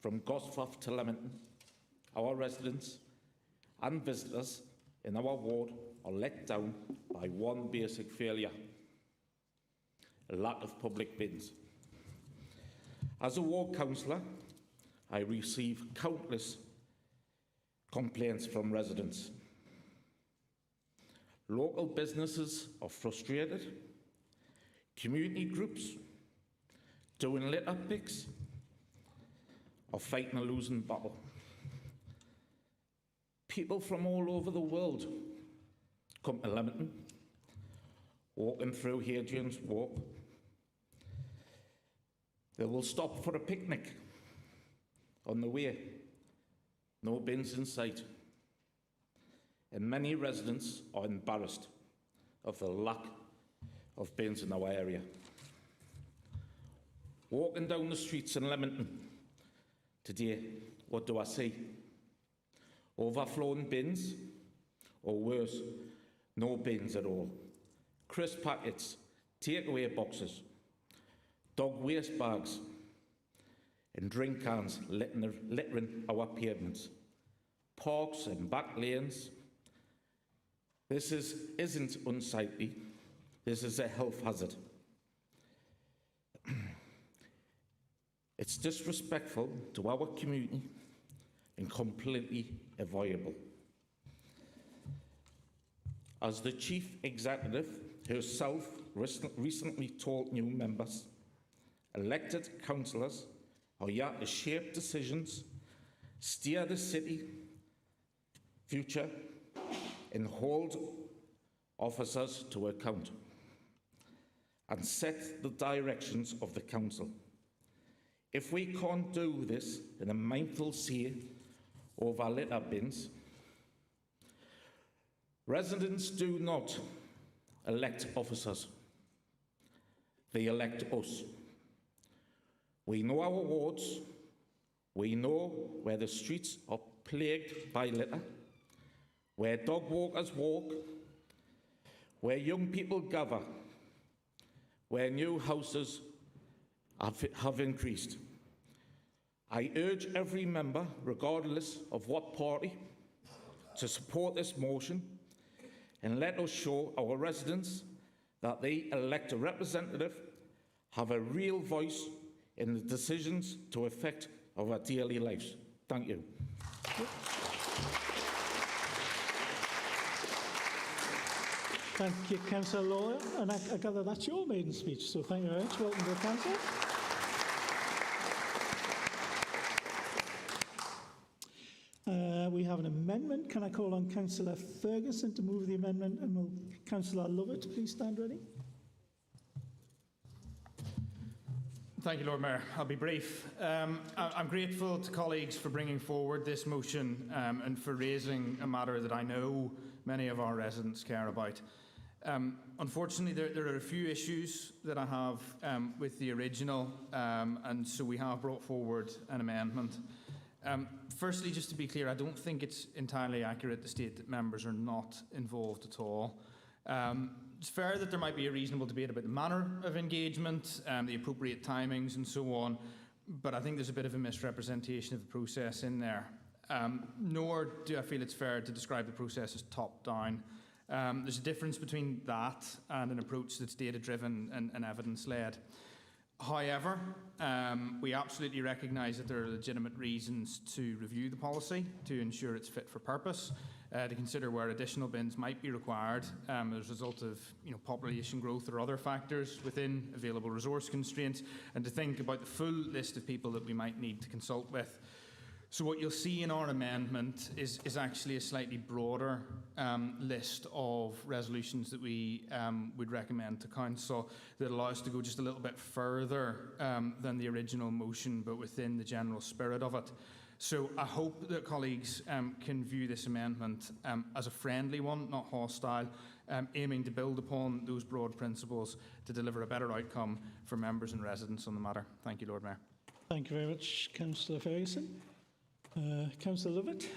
L: from Gosforth to Leamington, our residents and visitors in our ward are let down by one basic failure: a lack of public bins. As a ward councillor, I receive countless complaints from residents. Local businesses are frustrated, community groups doing litter picks are fighting a losing battle. People from all over the world come to Leamington, walking through Hadrian's Walk. They will stop for a picnic on the way. No bins in sight. And many residents are embarrassed of the lack of bins in our area. Walking down the streets in Leamington today, what do I see? Overflowing bins, or worse, no bins at all. Crisp packets, takeaway boxes, dog waste bags, and drink cans littering our pavements, parks and back lanes. This isn't unsightly, this is a health hazard. It's disrespectful to our community and completely avoidable. As the Chief Executive herself recently told new members, elected councillors are here to shape decisions, steer the city future, and hold officers to account, and set the directions of the council. If we can't do this in a mindful say over litter bins, residents do not elect officers, they elect us. We know our wards, we know where the streets are plagued by litter, where dog walkers walk, where young people gather, where new houses have increased. I urge every member, regardless of what party, to support this motion and let us show our residents that they elect a representative, have a real voice in the decisions to affect our daily lives. Thank you.
A: Thank you, Councillor Lawler. And I gather that's your maiden speech, so thank you very much. Welcome to the council. We have an amendment. Can I call on Councillor Ferguson to move the amendment? And will Councillor Lovett please stand ready?
B: Thank you, Lord Mayor. I'll be brief. I'm grateful to colleagues for bringing forward this motion and for raising a matter that I know many of our residents care about. Unfortunately, there are a few issues that I have with the original, and so we have brought forward an amendment. Firstly, just to be clear, I don't think it's entirely accurate to state that members are not involved at all. It's fair that there might be a reasonable debate about the manner of engagement, the appropriate timings and so on, but I think there's a bit of a misrepresentation of the process in there. Nor do I feel it's fair to describe the process as top-down. There's a difference between that and an approach that's data-driven and evidence-led. However, we absolutely recognise that there are legitimate reasons to review the policy to ensure it's fit for purpose, to consider where additional bins might be required as a result of population growth or other factors within available resource constraints, and to think about the full list of people that we might need to consult with. So what you'll see in our amendment is actually a slightly broader list of resolutions that we would recommend to Council that allow us to go just a little bit further than the original motion, but within the general spirit of it. So I hope that colleagues can view this amendment as a friendly one, not hostile, aiming to build upon those broad principles to deliver a better outcome for members and residents on the matter. Thank you, Lord Mayor.
A: Thank you very much, Councillor Ferguson. Councillor Lovett.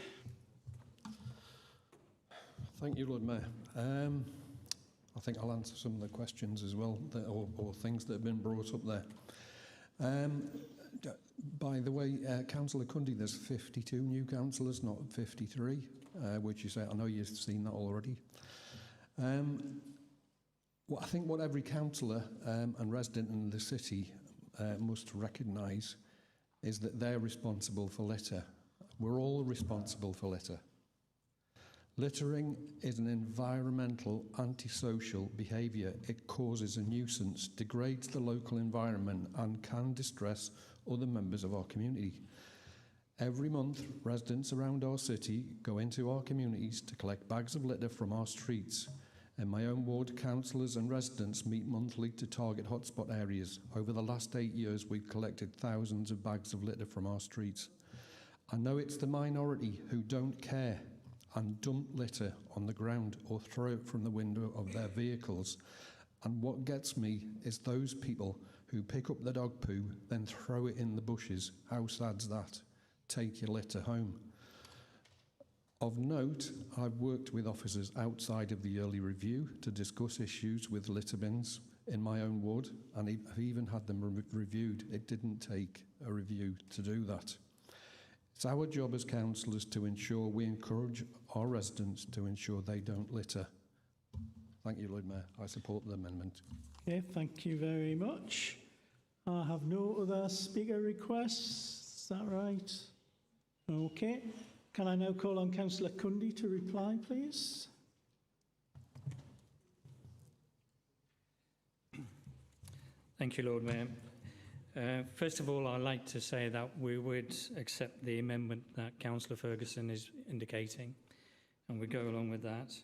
R: Thank you, Lord Mayor. I think I'll answer some of the questions as well, or things that have been brought up there. By the way, Councillor Cundy, there's 52 new councillors, not 53, which you say, I know you've seen that already. Well, I think what every councillor and resident in the city must recognise is that they're responsible for litter. We're all responsible for litter. Littering is an environmental, antisocial behaviour. It causes a nuisance, degrades the local environment and can distress other members of our community. Every month, residents around our city go into our communities to collect bags of litter from our streets. In my own ward, councillors and residents meet monthly to target hotspot areas. Over the last 8 years, we've collected thousands of bags of litter from our streets. I know it's the minority who don't care and dump litter on the ground or throw it from the window of their vehicles. And what gets me is those people who pick up the dog poo, then throw it in the bushes. How sad's that? Take your litter home. Of note, I've worked with officers outside of the early review to discuss issues with litter bins in my own ward, and I've even had them reviewed. It didn't take a review to do that. It's our job as councillors to ensure we encourage our residents to ensure they don't litter. Thank you, Lord Mayor. I support the amendment.
A: Okay, thank you very much. I have no other speaker requests. Is that right? Okay. Can I now call on Councillor Cundy to reply, please?
J: Thank you, Lord Mayor. First of all, I'd like to say that we would accept the amendment that Councillor Ferguson is indicating, and we go along with that.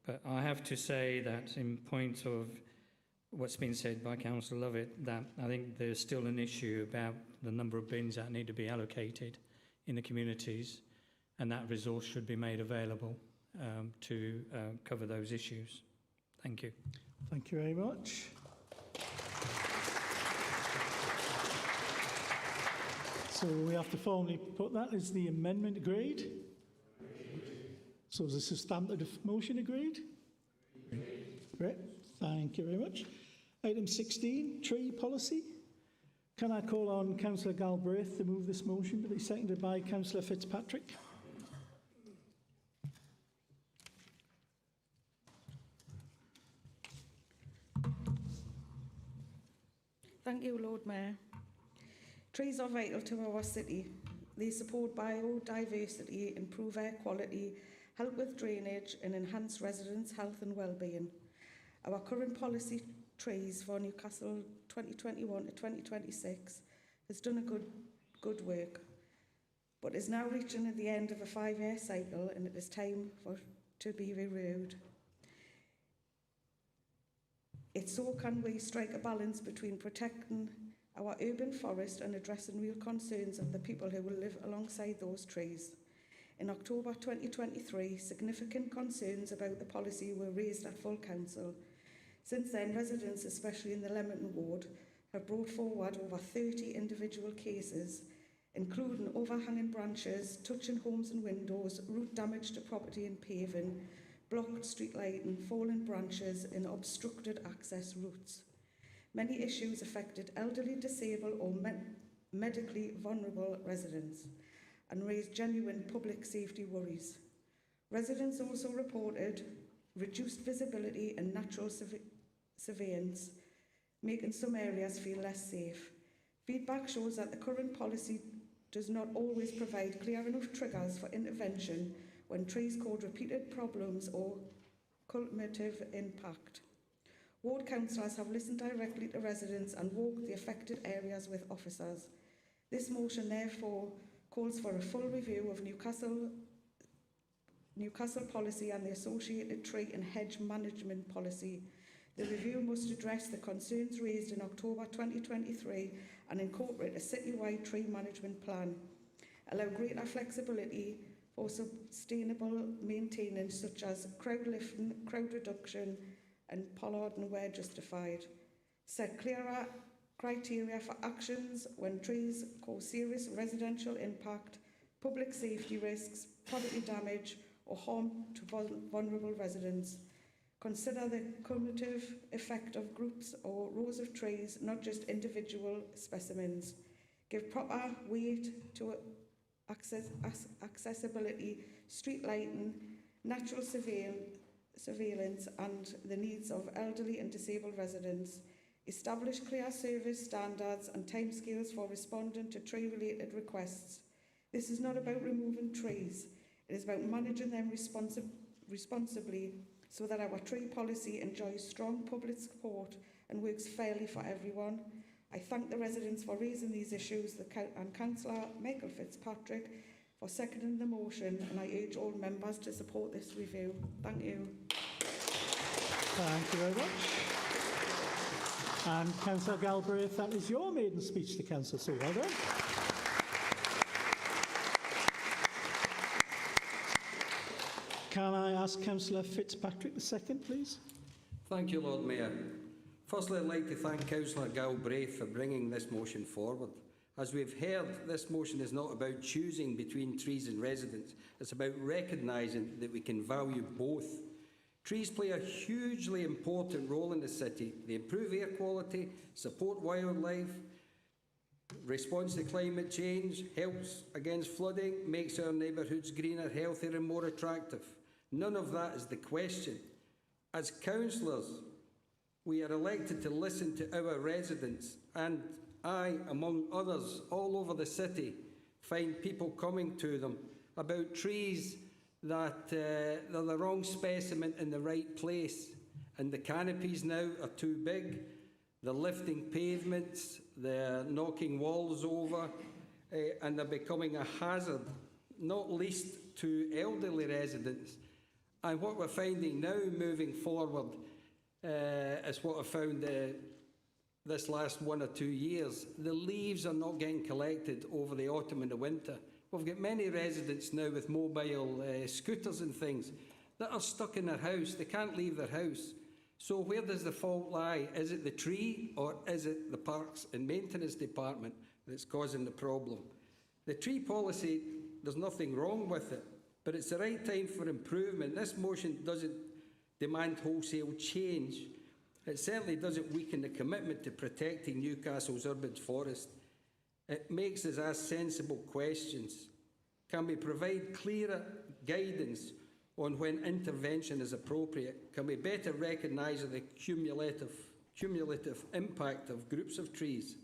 J: But I have to say that in point of what's been said by Councillor Lovett, that I think there's still an issue about the number of bins that need to be allocated in the communities, and that resource should be made available to cover those issues. Thank you.
A: Thank you very much. So we have to formally put that as the amendment agreed. So is this a standard motion agreed? Great. Thank you very much. Item 16, tree policy. Can I call on Councillor Galbraith to move this motion to be seconded by Councillor Fitzpatrick?
C: Thank you, Lord Mayor. Trees are vital to our city. They support biodiversity, improve air quality, help with drainage and enhance residents' health and well-being. Our current policy, trees for Newcastle 2021 to 2026, has done a good work, but is now reaching at the end of a 5-year cycle, and it is time to be reviewed. So can we strike a balance between protecting our urban forest and addressing real concerns of the people who will live alongside those trees. In October 2023, significant concerns about the policy were raised at full council. Since then, residents, especially in the Leamington ward, have brought forward over 30 individual cases, including overhanging branches, touching homes and windows, root damage to property and paving, blocked street lighting, fallen branches and obstructed access routes. Many issues affected elderly, disabled or medically vulnerable residents and raised genuine public safety worries. Residents also reported reduced visibility and natural surveillance, making some areas feel less safe. Feedback shows that the current policy does not always provide clear enough triggers for intervention when trees cause repeated problems or cumulative impact. Ward councillors have listened directly to residents and walked the affected areas with officers. This motion therefore calls for a full review of Newcastle policy and the associated tree and hedge management policy. The review must address the concerns raised in October 2023 and incorporate a citywide tree management plan, allow greater flexibility for sustainable maintenance such as crowd lifting, crowd reduction and pollarding where justified, set clearer criteria for actions when trees cause serious residential impact, public safety risks, property damage or harm to vulnerable residents. Consider the cumulative effect of groups or rows of trees, not just individual specimens. Give proper weight to accessibility, street lighting, natural surveillance and the needs of elderly and disabled residents. Establish clear service standards and timescales for responding to tree-related requests. This is not about removing trees. It is about managing them responsibly so that our tree policy enjoys strong public support and works fairly for everyone. I thank the residents for raising these issues and Councillor Michael Fitzpatrick for seconding the motion, and I urge all members to support this review. Thank you.
A: Thank you very much. And Councillor Galbraith, that is your maiden speech to Council, so well done. Can I ask Councillor Fitzpatrick the second, please?
N: Thank you, Lord Mayor. Firstly, I'd like to thank Councillor Galbraith for bringing this motion forward. As we've heard, this motion is not about choosing between trees and residents. It's about recognising that we can value both. Trees play a hugely important role in the city. They improve air quality, support wildlife, response to climate change, helps against flooding, makes our neighbourhoods greener, healthier and more attractive. None of that is the question. As councillors, we are elected to listen to our residents, and I, among others, all over the city, find people coming to them about trees that they're the wrong specimen in the right place, and the canopies now are too big, they're lifting pavements, they're knocking walls over, and they're becoming a hazard, not least to elderly residents. And what we're finding now moving forward is what I found this last 1 or 2 years. The leaves are not getting collected over the autumn and the winter. We've got many residents now with mobile scooters and things that are stuck in their house. They can't leave their house. So where does the fault lie? Is it the tree or is it the Parks and Maintenance Department that's causing the problem? The tree policy, there's nothing wrong with it, but it's the right time for improvement. This motion doesn't demand wholesale change. It certainly doesn't weaken the commitment to protecting Newcastle's urban forest. It makes us ask sensible questions. Can we provide clearer guidance on when intervention is appropriate? Can we better recognise the cumulative impact of groups of trees?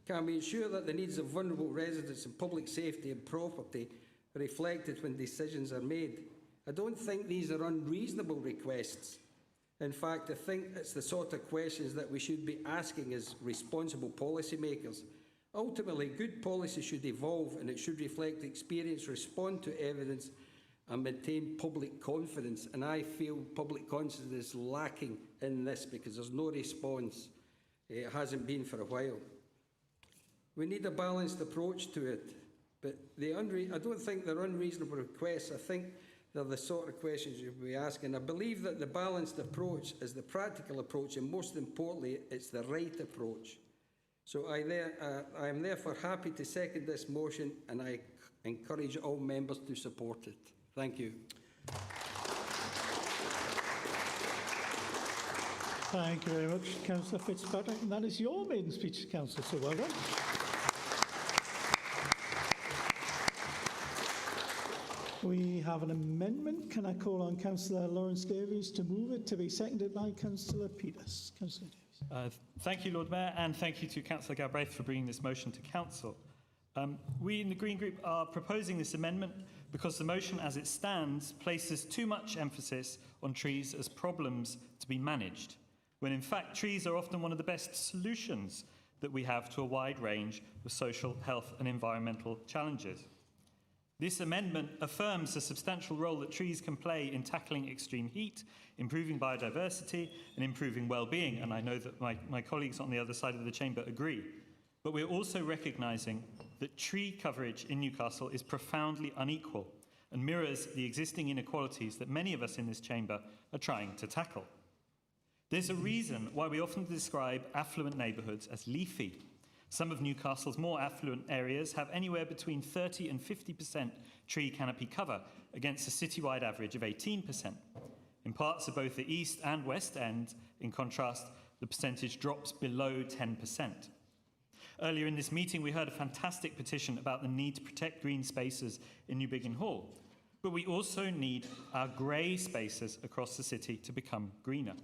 N: Can we ensure that the needs of vulnerable residents and public safety and property are reflected when decisions are made? I don't think these are unreasonable requests. In fact, I think it's the sort of questions that we should be asking as responsible policymakers. Ultimately, good policy should evolve and it should reflect experience, respond to evidence and maintain public confidence. And I feel public confidence is lacking in this because there's no response. It hasn't been for a while. We need a balanced approach to it, But I don't think they're unreasonable requests. I think they're the sort of questions you'll be asking. I believe that the balanced approach is the practical approach, and most importantly, it's the right approach. So I am therefore happy to second this motion, and I encourage all members to support it. Thank you.
A: Thank you very much, Councillor Fitzpatrick. And that is your maiden speech, Councillor, so well done. We have an amendment. Can I call on Councillor Lawrence Davies to move it, to be seconded by Councillor Peters? Councillor Davies.
Q: Thank you, Lord Mayor, and thank you to Councillor Galbraith for bringing this motion to Council. We in the Green Group are proposing this amendment because the motion as it stands places too much emphasis on trees as problems to be managed, when in fact trees are often one of the best solutions that we have to a wide range of social, health and environmental challenges. This amendment affirms the substantial role that trees can play in tackling extreme heat, improving biodiversity and improving well-being, and I know that my colleagues on the other side of the chamber agree. But we're also recognising that tree coverage in Newcastle is profoundly unequal and mirrors the existing inequalities that many of us in this chamber are trying to tackle. There's a reason why we often describe affluent neighbourhoods as leafy. Some of Newcastle's more affluent areas have anywhere between 30 and 50% tree canopy cover against a citywide average of 18%. In parts of both the East and West End, in contrast, the percentage drops below 10%. Earlier in this meeting, we heard a fantastic petition about the need to protect green spaces in New Biggin Hall. But we also need our grey spaces across the city to become greener.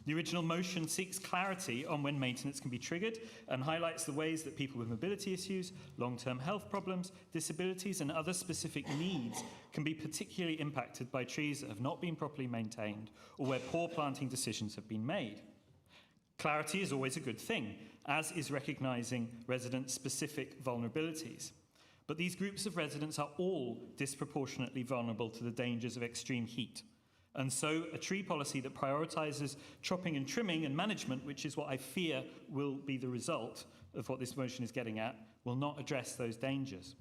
Q: The original motion seeks clarity on when maintenance can be triggered and highlights the ways that people with mobility issues, long-term health problems, disabilities and other specific needs can be particularly impacted by trees that have not been properly maintained or where poor planting decisions have been made. Clarity is always a good thing, as is recognising residents' specific vulnerabilities. But these groups of residents are all disproportionately vulnerable to the dangers of extreme heat. And so a tree policy that prioritises chopping and trimming and management, which is what I fear will be the result of what this motion is getting at, will not address those dangers.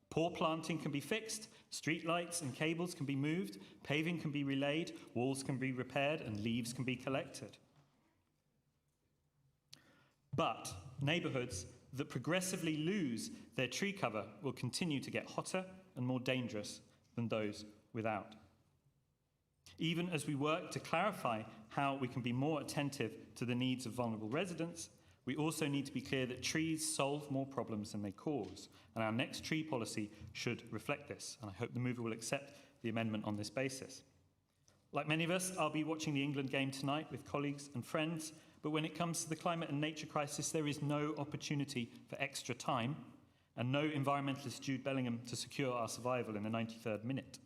Q: Poor planting can be fixed, street lights and cables can be moved, paving can be relayed, walls can be repaired and leaves can be collected. But neighbourhoods that progressively lose their tree cover will continue to get hotter and more dangerous than those without. Even as we work to clarify how we can be more attentive to the needs of vulnerable residents, we also need to be clear that trees solve more problems than they cause, and our next tree policy should reflect this, and I hope the mover will accept the amendment on this basis. Like many of us, I'll be watching the England game tonight with colleagues and friends, but when it comes to the climate and nature crisis, there is no opportunity for extra time, and no environmentalist Jude Bellingham to secure our survival in the 93rd minute.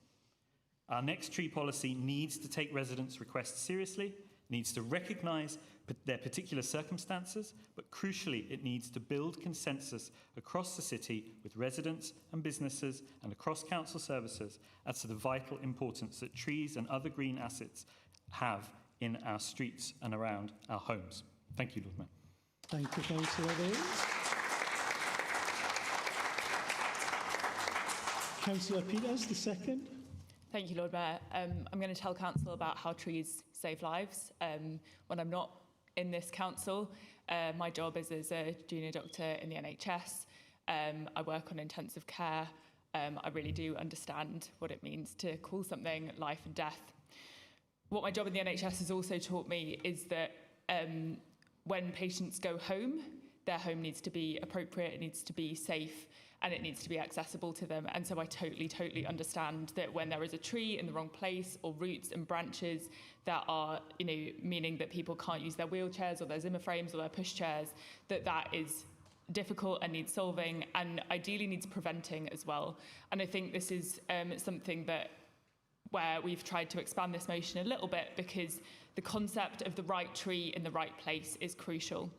Q: Our next tree policy needs to take residents' requests seriously, needs to recognise their particular circumstances, but crucially it needs to build consensus across the city with residents and businesses and across council services as to the vital importance that trees and other green assets have in our streets and around our homes. Thank you, Lord Mayor.
A: Thank you, Councillor Davies. Councillor Peters, the second.
S: Thank you, Lord Mayor. I'm going to tell Council about how trees save lives. When I'm not in this council, my job is as a junior doctor in the NHS. I work on intensive care. I really do understand what it means to call something life and death. What my job in the NHS has also taught me is that when patients go home, their home needs to be appropriate, it needs to be safe, and it needs to be accessible to them. And so I totally understand that when there is a tree in the wrong place or roots and branches that are, meaning that people can't use their wheelchairs or their Zimmer frames or their pushchairs, that is difficult and needs solving and ideally needs preventing as well. And I think this is something where we've tried to expand this motion a little bit because the concept of the right tree in the right place is crucial.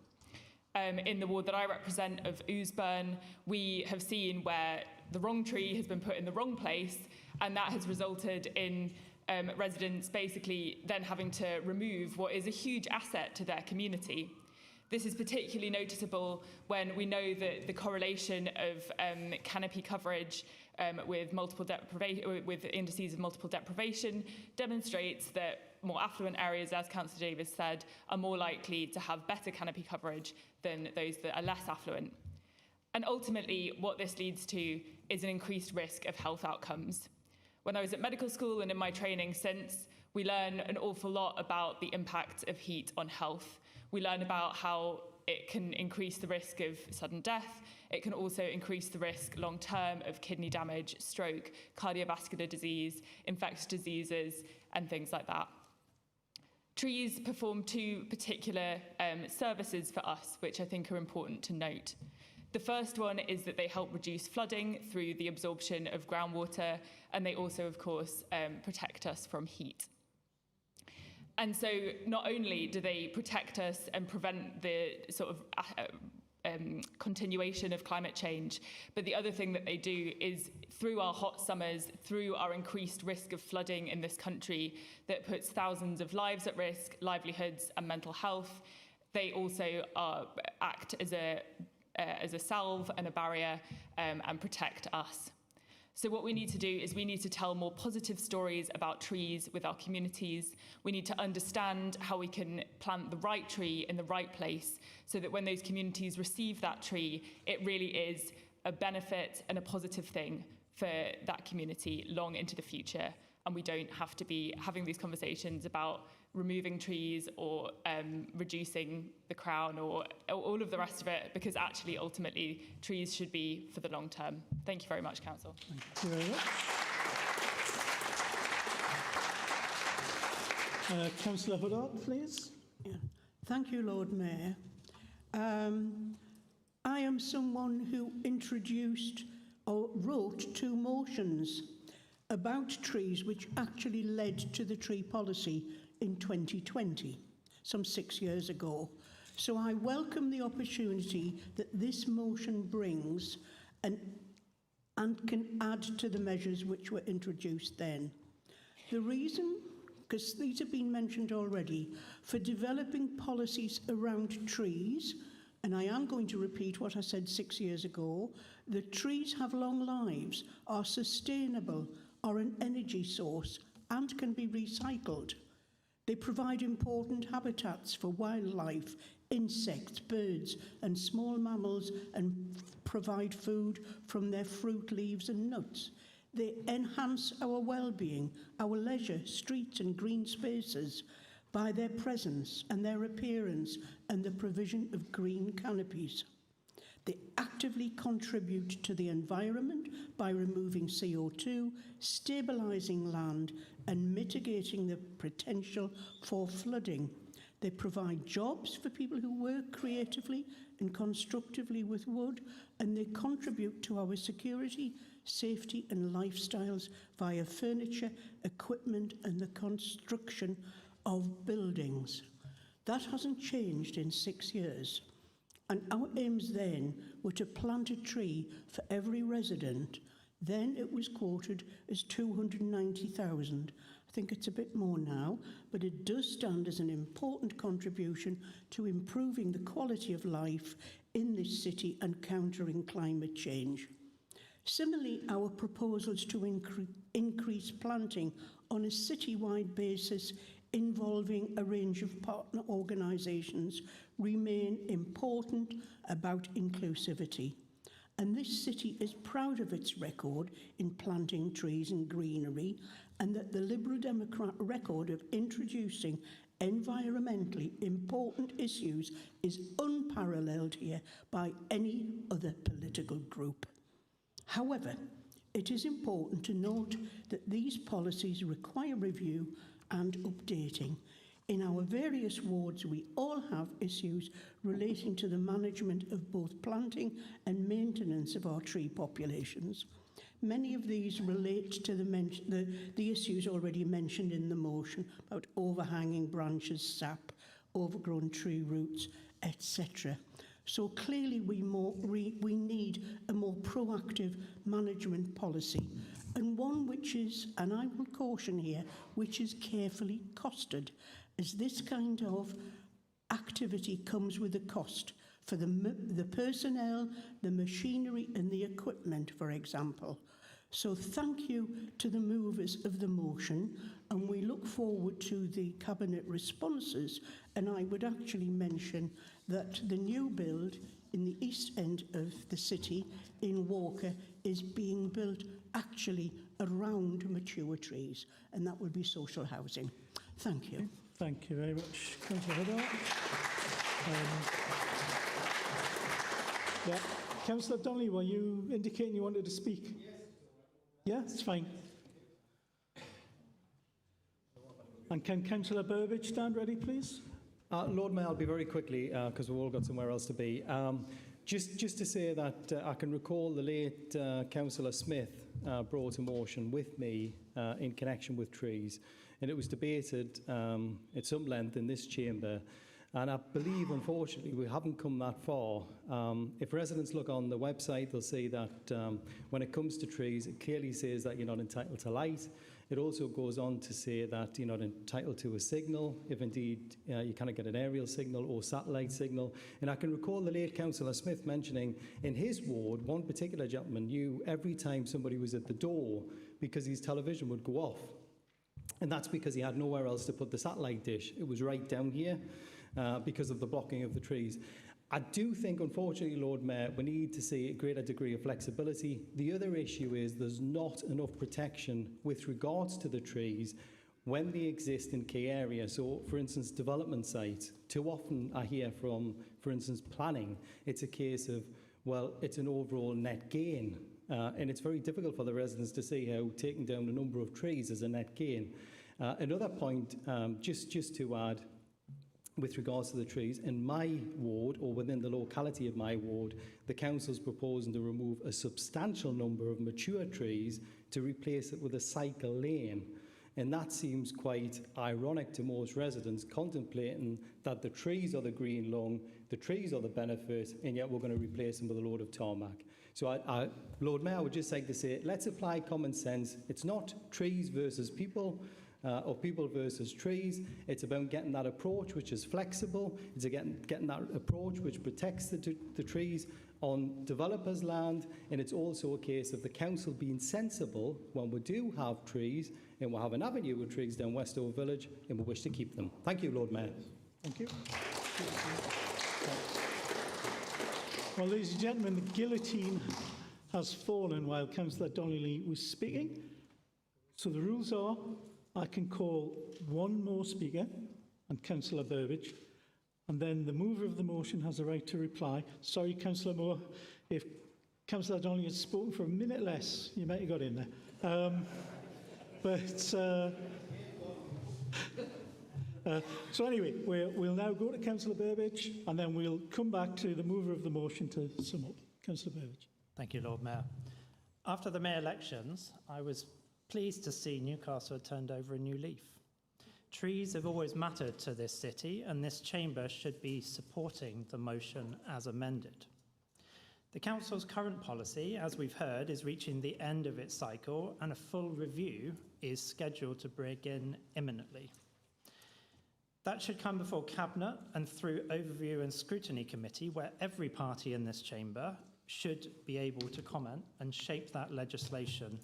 S: In the ward that I represent of Ousburn, we have seen where the wrong tree has been put in the wrong place, and that has resulted in residents basically then having to remove what is a huge asset to their community. This is particularly noticeable when we know that the correlation of canopy coverage with indices of multiple deprivation demonstrates that more affluent areas, as Councillor Davis said, are more likely to have better canopy coverage than those that are less affluent. And ultimately, what this leads to is an increased risk of health outcomes. When I was at medical school and in my training since, we learn an awful lot about the impact of heat on health. We learn about how it can increase the risk of sudden death. It can also increase the risk long-term of kidney damage, stroke, cardiovascular disease, infectious diseases, and things like that. Trees perform two particular services for us, which I think are important to note. The first one is that they help reduce flooding through the absorption of groundwater, and they also, of course, protect us from heat. And so not only do they protect us and prevent the sort of continuation of climate change, but the other thing that they do is through our hot summers, through our increased risk of flooding in this country that puts thousands of lives at risk, livelihoods and mental health, they also act as a salve and a barrier and protect us. So what we need to do is we need to tell more positive stories about trees with our communities. We need to understand how we can plant the right tree in the right place so that when those communities receive that tree, it really is a benefit and a positive thing for that community long into the future. And we don't have to be having these conversations about removing trees or reducing the crown or all of the rest of it, because actually, ultimately, trees should be for the long term. Thank you very much, Council.
A: Thank you very much. Councillor Huddart, please.
O: Yeah. Thank you, Lord Mayor. I am someone who introduced or wrote 2 motions about trees which actually led to the tree policy in 2020, some 6 years ago. So I welcome the opportunity that this motion brings and can add to the measures which were introduced then. The reason, because these have been mentioned already, for developing policies around trees, and I am going to repeat what I said 6 years ago, that trees have long lives, are sustainable, are an energy source, and can be recycled. They provide important habitats for wildlife, insects, birds, and small mammals, and provide food from their fruit, leaves, and nuts. They enhance our well-being, our leisure, streets, and green spaces by their presence and their appearance and the provision of green canopies. They actively contribute to the environment by removing CO2, stabilising land, and mitigating the potential for flooding. They provide jobs for people who work creatively and constructively with wood, and they contribute to our security, safety, and lifestyles via furniture, equipment, and the construction of buildings. That hasn't changed in 6 years. And our aims then were to plant a tree for every resident. Then it was quoted as 290,000. I think it's a bit more now, but it does stand as an important contribution to improving the quality of life in this city and countering climate change. Similarly, our proposals to increase planting on a citywide basis involving a range of partner organisations remain important about inclusivity. And this city is proud of its record in planting trees and greenery, and that the Liberal Democrat record of introducing environmentally important issues is unparalleled here by any other political group. However, it is important to note that these policies require review and updating. In our various wards, we all have issues relating to the management of both planting and maintenance of our tree populations. Many of these relate to the issues already mentioned in the motion about overhanging branches, sap, overgrown tree roots, etc. So clearly we need a more proactive management policy, and one which is, and I will caution here, which is carefully costed, as this kind of activity comes with a cost for the personnel, the machinery and the equipment, for example. So thank you to the movers of the motion, and we look forward to the Cabinet responses. And I would actually mention that the new build in the east end of the city in Walker is being built actually around mature trees, and that will be social housing. Thank you.
A: Thank you very much, Councillor Huddle. Yeah. Councillor Donnelly, were you indicating you wanted to speak? Yes. Yeah, it's fine. And can Councillor Burbidge stand ready, please?
D: Lord Mayor, I'll be very quickly, because we've all got somewhere else to be. Just to say that I can recall the late Councillor Smith brought a motion with me in connection with trees, and it was debated at some length in this chamber. And I believe, unfortunately, we haven't come that far. If residents look on the website, they'll see that when it comes to trees, it clearly says that you're not entitled to light. It also goes on to say that you're not entitled to a signal, if indeed you cannot get an aerial signal or satellite signal. And I can recall the late Councillor Smith mentioning in his ward, one particular gentleman knew every time somebody was at the door because his television would go off. And that's because he had nowhere else to put the satellite dish. It was right down here. Because of the blocking of the trees. I do think, unfortunately, Lord Mayor, we need to see a greater degree of flexibility. The other issue is there's not enough protection with regards to the trees when they exist in key areas. So, for instance, development sites. Too often I hear from, for instance, planning. It's a case of, well, it's an overall net gain. And it's very difficult for the residents to see how taking down the number of trees is a net gain. Another point, just to add, with regards to the trees, in my ward, or within the locality of my ward, the council's proposing to remove a substantial number of mature trees to replace it with a cycle lane. And that seems quite ironic to most residents, contemplating that the trees are the green lung, the trees are the benefit, and yet we're going to replace them with a load of tarmac. So Lord Mayor, I would just like to say, let's apply common sense. It's not trees versus people, or people versus trees. It's about getting that approach which is flexible. It's getting that approach which protects the trees on developers' land, and it's also a case of the council being sensible when we do have trees, and we'll have an avenue with trees down Westover Village, and we wish to keep them. Thank you, Lord Mayor.
A: Thank you. Well, ladies and gentlemen, the guillotine has fallen while Councillor Donnelly was speaking. So the rules are, I can call one more speaker, and Councillor Burbidge, and then the mover of the motion has a right to reply. Sorry, Councillor Moore, if Councillor Donnelly had spoken for a minute less, you might have got in there. So anyway, we'll now go to Councillor Burbidge, and then we'll come back to the mover of the motion to sum up. Councillor Burbidge.
M: Thank you, Lord Mayor. After the Mayor elections, I was pleased to see Newcastle had turned over a new leaf. Trees have always mattered to this city, and this chamber should be supporting the motion as amended. The council's current policy, as we've heard, is reaching the end of its cycle, and a full review is scheduled to begin imminently. That should come before Cabinet and through Overview and Scrutiny Committee, where every party in this chamber should be able to comment and shape that legislation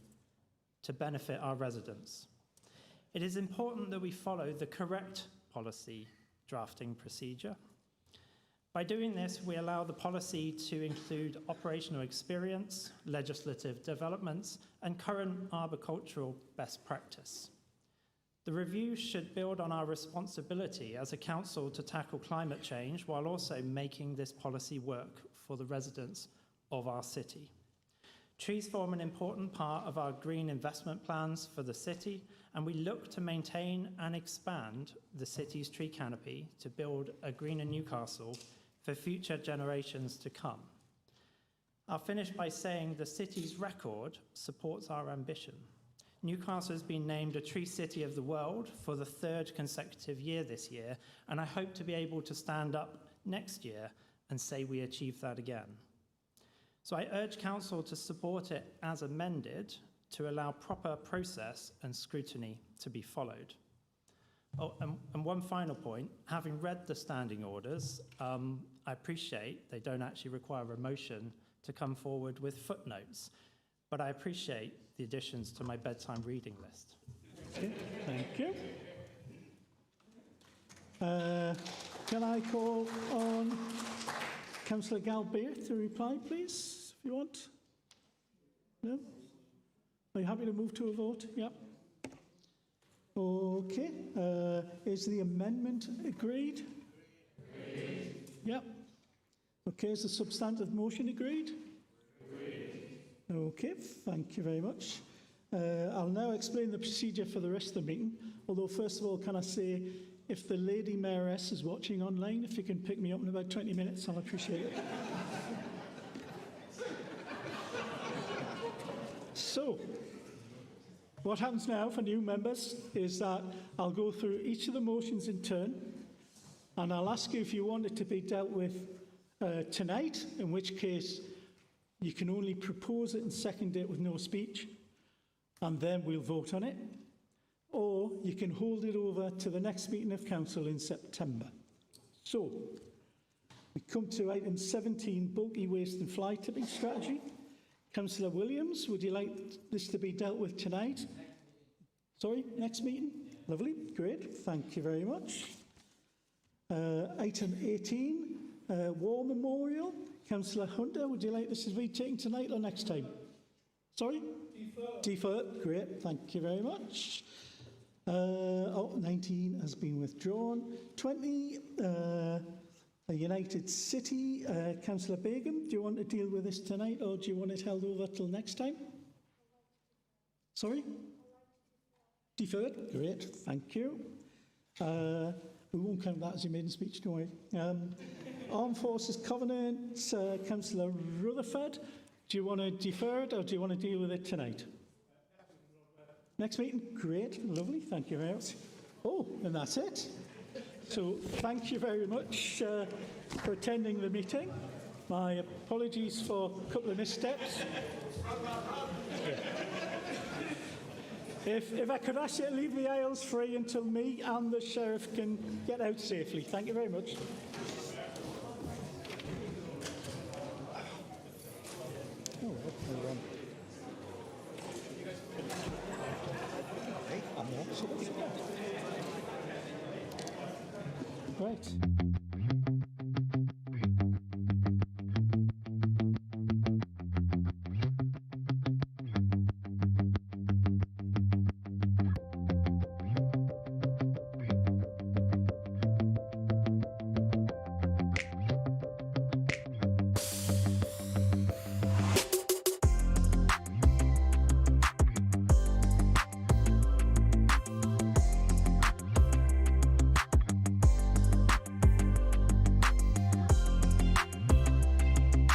M: to benefit our residents. It is important that we follow the correct policy drafting procedure. By doing this, we allow the policy to include operational experience, legislative developments, and current arboricultural best practice. The review should build on our responsibility as a council to tackle climate change while also making this policy work for the residents of our city. Trees form an important part of our green investment plans for the city, and we look to maintain and expand the city's tree canopy to build a greener Newcastle for future generations to come. I'll finish by saying the city's record supports our ambition. Newcastle has been named a Tree City of the World for the 3rd consecutive year this year, and I hope to be able to stand up next year and say we achieved that again. So I urge Council to support it as amended to allow proper process and scrutiny to be followed. Oh, and one final point. Having read the standing orders, I appreciate they don't actually require a motion to come forward with footnotes, but I appreciate the additions to my bedtime reading list.
A: Okay, thank you. Can I call on Councillor Galbraith to reply, please, if you want? No? Are you happy to move to a vote? Yep. Okay. Is the amendment agreed? Agreed. Yep. Okay, is the substantive motion agreed? Agreed. Okay, thank you very much. I'll now explain the procedure for the rest of the meeting, although first of all, can I say, if the Lady Mayoress is watching online, if you can pick me up in about 20 minutes, I'll appreciate it. So, what happens now for new members is that I'll go through each of the motions in turn, and I'll ask you if you want it to be dealt with tonight, in which case you can only propose it and second it with no speech, and then we'll vote on it. Or you can hold it over to the next meeting of council in September. So, we come to item 17, bulky waste and fly tipping strategy. Councillor Williams, would you like this to be dealt with tonight? Sorry, next meeting? Lovely, great, thank you very much. Item 18, War Memorial. Councillor Hunter, would you like this to be taken tonight or next time? Sorry? Deferred, great, thank you very much. 19 has been withdrawn. 20, a United City. Councillor Begum, do you want to deal with this tonight or do you want it held over till next time? Sorry? Deferred? Great, thank you. We won't count that as your maiden speech, don't worry. Armed Forces Covenant, Councillor Rutherford, do you want to defer it or do you want to deal with it tonight? Next meeting? Great, lovely, thank you very much. Oh, and that's it. So thank you very much for attending the meeting. My apologies for a couple of missteps. If I could ask you to leave the aisles free until me and the Sheriff can get out safely. Thank you very much. Oh, well, I'm not. Right.